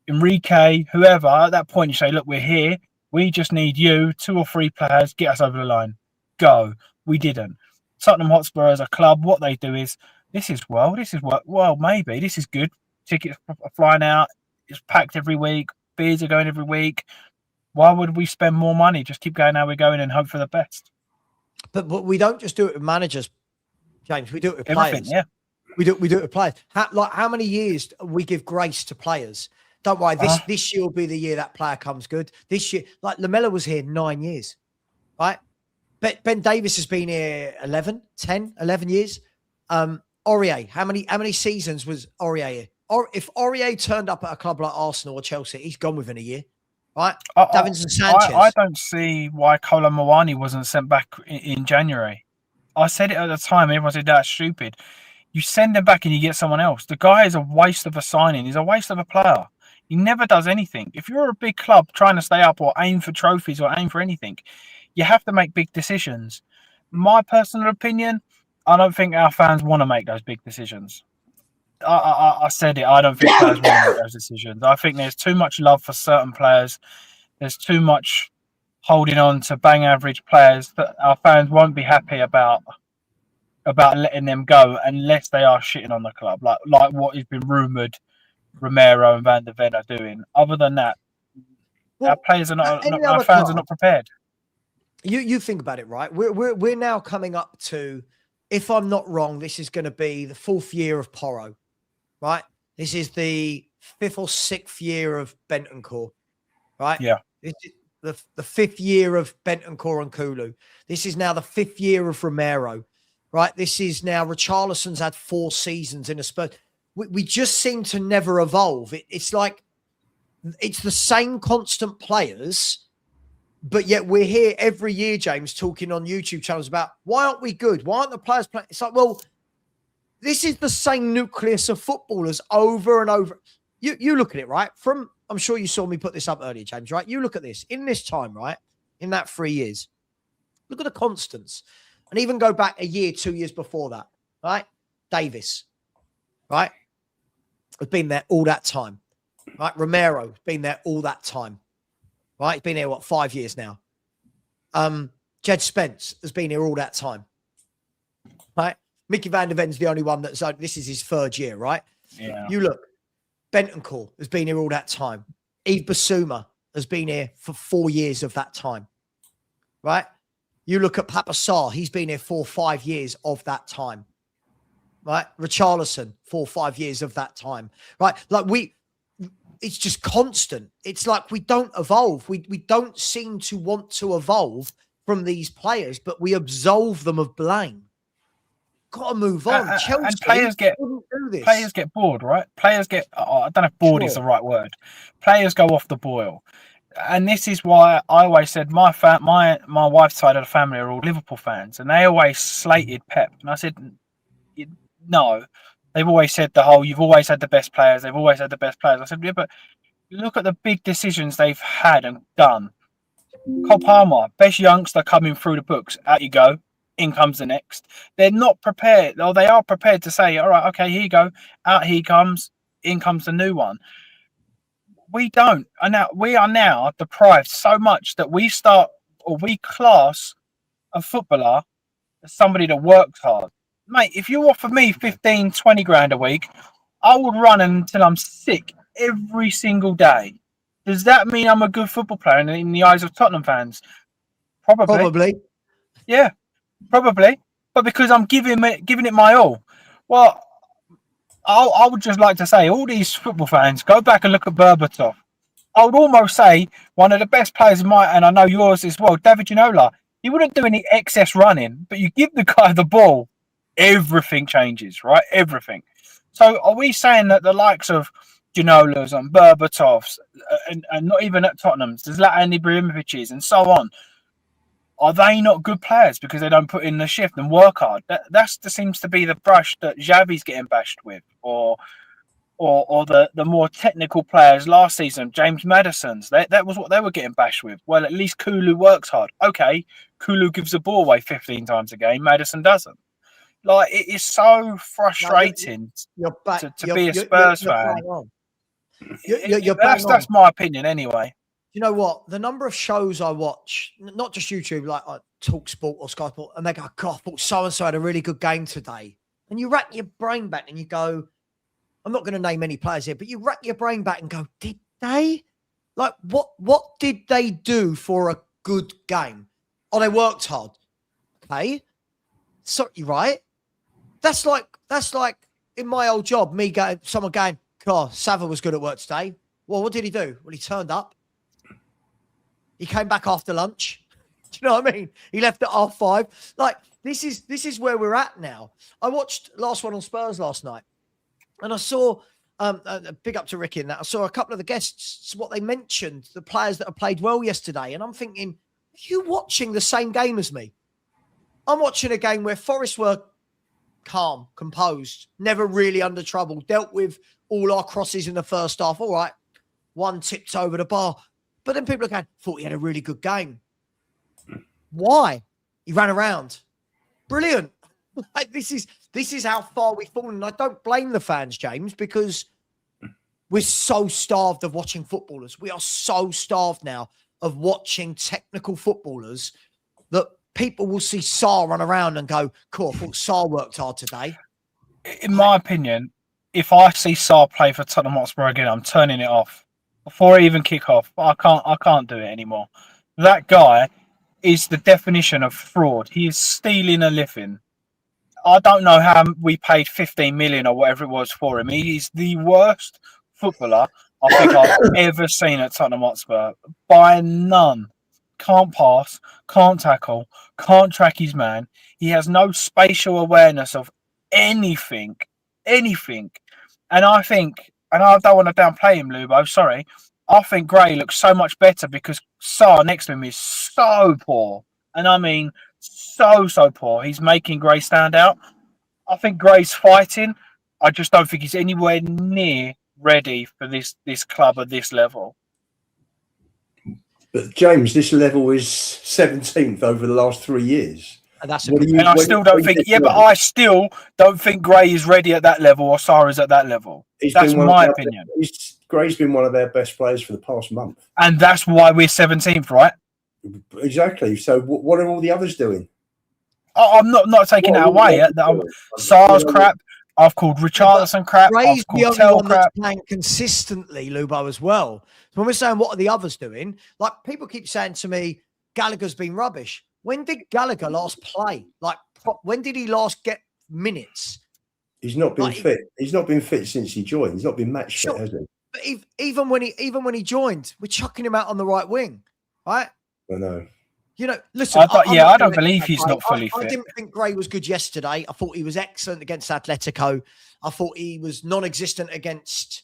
Enrique, whoever, at that point you say, look, we're here. We just need you, 2 or 3 players, get us over the line. Go. We didn't. Tottenham Hotspur as a club, what they do is, well, maybe, this is good. Tickets are flying out. It's packed every week. Beers are going every week. Why would we spend more money? Just keep going how we're going and hope for the best. But we don't just do it with managers, James. We do it with Everything, players. yeah. We do it with players. How many years we give grace to players? Don't worry, this year will be the year that player comes good. This year, like Lamella was here 9 years, right? Ben Davis has been here 11 years. Aurier, how many seasons was Aurier here? Or if Aurier turned up at a club like Arsenal or Chelsea, he's gone within a year, right? Davinson Sanchez. I don't see why Kolo Muani wasn't sent back in January. I said it at the time. Everyone said that's stupid. You send him back and you get someone else. The guy is a waste of a signing. He's a waste of a player. He never does anything. If you're a big club trying to stay up or aim for trophies or aim for anything, you have to make big decisions. My personal opinion, I don't think our fans want to make those big decisions. I said it. I don't think players want to make those decisions. I think there's too much love for certain players. There's too much holding on to bang average players that our fans won't be happy about letting them go unless they are shitting on the club, like what has been rumoured Romero and Van der Ven are doing. Other than that, our players are our fans are not prepared. You think about it, right? We're now coming up to, if I'm not wrong, this is going to be the 4th year of Porro, right? This is the 5th or 6th year of Bentancur, right? Yeah. This is the 5th year of Bentancur and Kulu. This is now the 5th year of Romero, right? This is now Richarlison's had 4 seasons in a Spurs. We just seem to never evolve. It's like it's the same constant players, but yet we're here every year, James, talking on YouTube channels about why aren't we good? Why aren't the players playing? It's like, well, this is the same nucleus of footballers over and over. You look at it, right? I'm sure you saw me put this up earlier, James, right? You look at this in this time, right? In that 3 years, look at the constants, and even go back a year, 2 years before that, right? Davis, right? Has been there all that time, right? Romero has been there all that time, right? He's been here, 5 years now. Jed Spence has been here all that time, right? Mickey Van der Ven's the only one that's, this is his 3rd year, right? Yeah. You look, Bentancur has been here all that time. Yves Bissouma has been here for 4 years of that time, right? You look at Papa Sarr, he's been here 4 or 5 years of that time. Right, Richarlison, 4 or 5 years of that time. Right, like it's just constant. It's like we don't evolve. We don't seem to want to evolve from these players, but we absolve them of blame. Got to move on. Chelsea, and players get bored, right? Players get. I don't know if bored is the right word. Players go off the boil, and this is why I always said my wife's side of the family are all Liverpool fans, and they always slated Pep, and I said, no, they've always said the whole, you've always had the best players. They've always had the best players. I said, yeah, but look at the big decisions they've had and done. Cole Palmer, best youngster coming through the books. Out you go. In comes the next. They're not prepared, or they are prepared to say, all right, okay, here you go. Out he comes. In comes the new one. We don't. And now we are now deprived so much that we class a footballer as somebody that works hard. Mate, if you offer me 15, 20 grand a week, I would run until I'm sick every single day. Does that mean I'm a good football player in the eyes of Tottenham fans? Probably. Yeah, probably. But because I'm giving it my all. Well, I would just like to say, all these football fans, go back and look at Berbatov. I would almost say one of the best players of mine, and I know yours as well, David Ginola. He wouldn't do any excess running, but you give the guy the ball, everything changes, right? Everything. So are we saying that the likes of Ginolas and Berbatovs, and not even at Tottenham's, Zlatan Ibrahimovic's and so on, are they not good players because they don't put in the shift and work hard? That seems to be the brush that Xavi's getting bashed with, or the more technical players last season, James Maddison's. That was what they were getting bashed with. Well, at least Kulu works hard. Okay, Kulu gives the ball away 15 times a game. Maddison doesn't. Like, it is so frustrating to be a Spurs fan. You're bang on. That's my opinion anyway. You know what? The number of shows I watch, not just YouTube, like Talk Sport or Sky Sport, and they go, God, I thought so-and-so had a really good game today. And you rack your brain back and you go, I'm not going to name any players here, but you rack your brain back and go, did they? Like, what did they do for a good game? Oh, they worked hard. Okay. So, you're right. That's like in my old job, someone going, God, Savva was good at work today. Well, what did he do? Well, he turned up. He came back after lunch. Do you know what I mean? He left at 5:30. Like, this is where we're at now. I watched last one on Spurs last night, and I saw big up to Ricky in that. I saw a couple of the guests, what they mentioned, the players that have played well yesterday, and I'm thinking, are you watching the same game as me? I'm watching a game where Forest were calm, composed, never really under trouble, dealt with all our crosses in the first half. All right, one tipped over the bar. But then people are going, thought he had a really good game. Why? He ran around. Brilliant. Like, this is how far we've fallen. And I don't blame the fans, James, because we're so starved of watching footballers. We are so starved now of watching technical footballers that people will see Sarr run around and go, cool, I thought Sarr worked hard today. In my opinion, if I see Sarr play for Tottenham Hotspur again, I'm turning it off before I even kick off. I can't do it anymore. That guy is the definition of fraud. He is stealing a living. I don't know how we paid 15 million or whatever it was for him. He is the worst footballer I think I've ever seen at Tottenham Hotspur. By none. Can't pass, can't tackle, can't track his man. He has no spatial awareness of anything. And I think, and I don't want to downplay him, Lubo, sorry, I think Gray looks so much better because Sarr next to him is so poor. And I mean, so poor. He's making Gray stand out. I think Gray's fighting. I just don't think he's anywhere near ready for this club at this level. But James, this level is 17th over the last 3 years. And that's I still don't think. Yeah, but I still don't think Gray is ready at that level, or Sarr is at that level. That's my opinion. Gray's been one of their best players for the past month, and that's why we're 17th, right? Exactly. So, what are all the others doing? I'm not taking that away. Sarr's crap. I've called Richarlison crap. Gray's I've the called only one crap. that's playing consistently, Lubo, as well. So when we're saying what are the others doing, like people keep saying to me, Gallagher's been rubbish. When did Gallagher last play? Like, when did he last get minutes? He's not been fit. He's not been fit since he joined. He's not been match fit, has he? But even when he joined, we're chucking him out on the right wing, right? I know. You know, listen. I don't believe he's not fully fit. I didn't think Gray was good yesterday. I thought he was excellent against Atletico. I thought he was non-existent against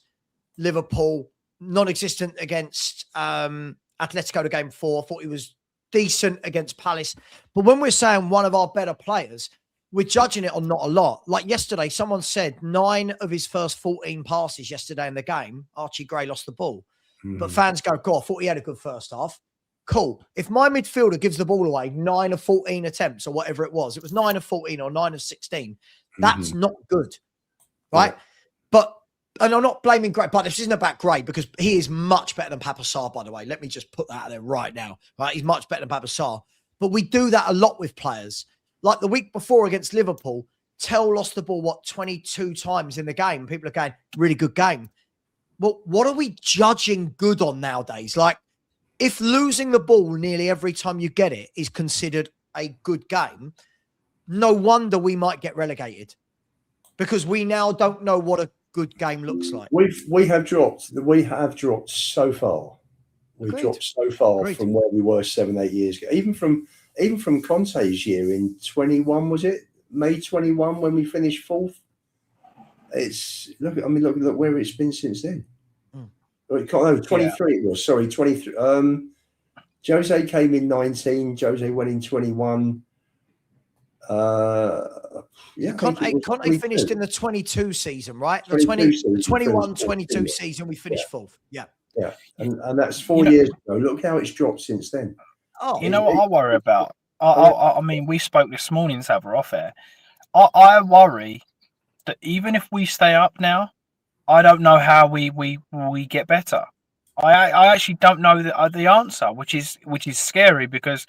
Liverpool, non-existent against Atletico the game before. I thought he was decent against Palace. But when we're saying one of our better players, we're judging it on not a lot. Like yesterday, someone said 9 of his first 14 passes yesterday in the game, Archie Gray lost the ball. But fans go, God, I thought he had a good first half. Cool. If my midfielder gives the ball away 9 of 14 attempts or whatever it was 9 of 14 or 9 of 16, that's not good. Right? Yeah. But, and I'm not blaming Gray, but this isn't about Gray because he is much better than Papa Sarr, by the way. Let me just put that out there right now. Right? He's much better than Papa Sarr. But we do that a lot with players. Like the week before against Liverpool, Tell lost the ball, 22 times in the game. People are going, really good game. Well, what are we judging good on nowadays? Like, if losing the ball nearly every time you get it is considered a good game, no wonder we might get relegated because we now don't know what a good game looks like. We have dropped so far. We've dropped so far from where we were 7-8 years ago. Even from Conte's year in 21, was it May 21 when we finished 4th? Look where it's been since then. No, 23 it was. Sorry, 23. Jose came in 19. Jose went in 21. Conte finished in the 22 season, right? The 21-22 season, we finished 4th. Yeah. Yeah. And that's 4 years ago. Look how it's dropped since then. Oh, you know what I worry about? I mean, we spoke this morning, Savva, off air. I worry that even if we stay up now, I don't know how we get better. I actually don't know the answer, which is scary, because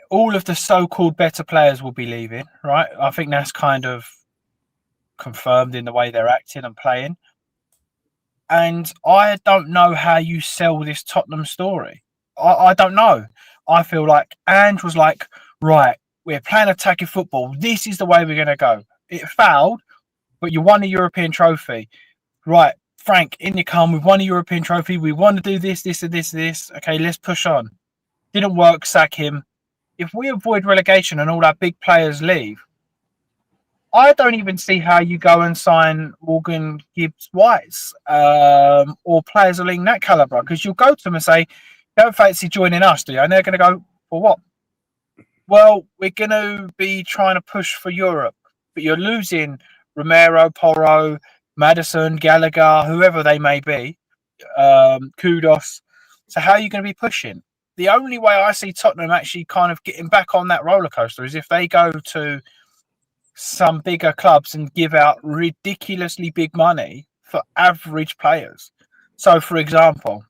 all of the so-called better players will be leaving, right? I think that's kind of confirmed in the way they're acting and playing. And I don't know how you sell this Tottenham story. I don't know. I feel like Ange was like, right, we're playing attacking football. This is the way we're going to go. It failed, but you won a European trophy. Right, Frank, in you come. We've won a European trophy. We want to do this, this, and this, and this. Okay, let's push on. Didn't work, sack him. If we avoid relegation and all our big players leave, I don't even see how you go and sign Morgan Gibbs-Whites or players of that calibre, because you'll go to them and say, don't fancy joining us, do you? And they're going to go, for what? Well, we're going to be trying to push for Europe, but you're losing Romero, Porro, Maddison, Gallagher, whoever they may be, Kudos. So how are you going to be pushing? The only way I see Tottenham actually kind of getting back on that roller coaster is if they go to some bigger clubs and give out ridiculously big money for average players. So, for example,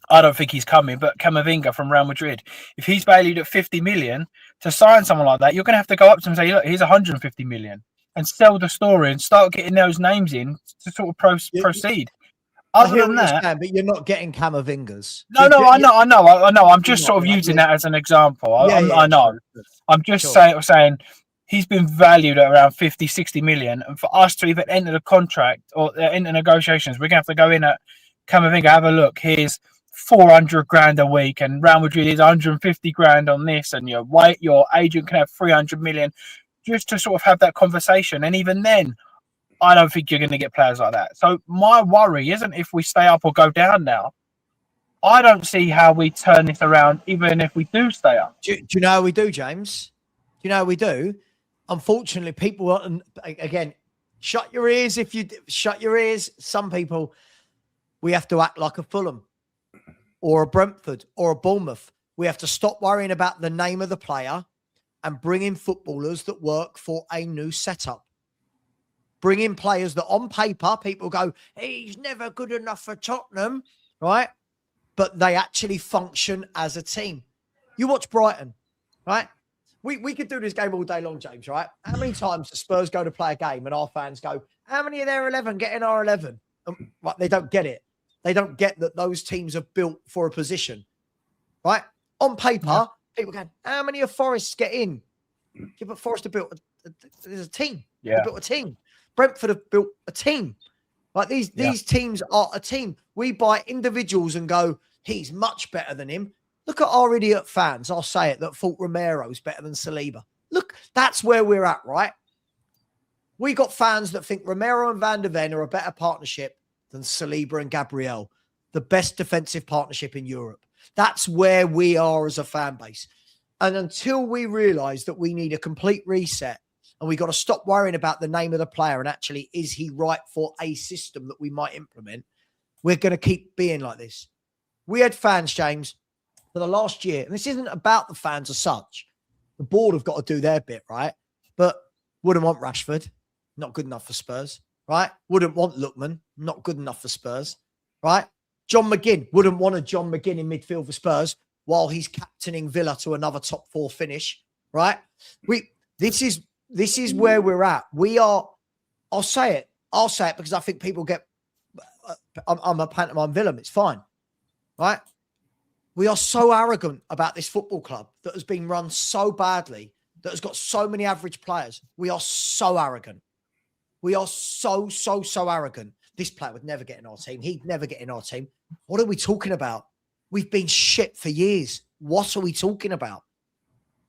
I don't think he's coming, but Camavinga from Real Madrid, if he's valued at 50 million, to sign someone like that, you're going to have to go up to him and say, look, here's 150 million, and sell the story and start getting those names in to sort of proceed. Other than that, but you're not getting Camavingas. No, I know. I'm just sort of using that as an example. I know. Sure. I'm just saying he's been valued at around 50, 60 million. And for us to even enter the contract or enter negotiations, we're going to have to go in at Camavinga, have a look. Here's 400 grand a week, and Real Madrid is 150 grand on this, and your agent can have 300 million, just to sort of have that conversation. And even then, I don't think you're going to get players like that. So my worry isn't if we stay up or go down now. I don't see how we turn this around, even if we do stay up. Do you know how we do, James? Do you know how we do? Unfortunately, people, again, shut your ears if you shut your ears. Some people, we have to act like a Fulham or a Brentford or a Bournemouth. We have to stop worrying about the name of the player and bring in footballers that work for a new setup. Bring in players that on paper, people go, he's never good enough for Tottenham, right? But they actually function as a team. You watch Brighton, right? We could do this game all day long, James, right? How many times do Spurs go to play a game and our fans go, how many of their 11 get in our 11? Right, they don't get it. They don't get that those teams are built for a position, right? On paper, people go, how many of Forest's get in? Yeah, but Forest have built there's a team. Yeah. They built a team. Brentford have built a team. Like these teams are a team. We buy individuals and go, he's much better than him. Look at our idiot fans, I'll say it, that thought Romero's better than Saliba. Look, that's where we're at, right? We got fans that think Romero and Van der Ven are a better partnership than Saliba and Gabriel, the best defensive partnership in Europe. That's where we are as a fan base. And until we realise that we need a complete reset and we got to stop worrying about the name of the player and actually, is he right for a system that we might implement, we're going to keep being like this. We had fans, James, for the last year, and this isn't about the fans as such. The board have got to do their bit, right? But wouldn't want Rashford, not good enough for Spurs, right? Wouldn't want Lookman, not good enough for Spurs, right? John McGinn, wouldn't want a John McGinn in midfield for Spurs while he's captaining Villa to another top 4 finish, right? This is where we're at. We are, I'll say it because I think people get, I'm a pantomime villain, it's fine, right? We are so arrogant about this football club that has been run so badly, that has got so many average players. We are so arrogant. We are so arrogant. This player would never get in our team. He'd never get in our team. What are we talking about? We've been shit for years. What are we talking about?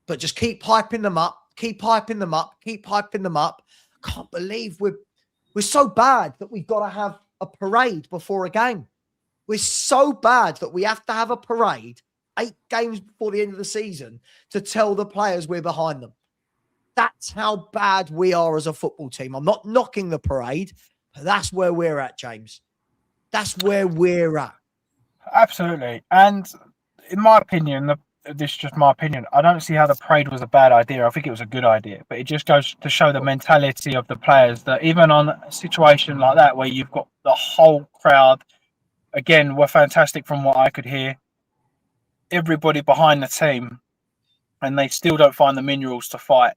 But just keep hyping them up. Keep hyping them up. Keep hyping them up. I can't believe we're so bad that we've got to have a parade before a game. We're so bad that we have to have a parade 8 games before the end of the season to tell the players we're behind them. That's how bad we are as a football team. I'm not knocking the parade, but that's where we're at, James. That's where we're at. Absolutely. And in my opinion, this is just my opinion. I don't see how the parade was a bad idea. I think it was a good idea, but it just goes to show the mentality of the players that even on a situation like that, where you've got the whole crowd, again, were fantastic from what I could hear, everybody behind the team, and they still don't find the minerals to fight.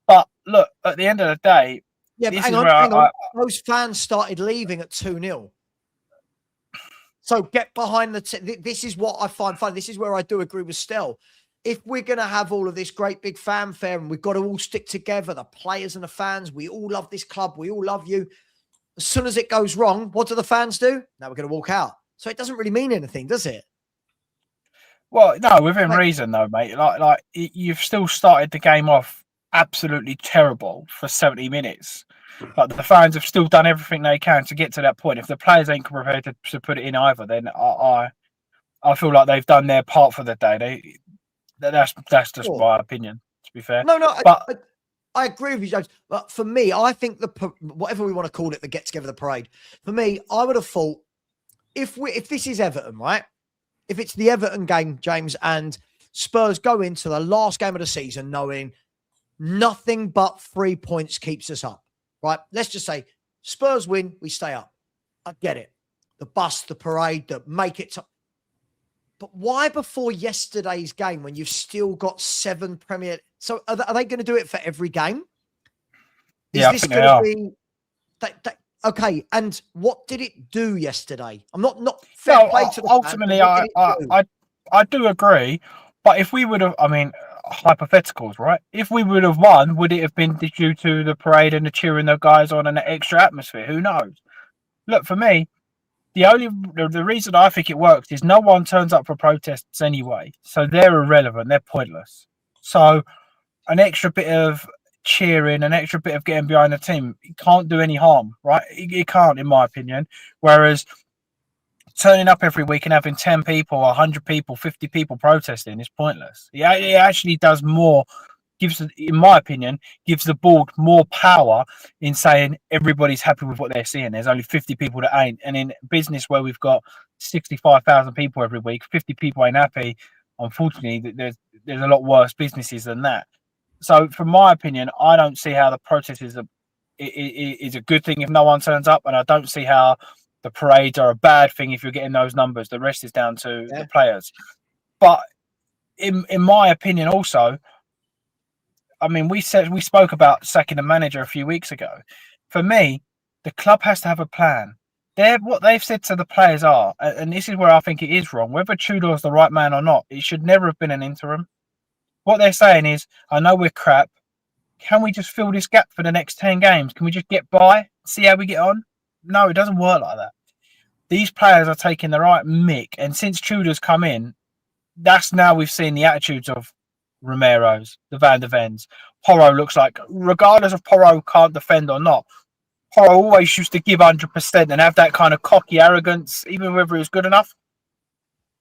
But look, at the end of the day, yeah, but this hang is on, where hang on. Those fans started leaving at 2-0. So get behind the this is what I find funny. This is where I do agree with Stel. If we're going to have all of this great big fanfare and we've got to all stick together, the players and the fans, we all love this club, we all love you. As soon as it goes wrong, what do the fans do? Now we're going to walk out. So it doesn't really mean anything, does it? Well, no, within reason though, mate. Like you've still started the game off absolutely terrible for 70 minutes. But the fans have still done everything they can to get to that point. If the players ain't prepared to put it in either, then I feel like they've done their part for the day. That's just my opinion, to be fair. No, but I agree with you, James. But for me, I think whatever we want to call it, the get together, the parade. For me, I would have thought if this is Everton, right? If it's the Everton game, James, and Spurs go into the last game of the season knowing nothing but 3 points keeps us up. Right, let's just say Spurs win, we stay up. I get it. The bus, the parade, the make it. But why before yesterday's game when you've still got 7 Premier? So are they going to do it for every game? Is this going to be? Okay, and what did it do yesterday? I'm not fair play to the ultimately, fans, I do agree. But if we would have, I mean, hypotheticals, right? If we would have won, would it have been due to the parade and the cheering the guys on and the extra atmosphere? Who knows? Look, for me, the reason I think it works is no one turns up for protests anyway, so they're irrelevant, they're pointless. So an extra bit of cheering, an extra bit of getting behind the team, it can't do any harm, right? It can't, in my opinion. Whereas turning up every week and having 10 people, 100 people, 50 people protesting is pointless. It actually does more, in my opinion, gives the board more power in saying everybody's happy with what they're seeing. There's only 50 people that ain't. And in business where we've got 65,000 people every week, 50 people ain't happy. Unfortunately, there's a lot worse businesses than that. So from my opinion, I don't see how the protest is a good thing if no one turns up. And I don't see how the parades are a bad thing if you're getting those numbers. The rest is down to the players. But in my opinion also, I mean, we spoke about sacking the manager a few weeks ago. For me, the club has to have a plan. What they've said to the players are, and this is where I think it is wrong, whether Tudor's the right man or not, it should never have been an interim. What they're saying is, I know we're crap. Can we just fill this gap for the next 10 games? Can we just get by, see how we get on? No, it doesn't work like that. These players are taking the right mick, and since Tudor's come in, that's now we've seen the attitudes of Romero's, the Van der Vens. Porro looks like, regardless of Porro can't defend or not, Porro always used to give 100% and have that kind of cocky arrogance, even whether he was good enough.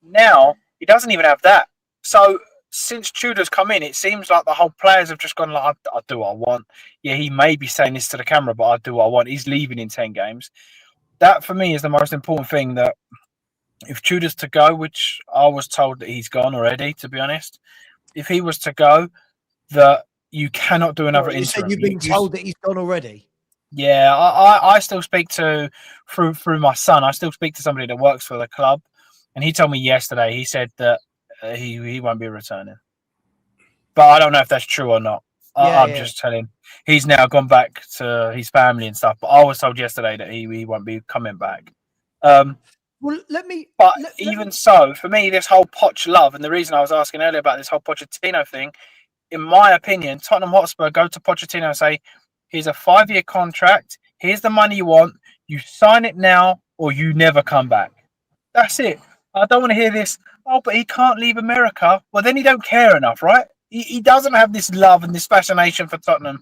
Now, he doesn't even have that. So, since Tudor's come in, it seems like the whole players have just gone like, I do what I want. Yeah, he may be saying this to the camera, but I do what I want. He's leaving in 10 games. That, for me, is the most important thing, that if Tudor's to go, which I was told that he's gone already, to be honest, if he was to go, that you cannot do another interim. You said you've been told that he's gone already? Yeah, I still speak to, through my son, I still speak to somebody that works for the club, and he told me yesterday, he said that he won't be returning. But I don't know if that's true or not. I'm just telling. He's now gone back to his family and stuff, but I was told yesterday that he won't be coming back. Well, So, for me, this whole Poch love, and the reason I was asking earlier about this whole Pochettino thing, in my opinion, Tottenham Hotspur go to Pochettino and say, here's a 5-year contract, here's the money you want, you sign it now or you never come back. That's it. I don't want to hear this, oh, but he can't leave America. Well, then he don't care enough, right? He doesn't have this love and this fascination for Tottenham.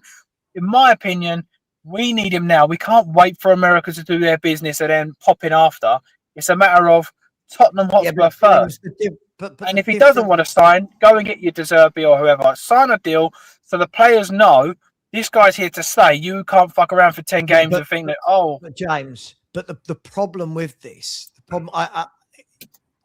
In my opinion, we need him now. We can't wait for America to do their business and then pop in after. It's a matter of Tottenham Hotspur first. And if he doesn't want to sign, go and get your De Zerbi or whoever. Sign a deal so the players know this guy's here to stay. You can't fuck around for 10 games and think that, oh. But James, but the problem with this, the problem,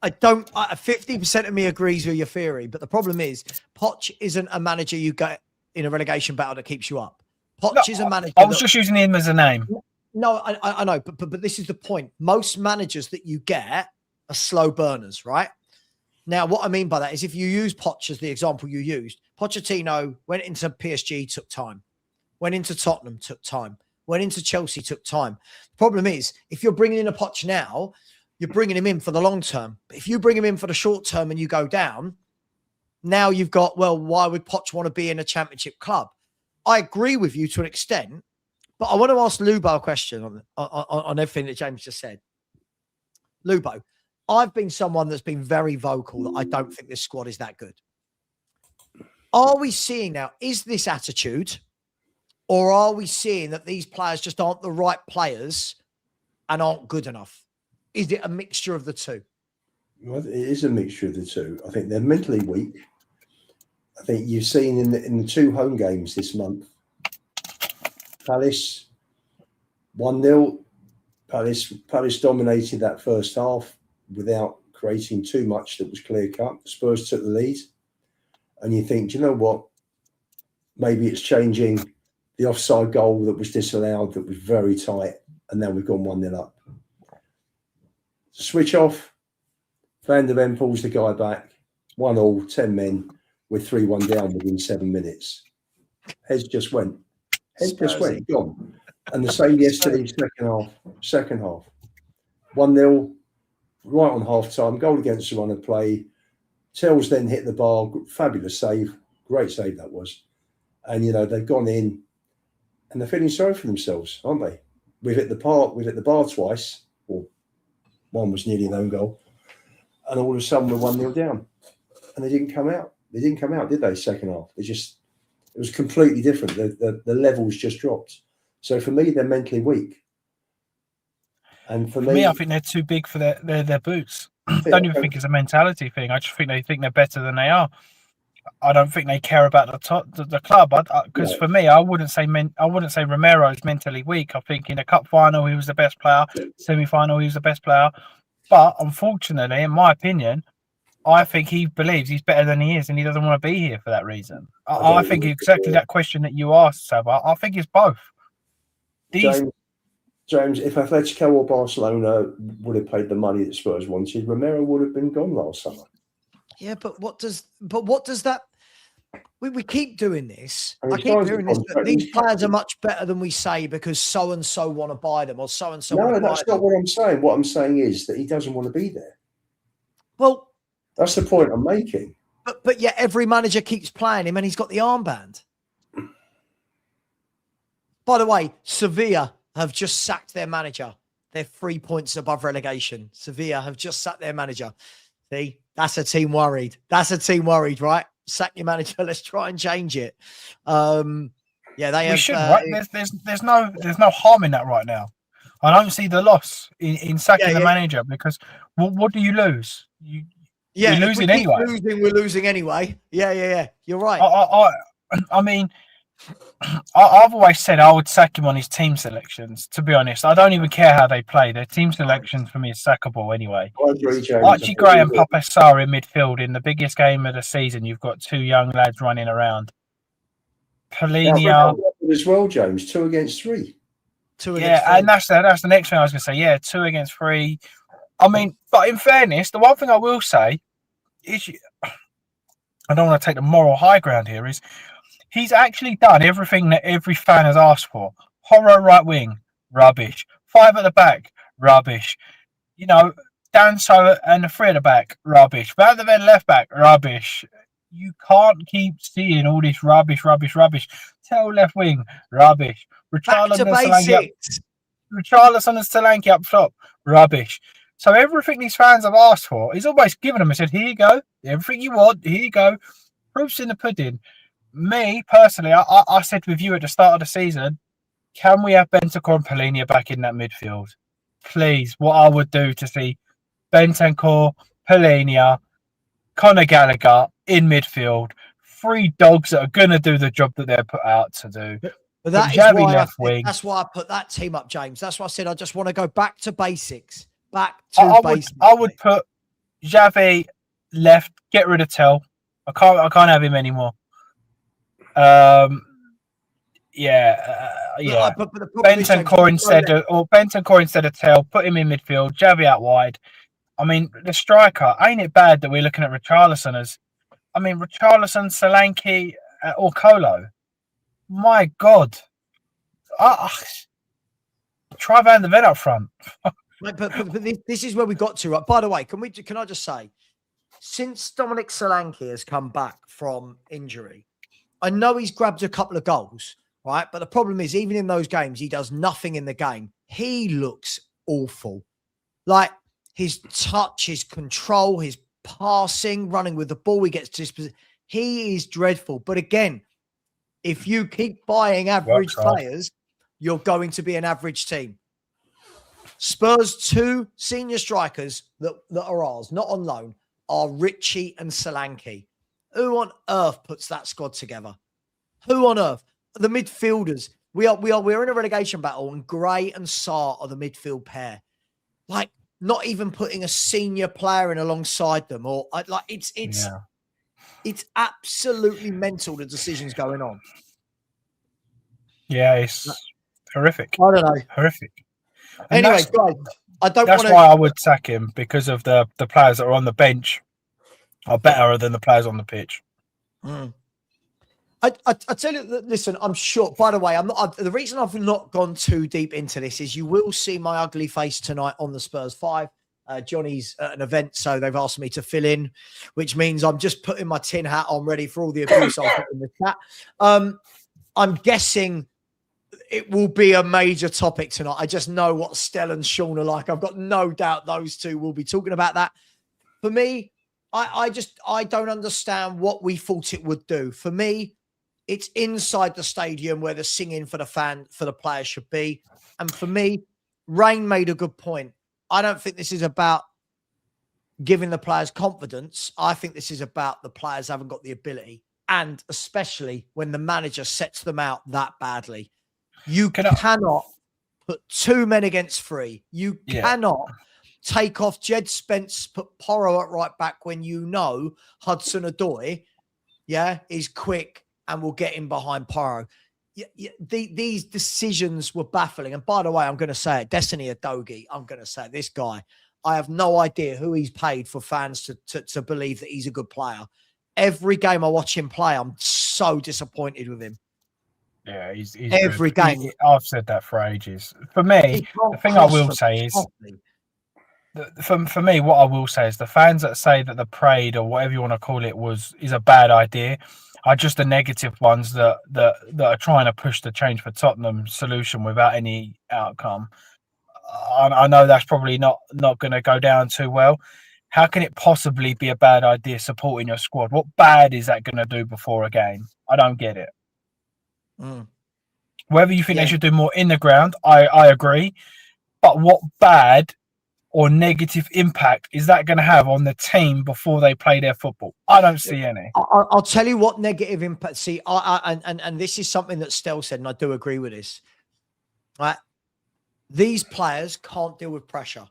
I don't. 50% of me agrees with your theory, but the problem is, Poch isn't a manager you get in a relegation battle that keeps you up. Poch is a manager. I was just using him as a name. No, I know, but this is the point. Most managers that you get are slow burners, right? Now, what I mean by that is, if you use Poch as the example you used, Pochettino went into PSG, took time. Went into Tottenham, took time. Went into Chelsea, took time. The problem is, if you're bringing in a Poch now, you're bringing him in for the long term. But if you bring him in for the short term and you go down, now you've got, well, why would Poch want to be in a championship club? I agree with you to an extent, but I want to ask Lubo a question on everything that James just said. Lubo, I've been someone that's been very vocal that I don't think this squad is that good. Are we seeing now, is this attitude, or are we seeing that these players just aren't the right players and aren't good enough? Is it a mixture of the two? Well, it is a mixture of the two. I think they're mentally weak. I think you've seen in the 2 home games this month, Palace 1-0. Palace dominated that first half without creating too much that was clear cut. Spurs took the lead, and you think, do you know what? Maybe it's changing. The offside goal that was disallowed, that was very tight, and now we've gone 1-0 up. Switch off. Van der Ven pulls the guy back. 1-1, 10 men with 3-1 down within 7 minutes. Heads just went. Gone. And the same yesterday, second half. 1-0, right on half time, goal against the run of play. Tells then hit the bar, fabulous save. Great save that was. And, they've gone in and they're feeling sorry for themselves, aren't they? We've hit the bar twice, or one was nearly an own goal. And all of a sudden we're 1-0 down. And they didn't come out. They didn't come out, did they, second half? It was completely different. The levels just dropped. So for me, they're mentally weak. And for me, I think they're too big for their boots. I don't even think it's a mentality thing. I just think they think they're better than they are. I don't think they care about the club. Because for me, I wouldn't say Romero's mentally weak. I think in a cup final he was the best player. Semi-final he was the best player. But unfortunately, in my opinion, I think he believes he's better than he is, and he doesn't want to be here for that reason. I think exactly that question that you asked, Savva. I think it's both. James, if Atletico or Barcelona would have paid the money that Spurs wanted, Romero would have been gone last summer. Yeah, but what does that? We keep doing this. I keep hearing this. But these players are much better than we say because so and so want to buy them, or so and so. No, that's not what I'm saying. What I'm saying is that he doesn't want to be there. Well, that's the point I'm making. But yet every manager keeps playing him, and he's got the armband. By the way, Sevilla have just sacked their manager. They're 3 points above relegation. Sevilla have just sacked their manager. See, that's a team worried. Right? Sack your manager. Let's try and change it. We should, right? There's no harm in that right now. I don't see the loss in sacking the manager because what do you lose? You're losing anyway. We're losing anyway. Yeah. You're right. I mean, I've always said I would sack him on his team selections. To be honest, I don't even care how they play. Their team selections for me is sackable anyway. I agree, James. Archie Gray and Papessar in midfield in the biggest game of the season. You've got 2 young lads running around. Polinia as well, James. 2 against 3. 2 against 3. And that's the next thing I was going to say. Yeah, 2 against 3. I mean, but in fairness, the one thing I will say is, I don't want to take the moral high ground here, is he's actually done everything that every fan has asked for. Horror right wing, rubbish. 5 at the back, rubbish. Danso and the 3 at the back, rubbish. Van der Ven left back, rubbish. You can't keep seeing all this rubbish. Tell left wing, rubbish. Richarlison and Solanke up top, rubbish. So everything these fans have asked for, he's always given them and said, here you go. Everything you want, here you go. Proof's in the pudding. Me, personally, I said with you at the start of the season, can we have Bentancur and Polinia back in that midfield? Please, what I would do to see Bentancur, Polinia, Conor Gallagher in midfield, 3 dogs that are going to do the job that they're put out to do. But that's why I put that team up, James. That's why I said I just want to go back to basics. I Xavi left. Get rid of Tell. I can't have him anymore. Yeah. But the problem is, James, Bentancur instead of Tell. Put him in midfield. Xavi out wide. I mean, the striker. Ain't it bad that we're looking at Richarlison as? I mean, Richarlison, Solanke, or Colo. My God. Try Van der Ven up front. but this is where we got to. Right? By the way, can I just say, since Dominic Solanke has come back from injury, I know he's grabbed a couple of goals, right? But the problem is, even in those games, he does nothing in the game. He looks awful. Like his touch, his control, his passing, running with the ball, he gets to his position. He is dreadful. But again, if you keep buying average players, you're going to be an average team. Spurs' 2 senior strikers that are ours, not on loan, are Richie and Solanke. Who on earth puts that squad together? Who on earth? The midfielders. We're in a relegation battle, and Gray and Sarr are the midfield pair. Like, not even putting a senior player in alongside them, or like it's absolutely mental, the decisions going on. Yeah, it's horrific. I don't know. Horrific. Anyway, guys, That's why I would sack him, because of the players that are on the bench are better than the players on the pitch. Mm. I tell you, listen, I'm sure, by the way, the reason I've not gone too deep into this is you will see my ugly face tonight on the Spurs 5. Johnny's at an event, so they've asked me to fill in, which means I'm just putting my tin hat on ready for all the abuse I'll put in the chat. I'm guessing it will be a major topic tonight. I just know what Stell and Sean are like. I've got no doubt those two will be talking about that. For me, I don't understand what we thought it would do. For me, it's inside the stadium where the singing for the players should be. And for me, Rain made a good point. I don't think this is about giving the players confidence. I think this is about the players haven't got the ability. And especially when the manager sets them out that badly. You cannot put 2 men against 3. You cannot take off Jed Spence, put Porro at right back when you know Hudson-Odoi, is quick and will get in behind Porro. These decisions were baffling. And by the way, I'm going to say it, Destiny Udogie, I'm going to say it, this guy, I have no idea who he's paid for fans to believe that he's a good player. Every game I watch him play, I'm so disappointed with him. Yeah, he's every good. game. I've said that for ages. For me, the thing I will say is, for me, what I will say is the fans that say that the parade or whatever you want to call it is a bad idea are just the negative ones that are trying to push the change for Tottenham solution without any outcome. I know that's probably not going to go down too well. How can it possibly be a bad idea supporting your squad? What bad is that going to do before a game? I don't get it. Whether you think they should do more in the ground, I agree. But what bad or negative impact is that going to have on the team before they play their football? I don't see any. I'll tell you what negative impact. See, and this is something that Stell said, and I do agree with this. Right, these players can't deal with pressure.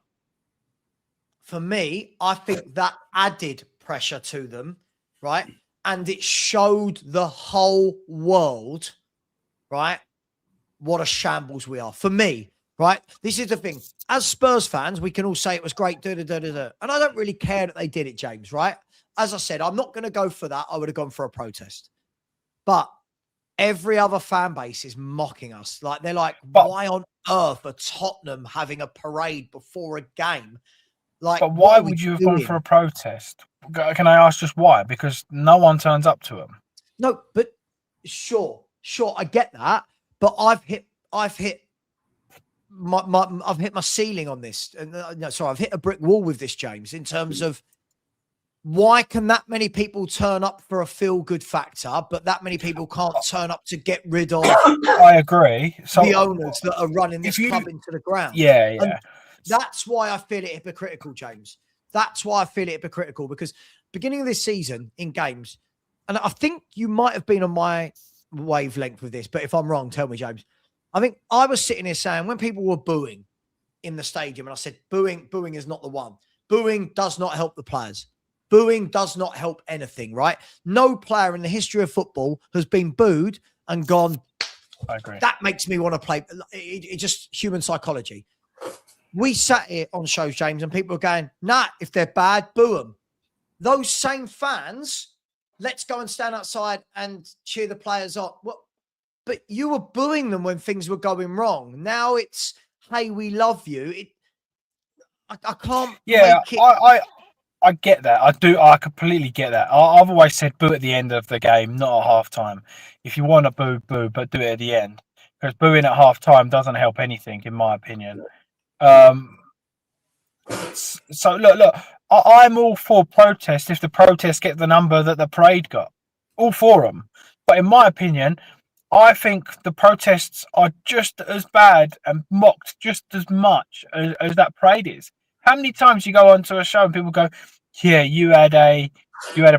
For me, I think that added pressure to them, right? And it showed the whole world, right, what a shambles we are. For me, right? This is the thing. As Spurs fans, we can all say it was great, And I don't really care that they did it, James, right? As I said, I'm not going to go for that. I would have gone for a protest. But every other fan base is mocking us. Like, they're like, why on earth are Tottenham having a parade before a game? Like, but why would you have gone for a protest? Can I ask just why? Because no one turns up to them. No, but sure, I get that. But I've hit my ceiling on this. I've hit a brick wall with this, James, in terms of why can that many people turn up for a feel-good factor, but that many people can't turn up to get rid of I agree. So the owners that are running this club into the ground. Yeah. And that's why I feel it hypocritical, James. That's why I feel it hypocritical, because beginning of this season in games, and I think you might have been on my wavelength with this, but if I'm wrong, tell me, James. I think I was sitting here saying when people were booing in the stadium, and I said, booing is not the one. booing does not help the players. Booing does not help anything, right? No player in the history of football has been booed and gone, I agree. that makes me want to play. It's just human psychology. We sat here on shows, James, and people were going, nah, if they're bad, boo them. Those same fans, let's go and stand outside and cheer the players on. Well, but you were booing them when things were going wrong. Now it's, hey, we love you. I can't make it. I get that. I completely get that. I've always said boo at the end of the game, not at half time. If you want to boo, boo, but do it at the end. Because booing at half time doesn't help anything, in my opinion. So look, I'm all for protest if the protests get the number that the parade got. All for them. But in my opinion, I think the protests are just as bad and mocked just as much as that parade is. How many times you go onto a show and people go, yeah, you had a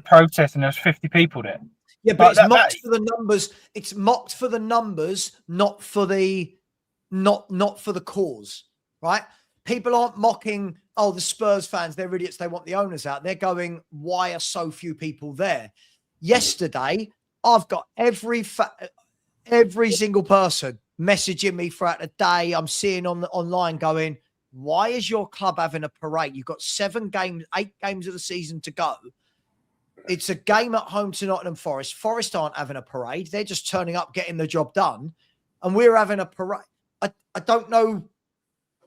protest and there was 50 people there. Yeah, but it's mocked for the numbers. It's mocked for the numbers, not for the cause, right? People aren't mocking, oh, the Spurs fans, they're idiots, they want the owners out. They're going, why are so few people there? Yesterday, I've got every single person messaging me throughout the day. I'm seeing online going, why is your club having a parade? You've got 8 games of the season to go. It's a game at home to Nottingham Forest. Forest aren't having a parade. They're just turning up, getting the job done. And we're having a parade. I don't know.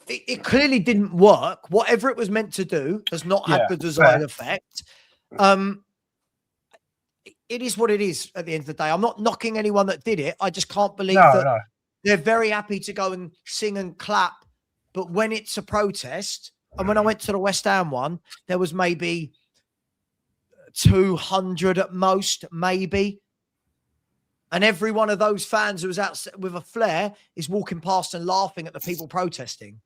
It clearly didn't work. Whatever it was meant to do has not had the desired effect. It is what it is at the end of the day. I'm not knocking anyone that did it. I just can't believe that they're very happy to go and sing and clap. But when it's a protest, and when I went to the West Ham one, there was maybe 200 at most, maybe. And every one of those fans who was out with a flare is walking past and laughing at the people protesting.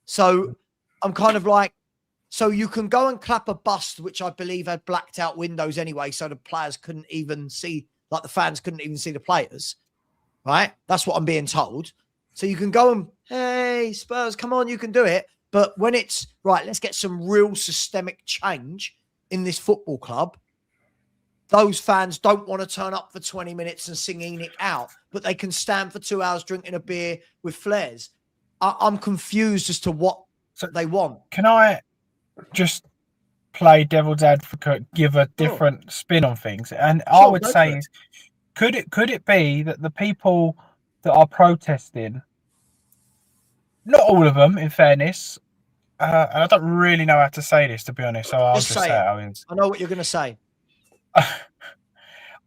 So I'm kind of like, so you can go and clap a bus, which I believe had blacked out windows anyway, so the players couldn't even see, like the fans couldn't even see the players, right? That's what I'm being told. So you can go and, hey, Spurs, come on, you can do it. But when it's, right, let's get some real systemic change in this football club, those fans don't want to turn up for 20 minutes and sing Enoch out, but they can stand for 2 hours drinking a beer with flares. I'm confused as to what they want. Can I just play devil's advocate, give a different spin on things? And I would say, could it be that the people that are protesting, not all of them, in fairness, and I don't really know how to say this, to be honest, so I'll just say it. I know what you're going to say.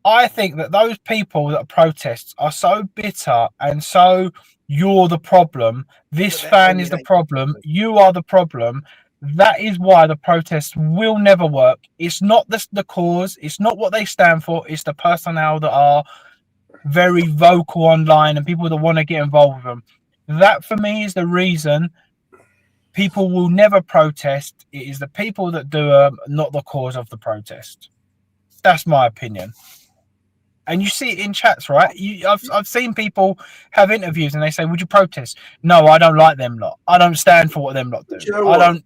I think that those people that protest are so bitter and so, you're the problem, this fan is the problem, you are the problem. That is why the protests will never work. It's not the cause, it's not what they stand for, it's the personnel that are very vocal online and people that want to get involved with them. That for me is the reason people will never protest. It is the people that do not the cause of the protest. That's my opinion. And you see it in chats, right? I've seen people have interviews and they say, would you protest? No, I don't like them lot. I don't stand for what them lot do. I don't.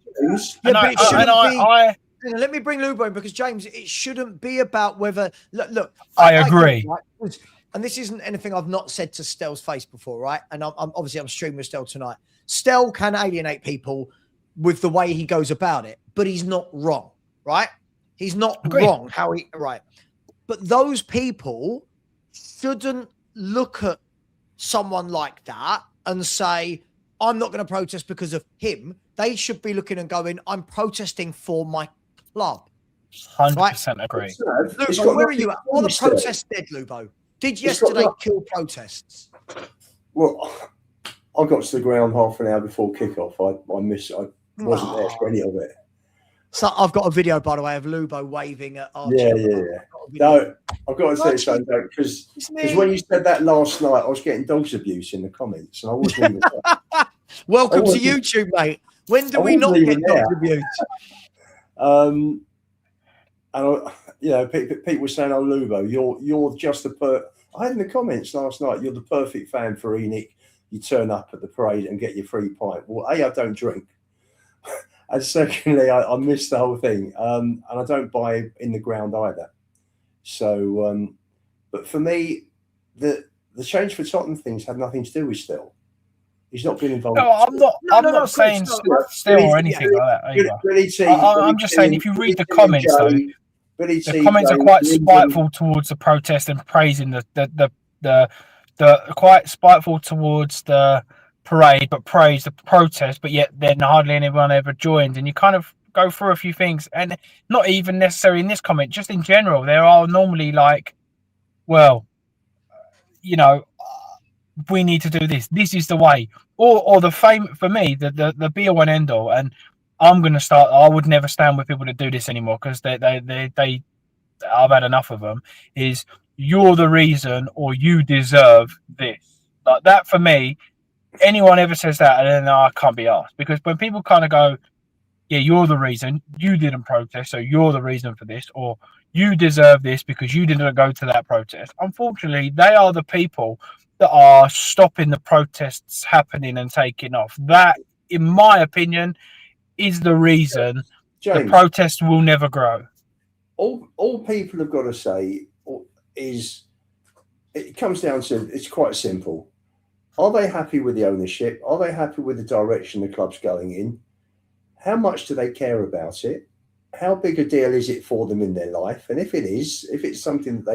Let me bring Lubo in, because James, it shouldn't be about whether. Look. I agree. Right? And this isn't anything I've not said to Stell's face before, right? And I'm streaming with Stell tonight. Stell can alienate people with the way he goes about it, but he's not wrong, right? He's not wrong right. But those people shouldn't look at someone like that and say, I'm not going to protest because of him. They should be looking and going, I'm protesting for my club. 100% agree. Lubo, where are you at? Are the protests dead, Lubo? Did yesterday kill protests? Well, I got to the ground half an hour before kickoff. I wasn't there for any of it. So I've got a video, by the way, of Lubo waving at our Yeah. No, I've got to say something, because when you said that last night, I was getting dogs abuse in the comments, and I wasn't even. Welcome to YouTube, mate. When do we not get dogs abuse? And people were saying, "Oh, Lubo, you're just I had in the comments last night, you're the perfect fan for Enoch. You turn up at the parade and get your free pint." Well, I don't drink. And secondly, I missed the whole thing, and I don't buy in the ground either. So, but for me, the change for Tottenham things had nothing to do with Still. He's not been involved. No, I'm not. No, I'm no, not of saying course not. still or anything like that either. I'm just saying, if you read the comments though, the comments are quite spiteful towards the protest and praising the quite spiteful towards the parade, but praise the protest. But yet then hardly anyone ever joined, and you kind of go through a few things, and not even necessarily in this comment, just in general, there are normally like, well, you know, we need to do this. This is the way, or the fame for me, the be all and end all. And I'm going to start. I would never stand with people that do this anymore because they I've had enough of them. Is you're the reason, or you deserve this. Like that for me. Anyone ever says that, and then I can't be asked, because when people kind of go, yeah, you're the reason, you didn't protest, so you're the reason for this, or you deserve this because you didn't go to that protest. Unfortunately, they are the people that are stopping the protests happening and taking off. That, in my opinion, is the reason James, the protest will never grow. All people have got to say is, it comes down to, it's quite simple. Are they happy with the ownership? Are they happy with the direction the club's going in? How much do they care about it? How big a deal is it for them in their life? And if it is, if it's something that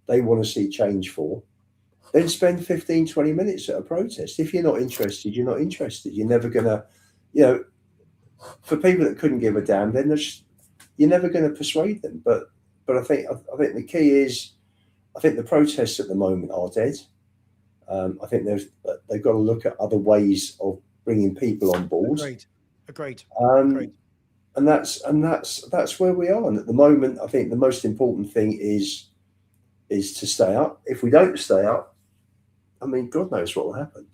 they want to see change for, then spend 15, 20 minutes at a protest. If you're not interested, you're not interested. You're never going to, for people that couldn't give a damn, then you're never going to persuade them. But I think the key is, I think the protests at the moment are dead. I think they've got to look at other ways of bringing people on board. Agreed. And that's where we are. And at the moment, I think the most important thing is to stay up. If we don't stay up, I mean, God knows what will happen.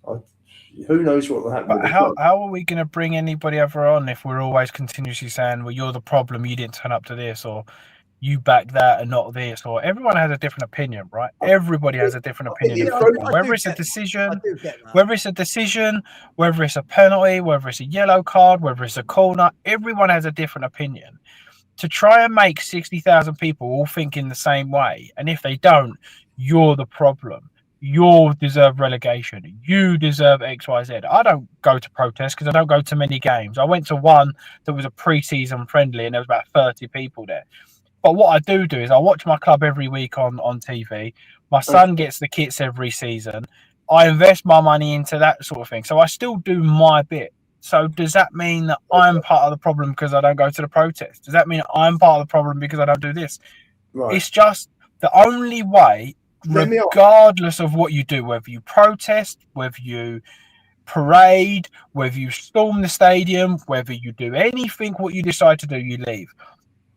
Who knows what will happen? But how are we going to bring anybody ever on if we're always continuously saying, well, you're the problem, you didn't turn up to this, or you back that and not this, or everyone has a different opinion, right? Everybody has a different opinion. Whether it's a decision, whether it's a penalty, whether it's a yellow card, whether it's a corner, everyone has a different opinion. To try and make 60,000 people all think in the same way, and if they don't, you're the problem. You deserve relegation. You deserve X, Y, Z. I don't go to protest because I don't go to many games. I went to one that was a pre-season friendly, and there was about 30 people there. But what I do is I watch my club every week on TV. My son gets the kits every season. I invest my money into that sort of thing. So I still do my bit. So does that mean that I'm part of the problem because I don't go to the protest? Does that mean I'm part of the problem because I don't do this? Right. It's just the only way, regardless of what you do, whether you protest, whether you parade, whether you storm the stadium, whether you do anything, what you decide to do, you leave.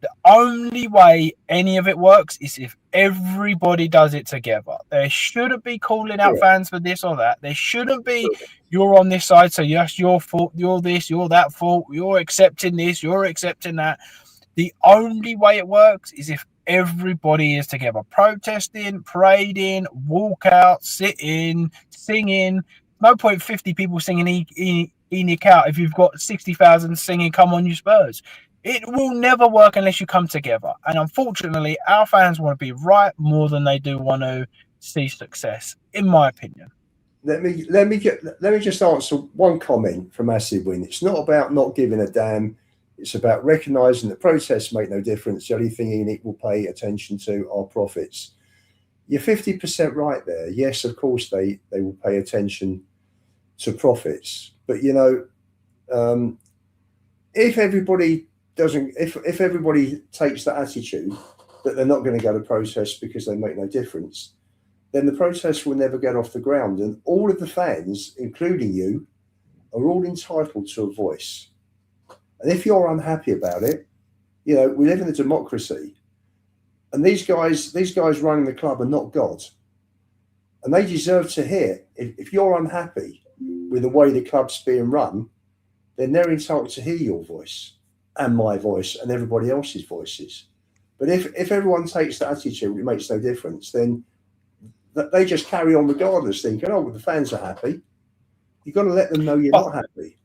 The only way any of it works is if everybody does it together. There shouldn't be calling out fans for this or that. There shouldn't be, you're on this side, so yes, your fault, you're this, you're that fault, you're accepting this, you're accepting that. The only way it works is if everybody is together, protesting, parading, walkout, sitting, singing. No point 50 people singing Enoch out if you've got 60,000 singing Come On You Spurs. It will never work unless you come together. And unfortunately, our fans want to be right more than they do want to see success, in my opinion. Let me just answer one comment from Acid Win. It's not about not giving a damn. It's about recognising that protests make no difference. The only thing Enoch will pay attention to are profits. You're 50% right there. Yes, of course they will pay attention to profits. But if everybody if everybody takes that attitude that they're not going to go to protest because they make no difference, then the protests will never get off the ground. And all of the fans, including you, are all entitled to a voice. And if you're unhappy about it, we live in a democracy. And these guys running the club are not God. And they deserve to hear. If you're unhappy with the way the club's being run, then they're entitled to hear your voice and my voice and everybody else's voices. But if everyone takes that attitude, it makes no difference, then they just carry on regardless, thinking, oh, well, the fans are happy. You've got to let them know you're not happy.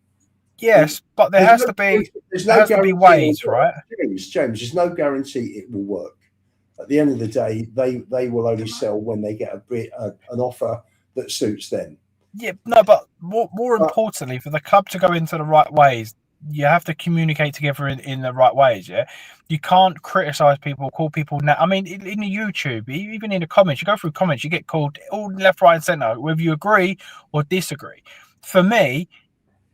Yes, but there has to be ways, right? James, there's no guarantee it will work. At the end of the day, they will only sell when they get an offer that suits them. Yeah, no, but more importantly, for the club to go into the right ways, you have to communicate together in the right ways. Yeah, you can't criticize people, call people. Now, I mean, in the YouTube, even in the comments, you go through comments, you get called all left, right, and center, whether you agree or disagree. For me,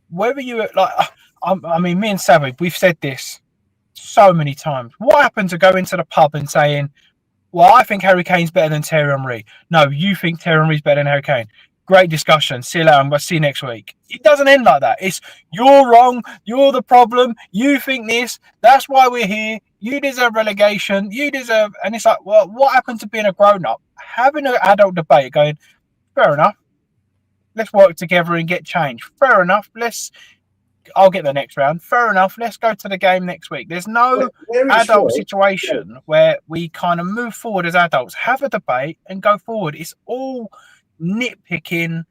whether you like, I mean, me and Savva, we've said this so many times. What happened to go into the pub and saying, "Well, I think Harry Kane's better than Thierry Henry." No, you think Thierry Henry's better than Harry Kane. Great discussion. See you later. I'll see you next week. It doesn't end like that. It's you're wrong. You're the problem. You think this. That's why we're here. You deserve relegation. You deserve. And it's like, well, what happened to being a grown up? Having an adult debate, going, fair enough. Let's work together and get change. Fair enough. I'll get the next round. Fair enough. Let's go to the game next week. There's no adult situation where we kind of move forward as adults, have a debate and go forward. It's all nitpicking,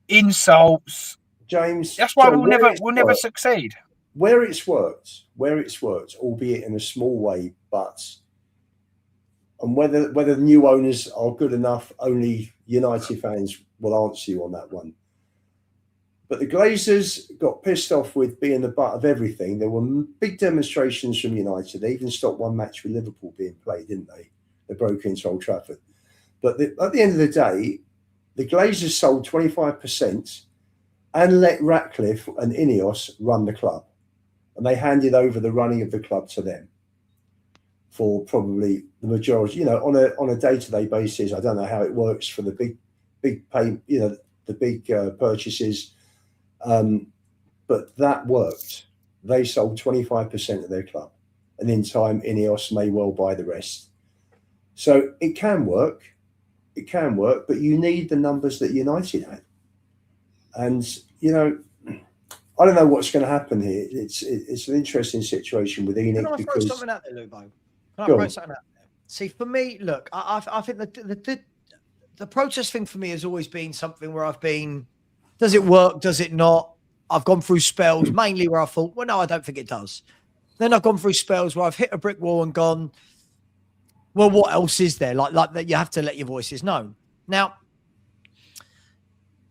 insults. James, that's why we'll never succeed. Where it's worked, albeit in a small way, and whether the new owners are good enough, only United fans will answer you on that one. But the Glazers got pissed off with being the butt of everything. There were big demonstrations from United. They even stopped one match with Liverpool being played, didn't they? They broke into Old Trafford. But at the end of the day, the Glazers sold 25% and let Ratcliffe and Ineos run the club. And they handed over the running of the club to them for probably the majority, on a day-to-day basis. I don't know how it works for the big pay, the big purchases. But that worked. They sold 25% of their club. And in time, Ineos may well buy the rest. So it can work. It can work, but you need the numbers that United had. And, I don't know what's going to happen here. It's an interesting situation with ENIC. Can I throw something out there, Lubo? Can I throw something out there? See, for me, look, I think the protest thing for me has always been something where I've been, does it work? Does it not? I've gone through spells, mainly where I thought, well, no, I don't think it does. Then I've gone through spells where I've hit a brick wall and gone, well, what else is there? Like that, you have to let your voices known. Now,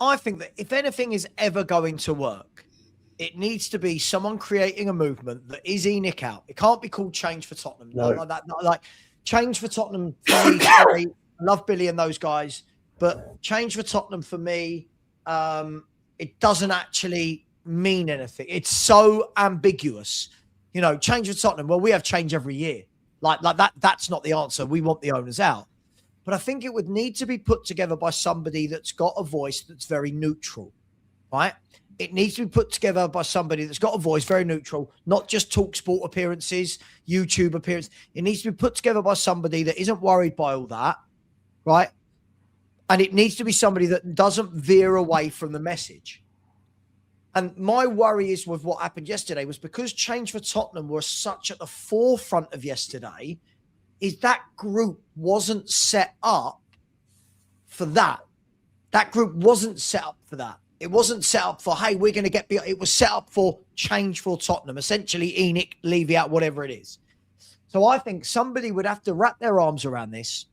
I think that if anything is ever going to work, it needs to be someone creating a movement that is ENIC out. It can't be called Change for Tottenham. No. Like that. Like Change for Tottenham. I love Billy and those guys, but Change for Tottenham for me, it doesn't actually mean anything. It's so ambiguous. Change for Tottenham. Well, we have change every year. Like that. That's not the answer. We want the owners out. But I think it would need to be put together by somebody that's got a voice that's very neutral, right? It needs to be put together by somebody that's got a voice very neutral, not just TalkSport appearances, YouTube appearances. It needs to be put together by somebody that isn't worried by all that, right? And it needs to be somebody that doesn't veer away from the message. And my worry is with what happened yesterday was because Change for Tottenham were such at the forefront of yesterday, is that group wasn't set up for that. That group wasn't set up for that. It wasn't set up for, hey, we're going to get... It was set up for Change for Tottenham, essentially ENIC, Levy out, whatever it is. So I think somebody would have to wrap their arms around this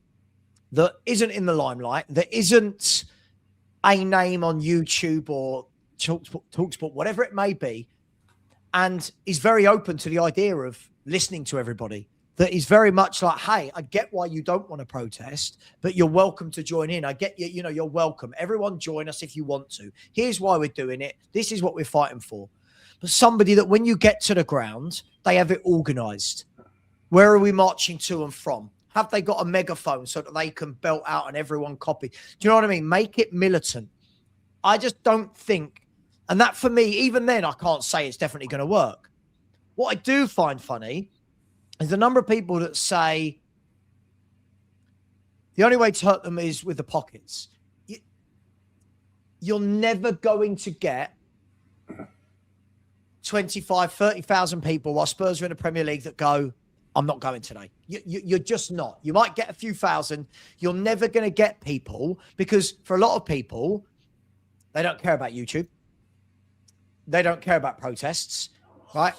that isn't in the limelight, that isn't a name on YouTube or TalkSport, whatever it may be, and is very open to the idea of listening to everybody. That is very much like, hey, I get why you don't want to protest, but you're welcome to join in. I get you, you're welcome. Everyone join us if you want to. Here's why we're doing it. This is what we're fighting for. But somebody that when you get to the ground, they have it organised. Where are we marching to and from? Have they got a megaphone so that they can belt out and everyone copy? Do you know what I mean? Make it militant. I just don't think, and that for me, even then, I can't say it's definitely going to work. What I do find funny is the number of people that say the only way to hurt them is with the pockets. You're never going to get 25, 30,000 people while Spurs are in the Premier League that go, I'm not going today. You're just not. You might get a few thousand. You're never going to get people because for a lot of people, they don't care about YouTube. they don't care about protests, right?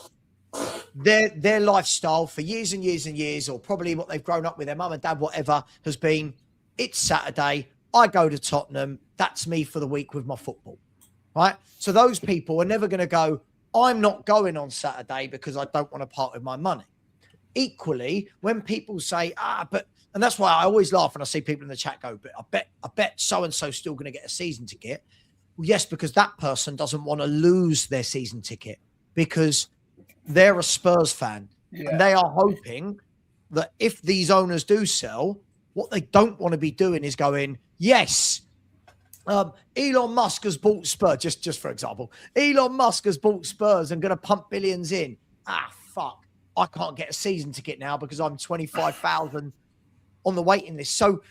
Their lifestyle for years and years and years, or probably what they've grown up with, their mum and dad, whatever, has been, it's Saturday, I go to Tottenham, that's me for the week with my football, right? So those people are never going to go, I'm not going on Saturday because I don't want to part with my money. Equally, when people say, and that's why I always laugh when I see people in the chat go, but I bet so-and-so still going to get a season ticket. Well, yes, because that person doesn't want to lose their season ticket because they're a Spurs fan. Yeah. And they are hoping that if these owners do sell, what they don't want to be doing is going, yes, Elon Musk has bought Spurs, just for example. Elon Musk has bought Spurs and going to pump billions in. Fuck. I can't get a season ticket now because I'm 25,000 on the waiting list. So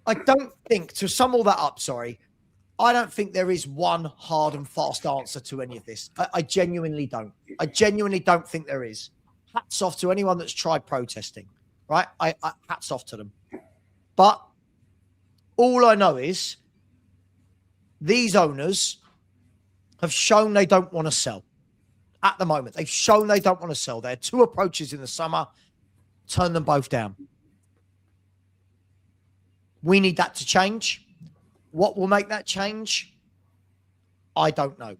I don't think, to sum all that up, I don't think there is one hard and fast answer to any of this. I genuinely don't. I genuinely don't think there is. Hats off to anyone that's tried protesting, right? I hats off to them. But all I know is these owners have shown they don't want to sell. At the moment, they've shown they don't want to sell. There are 2 approaches in the summer. Turn them both down. We need that to change. What will make that change? I don't know.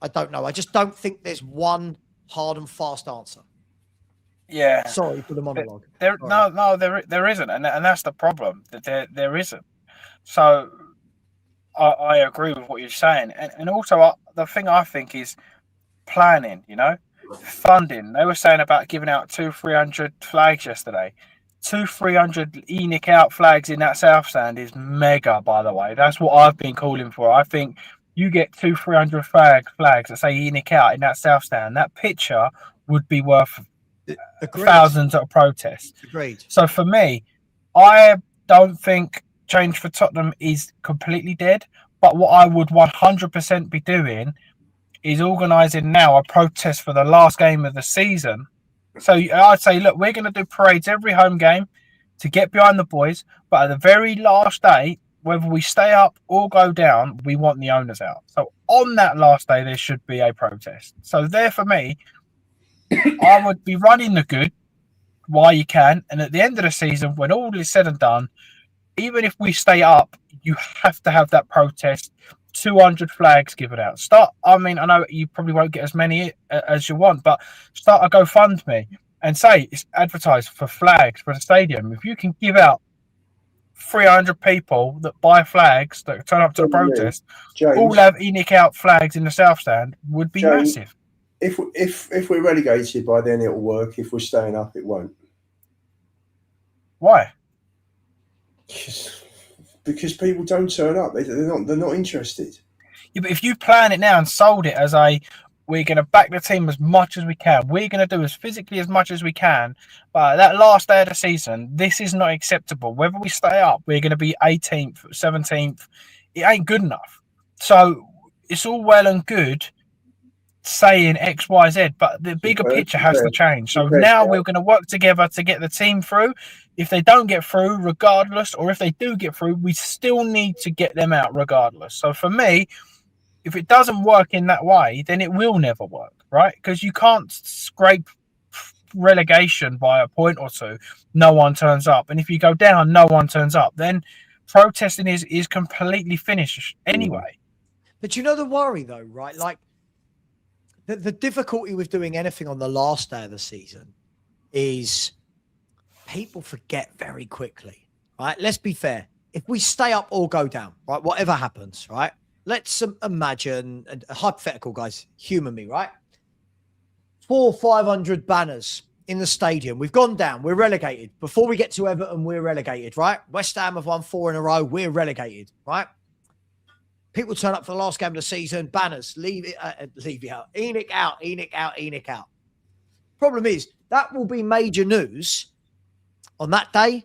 I just don't think there's one hard and fast answer. Yeah. Sorry for the monologue. There isn't, and that's the problem. That there isn't. So I agree with what you're saying, and also the thing I think is planning. Funding. They were saying about giving out 200-300 flags yesterday. 200-300 ENIC out flags in that South Stand is mega, by the way. That's what I've been calling for. I think you get 200-300 flags that say ENIC out in that South Stand. That picture would be worth thousands at a protest. Agreed. So for me, I don't think change for Tottenham is completely dead. But what I would 100% be doing is organising now a protest for the last game of the season. So I'd say, look, we're going to do parades every home game to get behind the boys. But at the very last day, whether we stay up or go down, we want the owners out. So on that last day, there should be a protest. So there for me, I would be running the good while you can. And at the end of the season, when all is said and done, even if we stay up, you have to have that protest. 200 flags given out. I know you probably won't get as many as you want, but start a GoFundMe and say it's advertised for flags for the stadium. If you can give out 300 people that buy flags that turn up to the protest, James, all have ENIC out flags in the South Stand, would be James, massive. If we're relegated, by then it'll work. If we're staying up, it won't. Why? Because people don't turn up. They're not interested. Yeah, but if you plan it now and sold it as we're going to back the team as much as we can, we're going to do as physically as much as we can, but that last day of the season, this is not acceptable. Whether we stay up, we're going to be 18th, 17th. It ain't good enough. So it's all well and good saying X, Y, Z, but the bigger picture has to change. So now we're going to work together to get the team through. If they don't get through, regardless, or if they do get through, we still need to get them out regardless. So for me, if it doesn't work in that way, then it will never work, right? Because you can't scrape relegation by a point or two. No one turns up. And if you go down, no one turns up. Then protesting is completely finished anyway. But you know the worry, though, right? Like, the difficulty with doing anything on the last day of the season is people forget very quickly, right? Let's be fair. If we stay up or go down, right, whatever happens, right? Let's imagine a hypothetical, guys. Humour me, right? 400 or 500 banners in the stadium. We've gone down. We're relegated. Before we get to Everton, we're relegated, right? West Ham have won 4 in a row. We're relegated, right? People turn up for the last game of the season. Banners, leave it out. ENIC out, ENIC out, ENIC out. Problem is, that will be major news on that day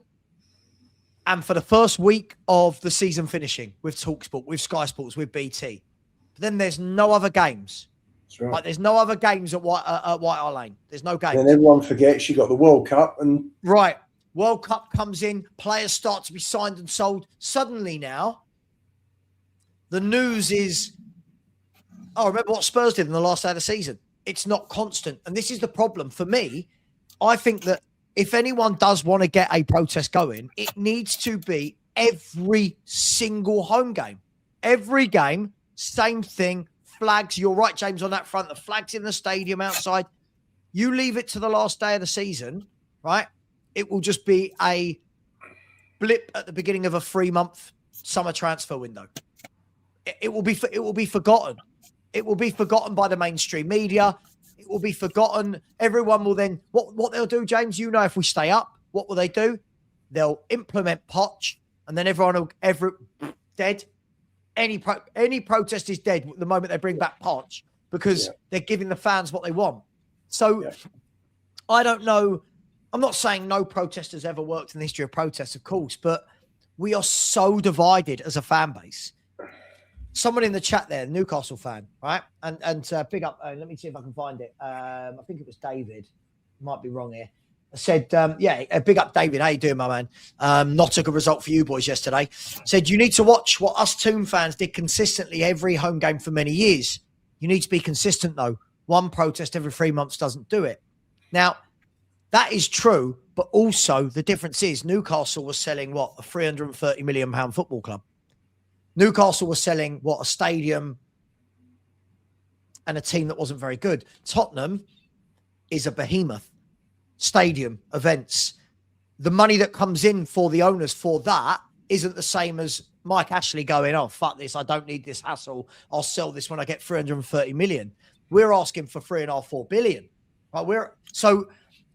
and for the first week of the season finishing with TalkSport, with Sky Sports, with BT. But then there's no other games. That's right. Like, there's no other games at White Hart Lane. There's no games. And then everyone forgets you got the World Cup. Right. World Cup comes in. Players start to be signed and sold. Suddenly now, the news is Oh, remember what Spurs did in the last day of the season. It's not constant. And this is the problem. For me, I think that if anyone does want to get a protest going, it needs to be every single home game. Every game, same thing. Flags. You're right, James, on that front. The flags in the stadium outside. You leave it to the last day of the season, right? It will just be a blip at the beginning of a 3-month summer transfer window. It will be forgotten. It will be forgotten by the mainstream media. It will be forgotten. Everyone will then, what they'll do, James, you know, if we stay up, what will they do? They'll implement Poch, and then everyone will dead. Any protest is dead the moment they bring back Poch, because they're giving the fans what they want. So I don't know. I'm not saying no protest has ever worked in the history of protests, of course, but we are so divided as a fan base. Someone in the chat there, Newcastle fan, right? And big up. Let me see if I can find it. I think it was David. Might be wrong here. I said, big up, David. How you doing, my man? Not a good result for you boys yesterday. Said, you need to watch what us Toon fans did consistently every home game for many years. You need to be consistent, though. One protest every 3 months doesn't do it. Now, that is true, but also the difference is Newcastle was selling, a £330 million football club. Newcastle was selling, a stadium and a team that wasn't very good. Tottenham is a behemoth. Stadium, events. The money that comes in for the owners for that isn't the same as Mike Ashley going, oh, fuck this, I don't need this hassle. I'll sell this when I get 330 million. We're asking for 3.5, 4 billion. Right? So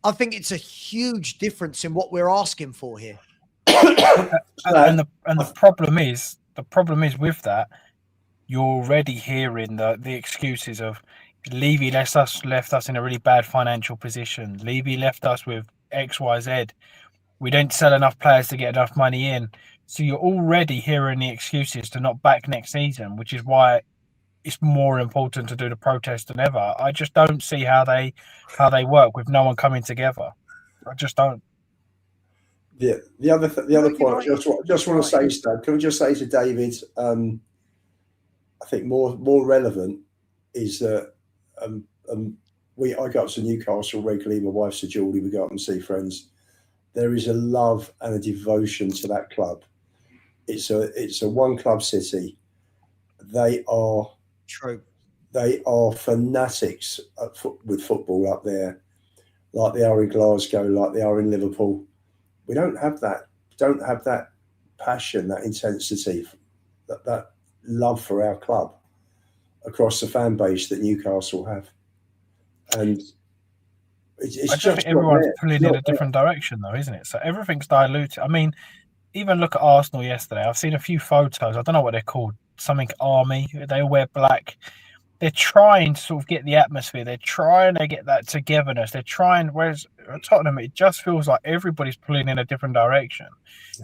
I think it's a huge difference in what we're asking for here. And the problem is with that, you're already hearing the excuses of Levy left us in a really bad financial position. Levy left us with XYZ. We don't sell enough players to get enough money in. So you're already hearing the excuses to not back next season, which is why it's more important to do the protest than ever. I just don't see how they work with no one coming together. I just don't. Yeah, the other point I just want to say, Stan, can we just say to David, I think more relevant is that I go up to Newcastle regularly. My wife's a Geordie. We go up and see friends. There is a love and a devotion to that club. It's a one club city. They are true. They are fanatics with football up there, like they are in Glasgow, like they are in Liverpool. We don't have that. Don't have that passion, that intensity, that love for our club across the fan base that Newcastle have. And it's just think everyone's pulling in a different direction, though, isn't it? So everything's diluted. I mean, even look at Arsenal yesterday. I've seen a few photos. I don't know what they're called. Something army. They all wear black. They're trying to sort of get the atmosphere. They're trying to get that togetherness. They're trying. Whereas at Tottenham, it just feels like everybody's pulling in a different direction.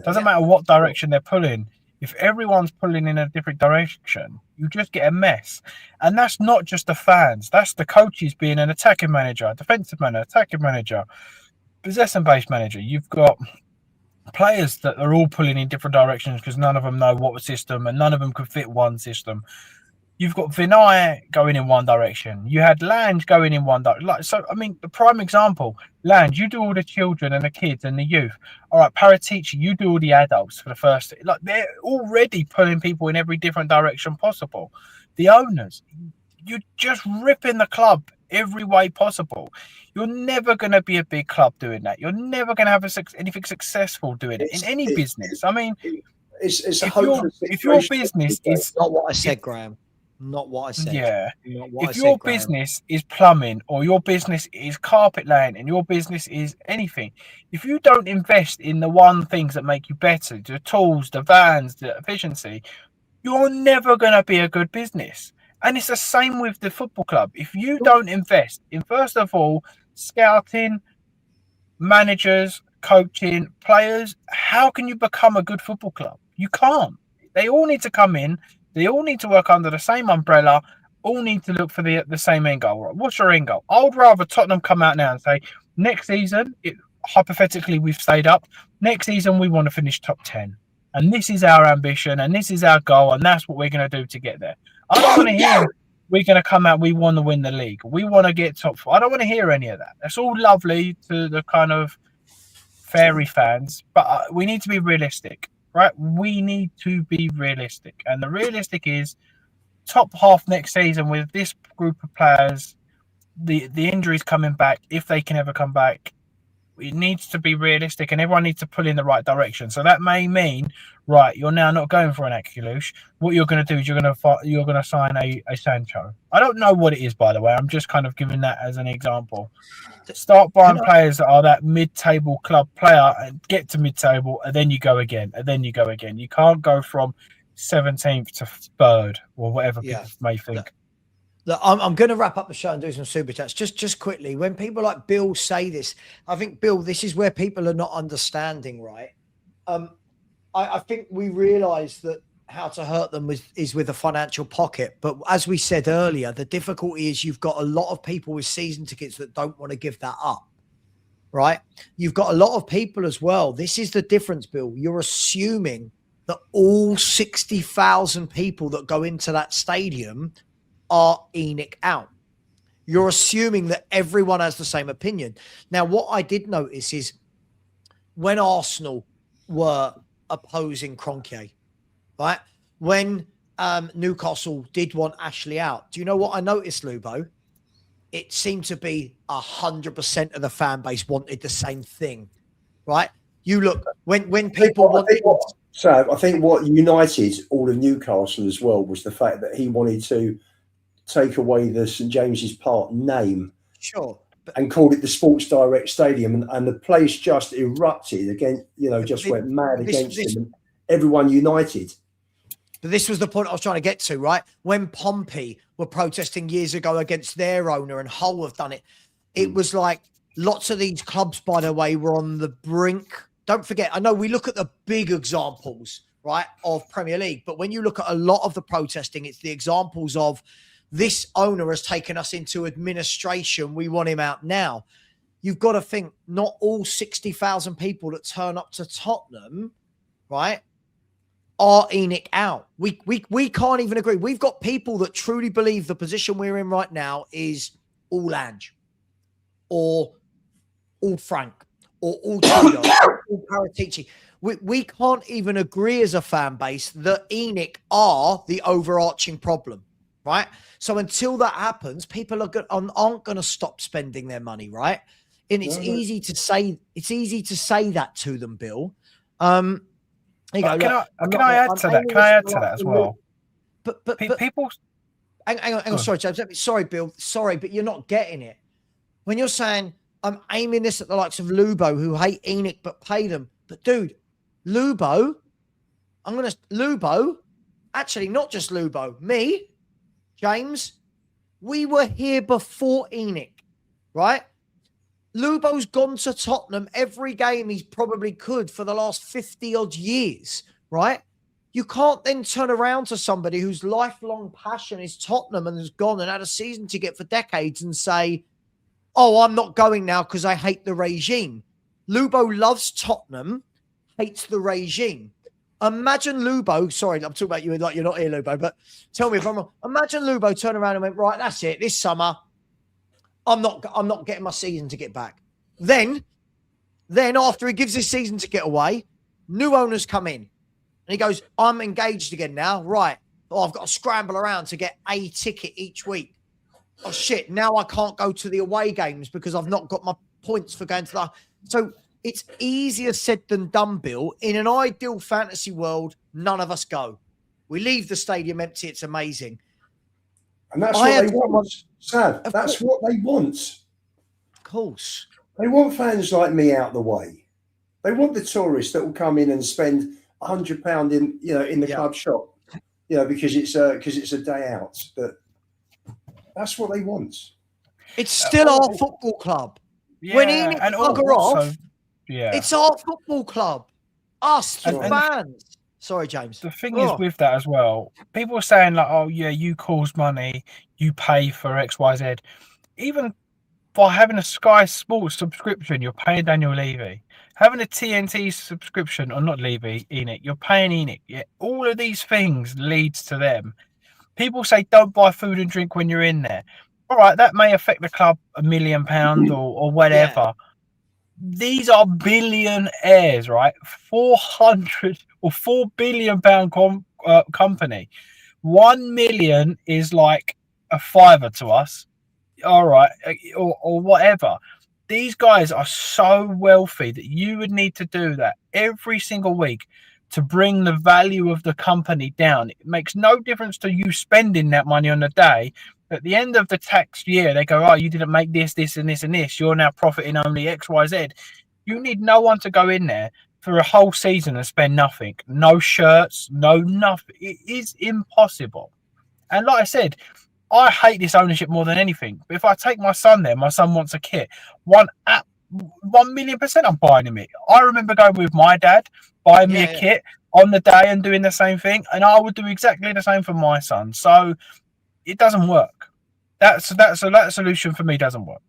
Doesn't matter what direction they're pulling. If everyone's pulling in a different direction, you just get a mess. And that's not just the fans. That's the coaches being an attacking manager, defensive manager, attacking manager, possession-based manager. You've got players that are all pulling in different directions because none of them know what system and none of them could fit one system. You've got Vinay going in one direction. You had Lange going in one direction. So, I mean, the prime example, Lange, you do all the children and the kids and the youth. All right, Paratici, you do all the adults for the first. Like, they're already pulling people in every different direction possible. The owners, you're just ripping the club every way possible. You're never going to be a big club doing that. You're never going to have anything successful doing it in any business. I mean, it's a if your business is not what I said, Graham. Not what I said. Yeah. If your business is plumbing or your business is carpet laying and your business is anything, if you don't invest in the one things that make you better, the tools, the vans, the efficiency, you're never going to be a good business. And it's the same with the football club. If you don't invest in, first of all, scouting, managers, coaching, players, how can you become a good football club? You can't. They all need to come in. They all need to work under the same umbrella, all need to look for the same end goal. Right? What's your end goal? I would rather Tottenham come out now and say, next season, hypothetically, we've stayed up. Next season, we want to finish top 10. And this is our ambition, and this is our goal, and that's what we're going to do to get there. I don't want to hear we're going to come out, we want to win the league, we want to get top four. I don't want to hear any of that. That's all lovely to the kind of fairy fans, but we need to be realistic, right? We need to be realistic, and the realistic is top half next season with this group of players. The injuries coming back, if they can ever come back, it needs to be realistic, and everyone needs to pull in the right direction. So that may mean, right, you're now not going for an Akulush. What you're going to do is you're going to sign a Sancho. I don't know what it is, by the way. I'm just kind of giving that as an example. Start buying players that are that mid-table club player and get to mid-table, and then you go again, and then you go again. You can't go from 17th to 3rd or whatever people may think. Look, I'm going to wrap up the show and do some super chats. Just quickly, when people like Bill say this, I think, Bill, this is where people are not understanding, right? I think we realise that how to hurt them is with a financial pocket. But as we said earlier, the difficulty is you've got a lot of people with season tickets that don't want to give that up, right? You've got a lot of people as well. This is the difference, Bill. You're assuming that all 60,000 people that go into that stadium are ENIC out. You're assuming that everyone has the same opinion. Now, what I did notice is when Arsenal were opposing Kroenke, right? When Newcastle did want Ashley out, do you know what I noticed, Lubo? It seemed to be 100% of the fan base wanted the same thing, right? You look, when people want... I think what united all of Newcastle as well was the fact that he wanted to take away the St James's Park name, and called it the Sports Direct Stadium, and the place just erupted again. Went mad against him, and everyone united. But this was the point I was trying to get to, right? When Pompey were protesting years ago against their owner, and Hull have done it, it was like lots of these clubs, by the way, were on the brink. Don't forget, I know we look at the big examples, right, of Premier League, but when you look at a lot of the protesting, it's the examples of this owner has taken us into administration. We want him out now. You've got to think not all 60,000 people that turn up to Tottenham, right, are ENIC out. We can't even agree. We've got people that truly believe the position we're in right now is all Ange or all Frank or all Tudor, all Paratici. We can't even agree as a fan base that ENIC are the overarching problem. Right. So until that happens, people aren't going to stop spending their money. Right. And it's easy to say that to them, Bill. Can I add to that as well? But people. Hang on. Sorry, James. Sorry, Bill. Sorry, but you're not getting it. When you're saying I'm aiming this at the likes of Lubo who hate ENIC but pay them. But dude, Lubo, actually not just Lubo, me, James, we were here before ENIC, right? Lubo's gone to Tottenham every game he's probably could for the last 50 odd years, right? You can't then turn around to somebody whose lifelong passion is Tottenham and has gone and had a season ticket for decades and say, oh, I'm not going now because I hate the regime. Lubo loves Tottenham, hates the regime. Imagine Lubo, sorry, I'm talking about you like you're not here, Lubo, but tell me if I'm wrong. Imagine Lubo turned around and went, right, that's it. This summer, I'm not getting my season ticket back. Then after he gives his season ticket away, new owners come in. And he goes, I'm engaged again now. Right. Oh, I've got to scramble around to get a ticket each week. Oh, shit. Now I can't go to the away games because I've not got my points for going to the... So it's easier said than done, Bill. In an ideal fantasy world, none of us go. We leave the stadium empty. It's amazing. And that's what they want, Sav. That's what they want. Of course. They want fans like me out the way. They want the tourists that will come in and spend £100 in the club shop, because it's a day out. But that's what they want. It's still our football club. Yeah, when ENIC bugger off, yeah, it's our football club. Us, the fans. Sorry, James. The thing is with that as well, people are saying like, oh yeah, you cause money, you pay for X, Y, Z. Even by having a Sky Sports subscription, you're paying Daniel Levy. Having a TNT subscription, or not Levy, ENIC, you're paying ENIC. Yeah, all of these things leads to them. People say don't buy food and drink when you're in there. All right, that may affect the club £1 million or whatever. Yeah. These are billionaires, right? 400 or £4 billion company. 1 million is like a fiver to us. All right, or whatever. These guys are so wealthy that you would need to do that every single week to bring the value of the company down. It makes no difference to you spending that money on the day. At the end of the tax year, they go, oh, you didn't make this, this, and this, and this. You're now profiting only X, Y, Z. You need no one to go in there for a whole season and spend nothing. No shirts, no nothing. It is impossible. And like I said, I hate this ownership more than anything. But if I take my son there, my son wants a kit. 1,000,000% I'm buying him it. I remember going with my dad, buying me a kit on the day and doing the same thing. And I would do exactly the same for my son. So it doesn't work. That solution for me doesn't work.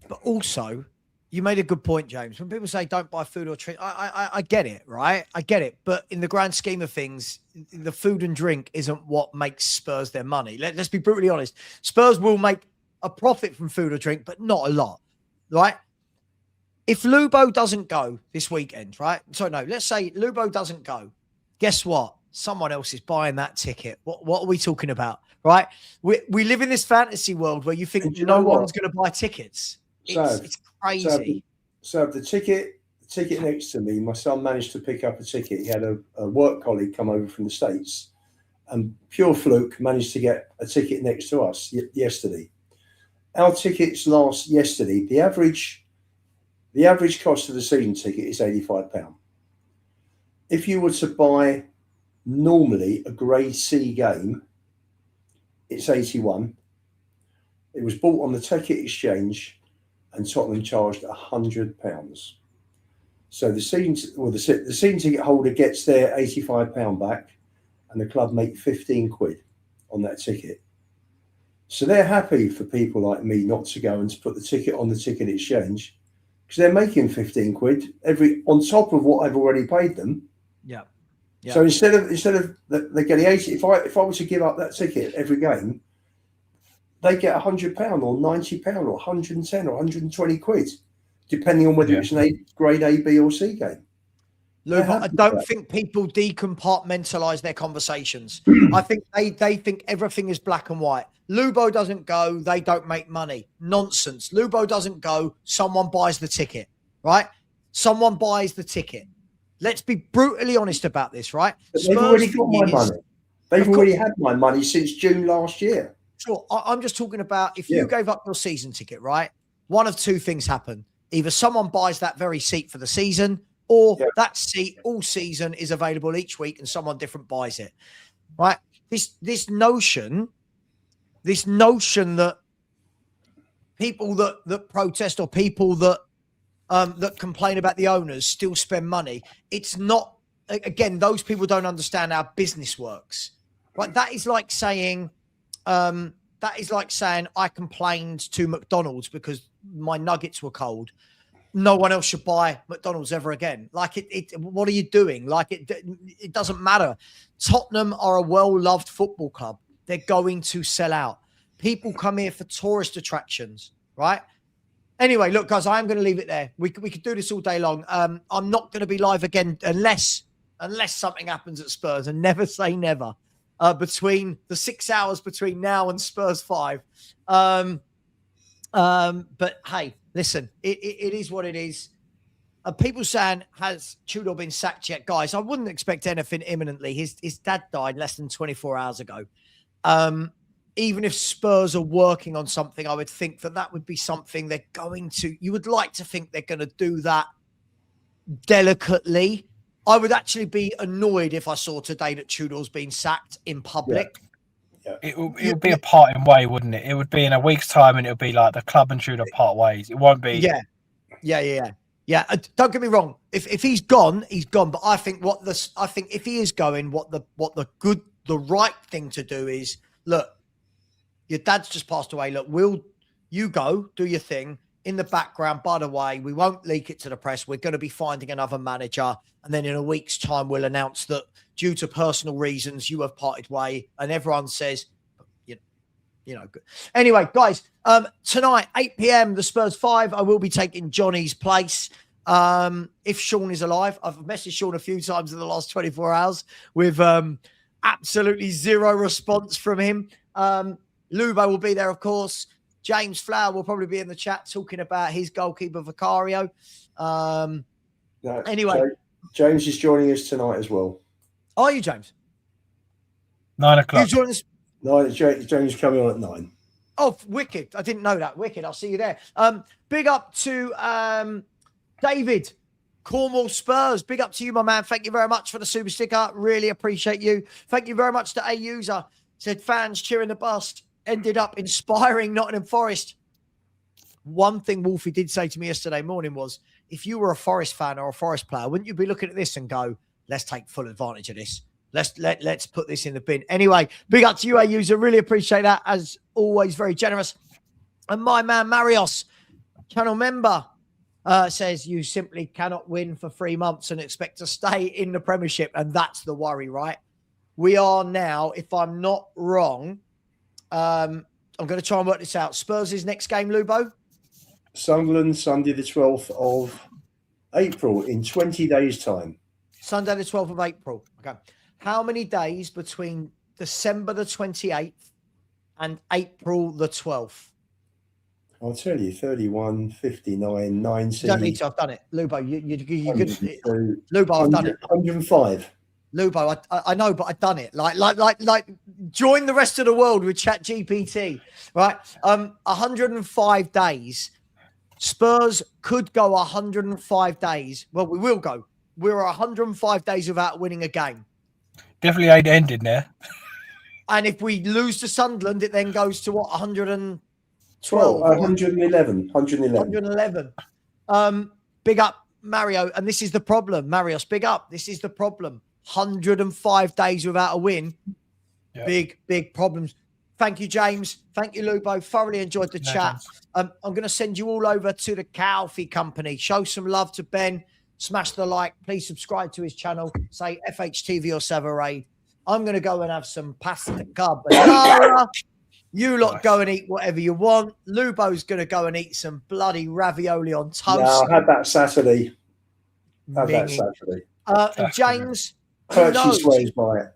But also, you made a good point, James. When people say don't buy food or drink, I get it, right? I get it. But in the grand scheme of things, the food and drink isn't what makes Spurs their money. Let's be brutally honest. Spurs will make a profit from food or drink, but not a lot, right? If Lubo doesn't go this weekend, right? So no, let's say Lubo doesn't go. Guess what? Someone else is buying that ticket. What are we talking about, right? We live in this fantasy world where you think no one's going to buy tickets. It's crazy. So the ticket next to me, my son managed to pick up a ticket. He had a work colleague come over from the States, and pure fluke managed to get a ticket next to us yesterday. Our tickets yesterday, the average cost of the season ticket is £85. If you were to buy normally a Grade C game, it's 81. It was bought on the ticket exchange, and Tottenham charged £100. So the season ticket holder gets their £85 back, and the club make 15 quid on that ticket. So they're happy for people like me not to go and to put the ticket on the ticket exchange, because they're making 15 quid on top of what I've already paid them. Yeah. So instead of they're getting 80, if I were to give up that ticket every game, they get £100 or £90 or 110 or 120 quid, depending on whether it's a grade A, B, or C game. Look, I don't think people decompartmentalize their conversations. I think they think everything is black and white. Lubo doesn't go, they don't make money. Nonsense. Lubo doesn't go, someone buys the ticket, right? Someone buys the ticket. Let's be brutally honest about this, right? They've already got my money. They've already had my money since June last year. Sure. I'm just talking about if you gave up your season ticket, right? One of two things happen. Either someone buys that very seat for the season, or that seat all season is available each week and someone different buys it, right? This notion that people that protest or people that complain about the owners still spend money. It's not, again, those people don't understand how business works, right? That is like saying I complained to McDonald's because my nuggets were cold. No one else should buy McDonald's ever again. Like what are you doing? Like it doesn't matter. Tottenham are a well-loved football club. They're going to sell out. People come here for tourist attractions, right? Anyway, look, guys, I am going to leave it there. We could do this all day long. I'm not going to be live again unless something happens at Spurs, and never say never. Between the 6 hours between now and Spurs 5. But hey, listen, it is what it is. People saying, has Tudor been sacked yet? Guys, I wouldn't expect anything imminently. His dad died less than 24 hours ago. Even if Spurs are working on something, I would think that would be something they're going to, you would like to think they're going to do that delicately. I would actually be annoyed if I saw today that Tudor's been sacked in public. Yeah. It would be a parting way, wouldn't it? It would be in a week's time, and it would be like the club and Tudor part ways. It won't be. Yeah. Don't get me wrong. If he's gone, he's gone. But I think if he is going, the right thing to do is, look, your dad's just passed away. Look, you go do your thing in the background. By the way, we won't leak it to the press. We're going to be finding another manager, and then in a week's time, we'll announce that due to personal reasons, you have parted way. And everyone says, you know, good. Anyway, guys, tonight, 8 p.m, the Spurs 5. I will be taking Johnny's place. If Sean is alive. I've messaged Sean a few times in the last 24 hours with absolutely zero response from him. Lubo will be there, of course. James Flower will probably be in the chat talking about his goalkeeper, Vicario. Anyway. James is joining us tonight as well. Are you, James? 9 o'clock. You join us? No, James is coming on at 9. Oh, wicked. I didn't know that. Wicked. I'll see you there. Big up to David, Cornwall Spurs. Big up to you, my man. Thank you very much for the super sticker. Really appreciate you. Thank you very much to A User. Said fans cheering the bust. Ended up inspiring Nottingham Forest. One thing Wolfie did say to me yesterday morning was, if you were a Forest fan or a Forest player, wouldn't you be looking at this and go, let's take full advantage of this. Let's put this in the bin. Anyway, big up to you, A User. Really appreciate that. As always, very generous. And my man, Marios, channel member, says you simply cannot win for 3 months and expect to stay in the Premiership. And that's the worry, right? We are now, if I'm not wrong, I'm going to try and work this out. Spurs' next game, Lubo? Sunderland, Sunday the 12th of April, in 20 days' time. Sunday the 12th of April. Okay. How many days between December the 28th and April the 12th? I'll tell you, 31, 59, 90. You don't need to. I've done it. Lubo, you could. Lubo, I've done it. 105. Lubo, I know, but I've done it. Like, join the rest of the world with ChatGPT, right? 105 days. Spurs could go 105 days. Well, we will go. We're 105 days without winning a game. Definitely ain't ended there. And if we lose to Sunderland, it then goes to what, 112? 111. 111. Big up, Mario. And this is the problem. Marios, big up. This is the problem. 105 days without a win. Yep. Big problems. Thank you, James. Thank you, Lubo. Thoroughly enjoyed the chat. I'm going to send you all over to the Coffee Company. Show some love to Ben. Smash the like. Please subscribe to his channel. Say FHTV or Savva. I'm going to go and have some pasta carbonara. You lot go and eat whatever you want. Lubo's going to go and eat some bloody ravioli on toast. No, I had that Saturday. And James, Perchy swears by it.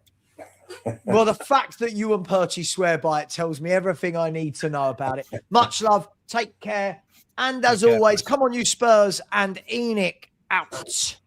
Well, the fact that you and Perchy swear by it tells me everything I need to know about it. Much love. Take care. And as always, come on, you Spurs, and Enoch out.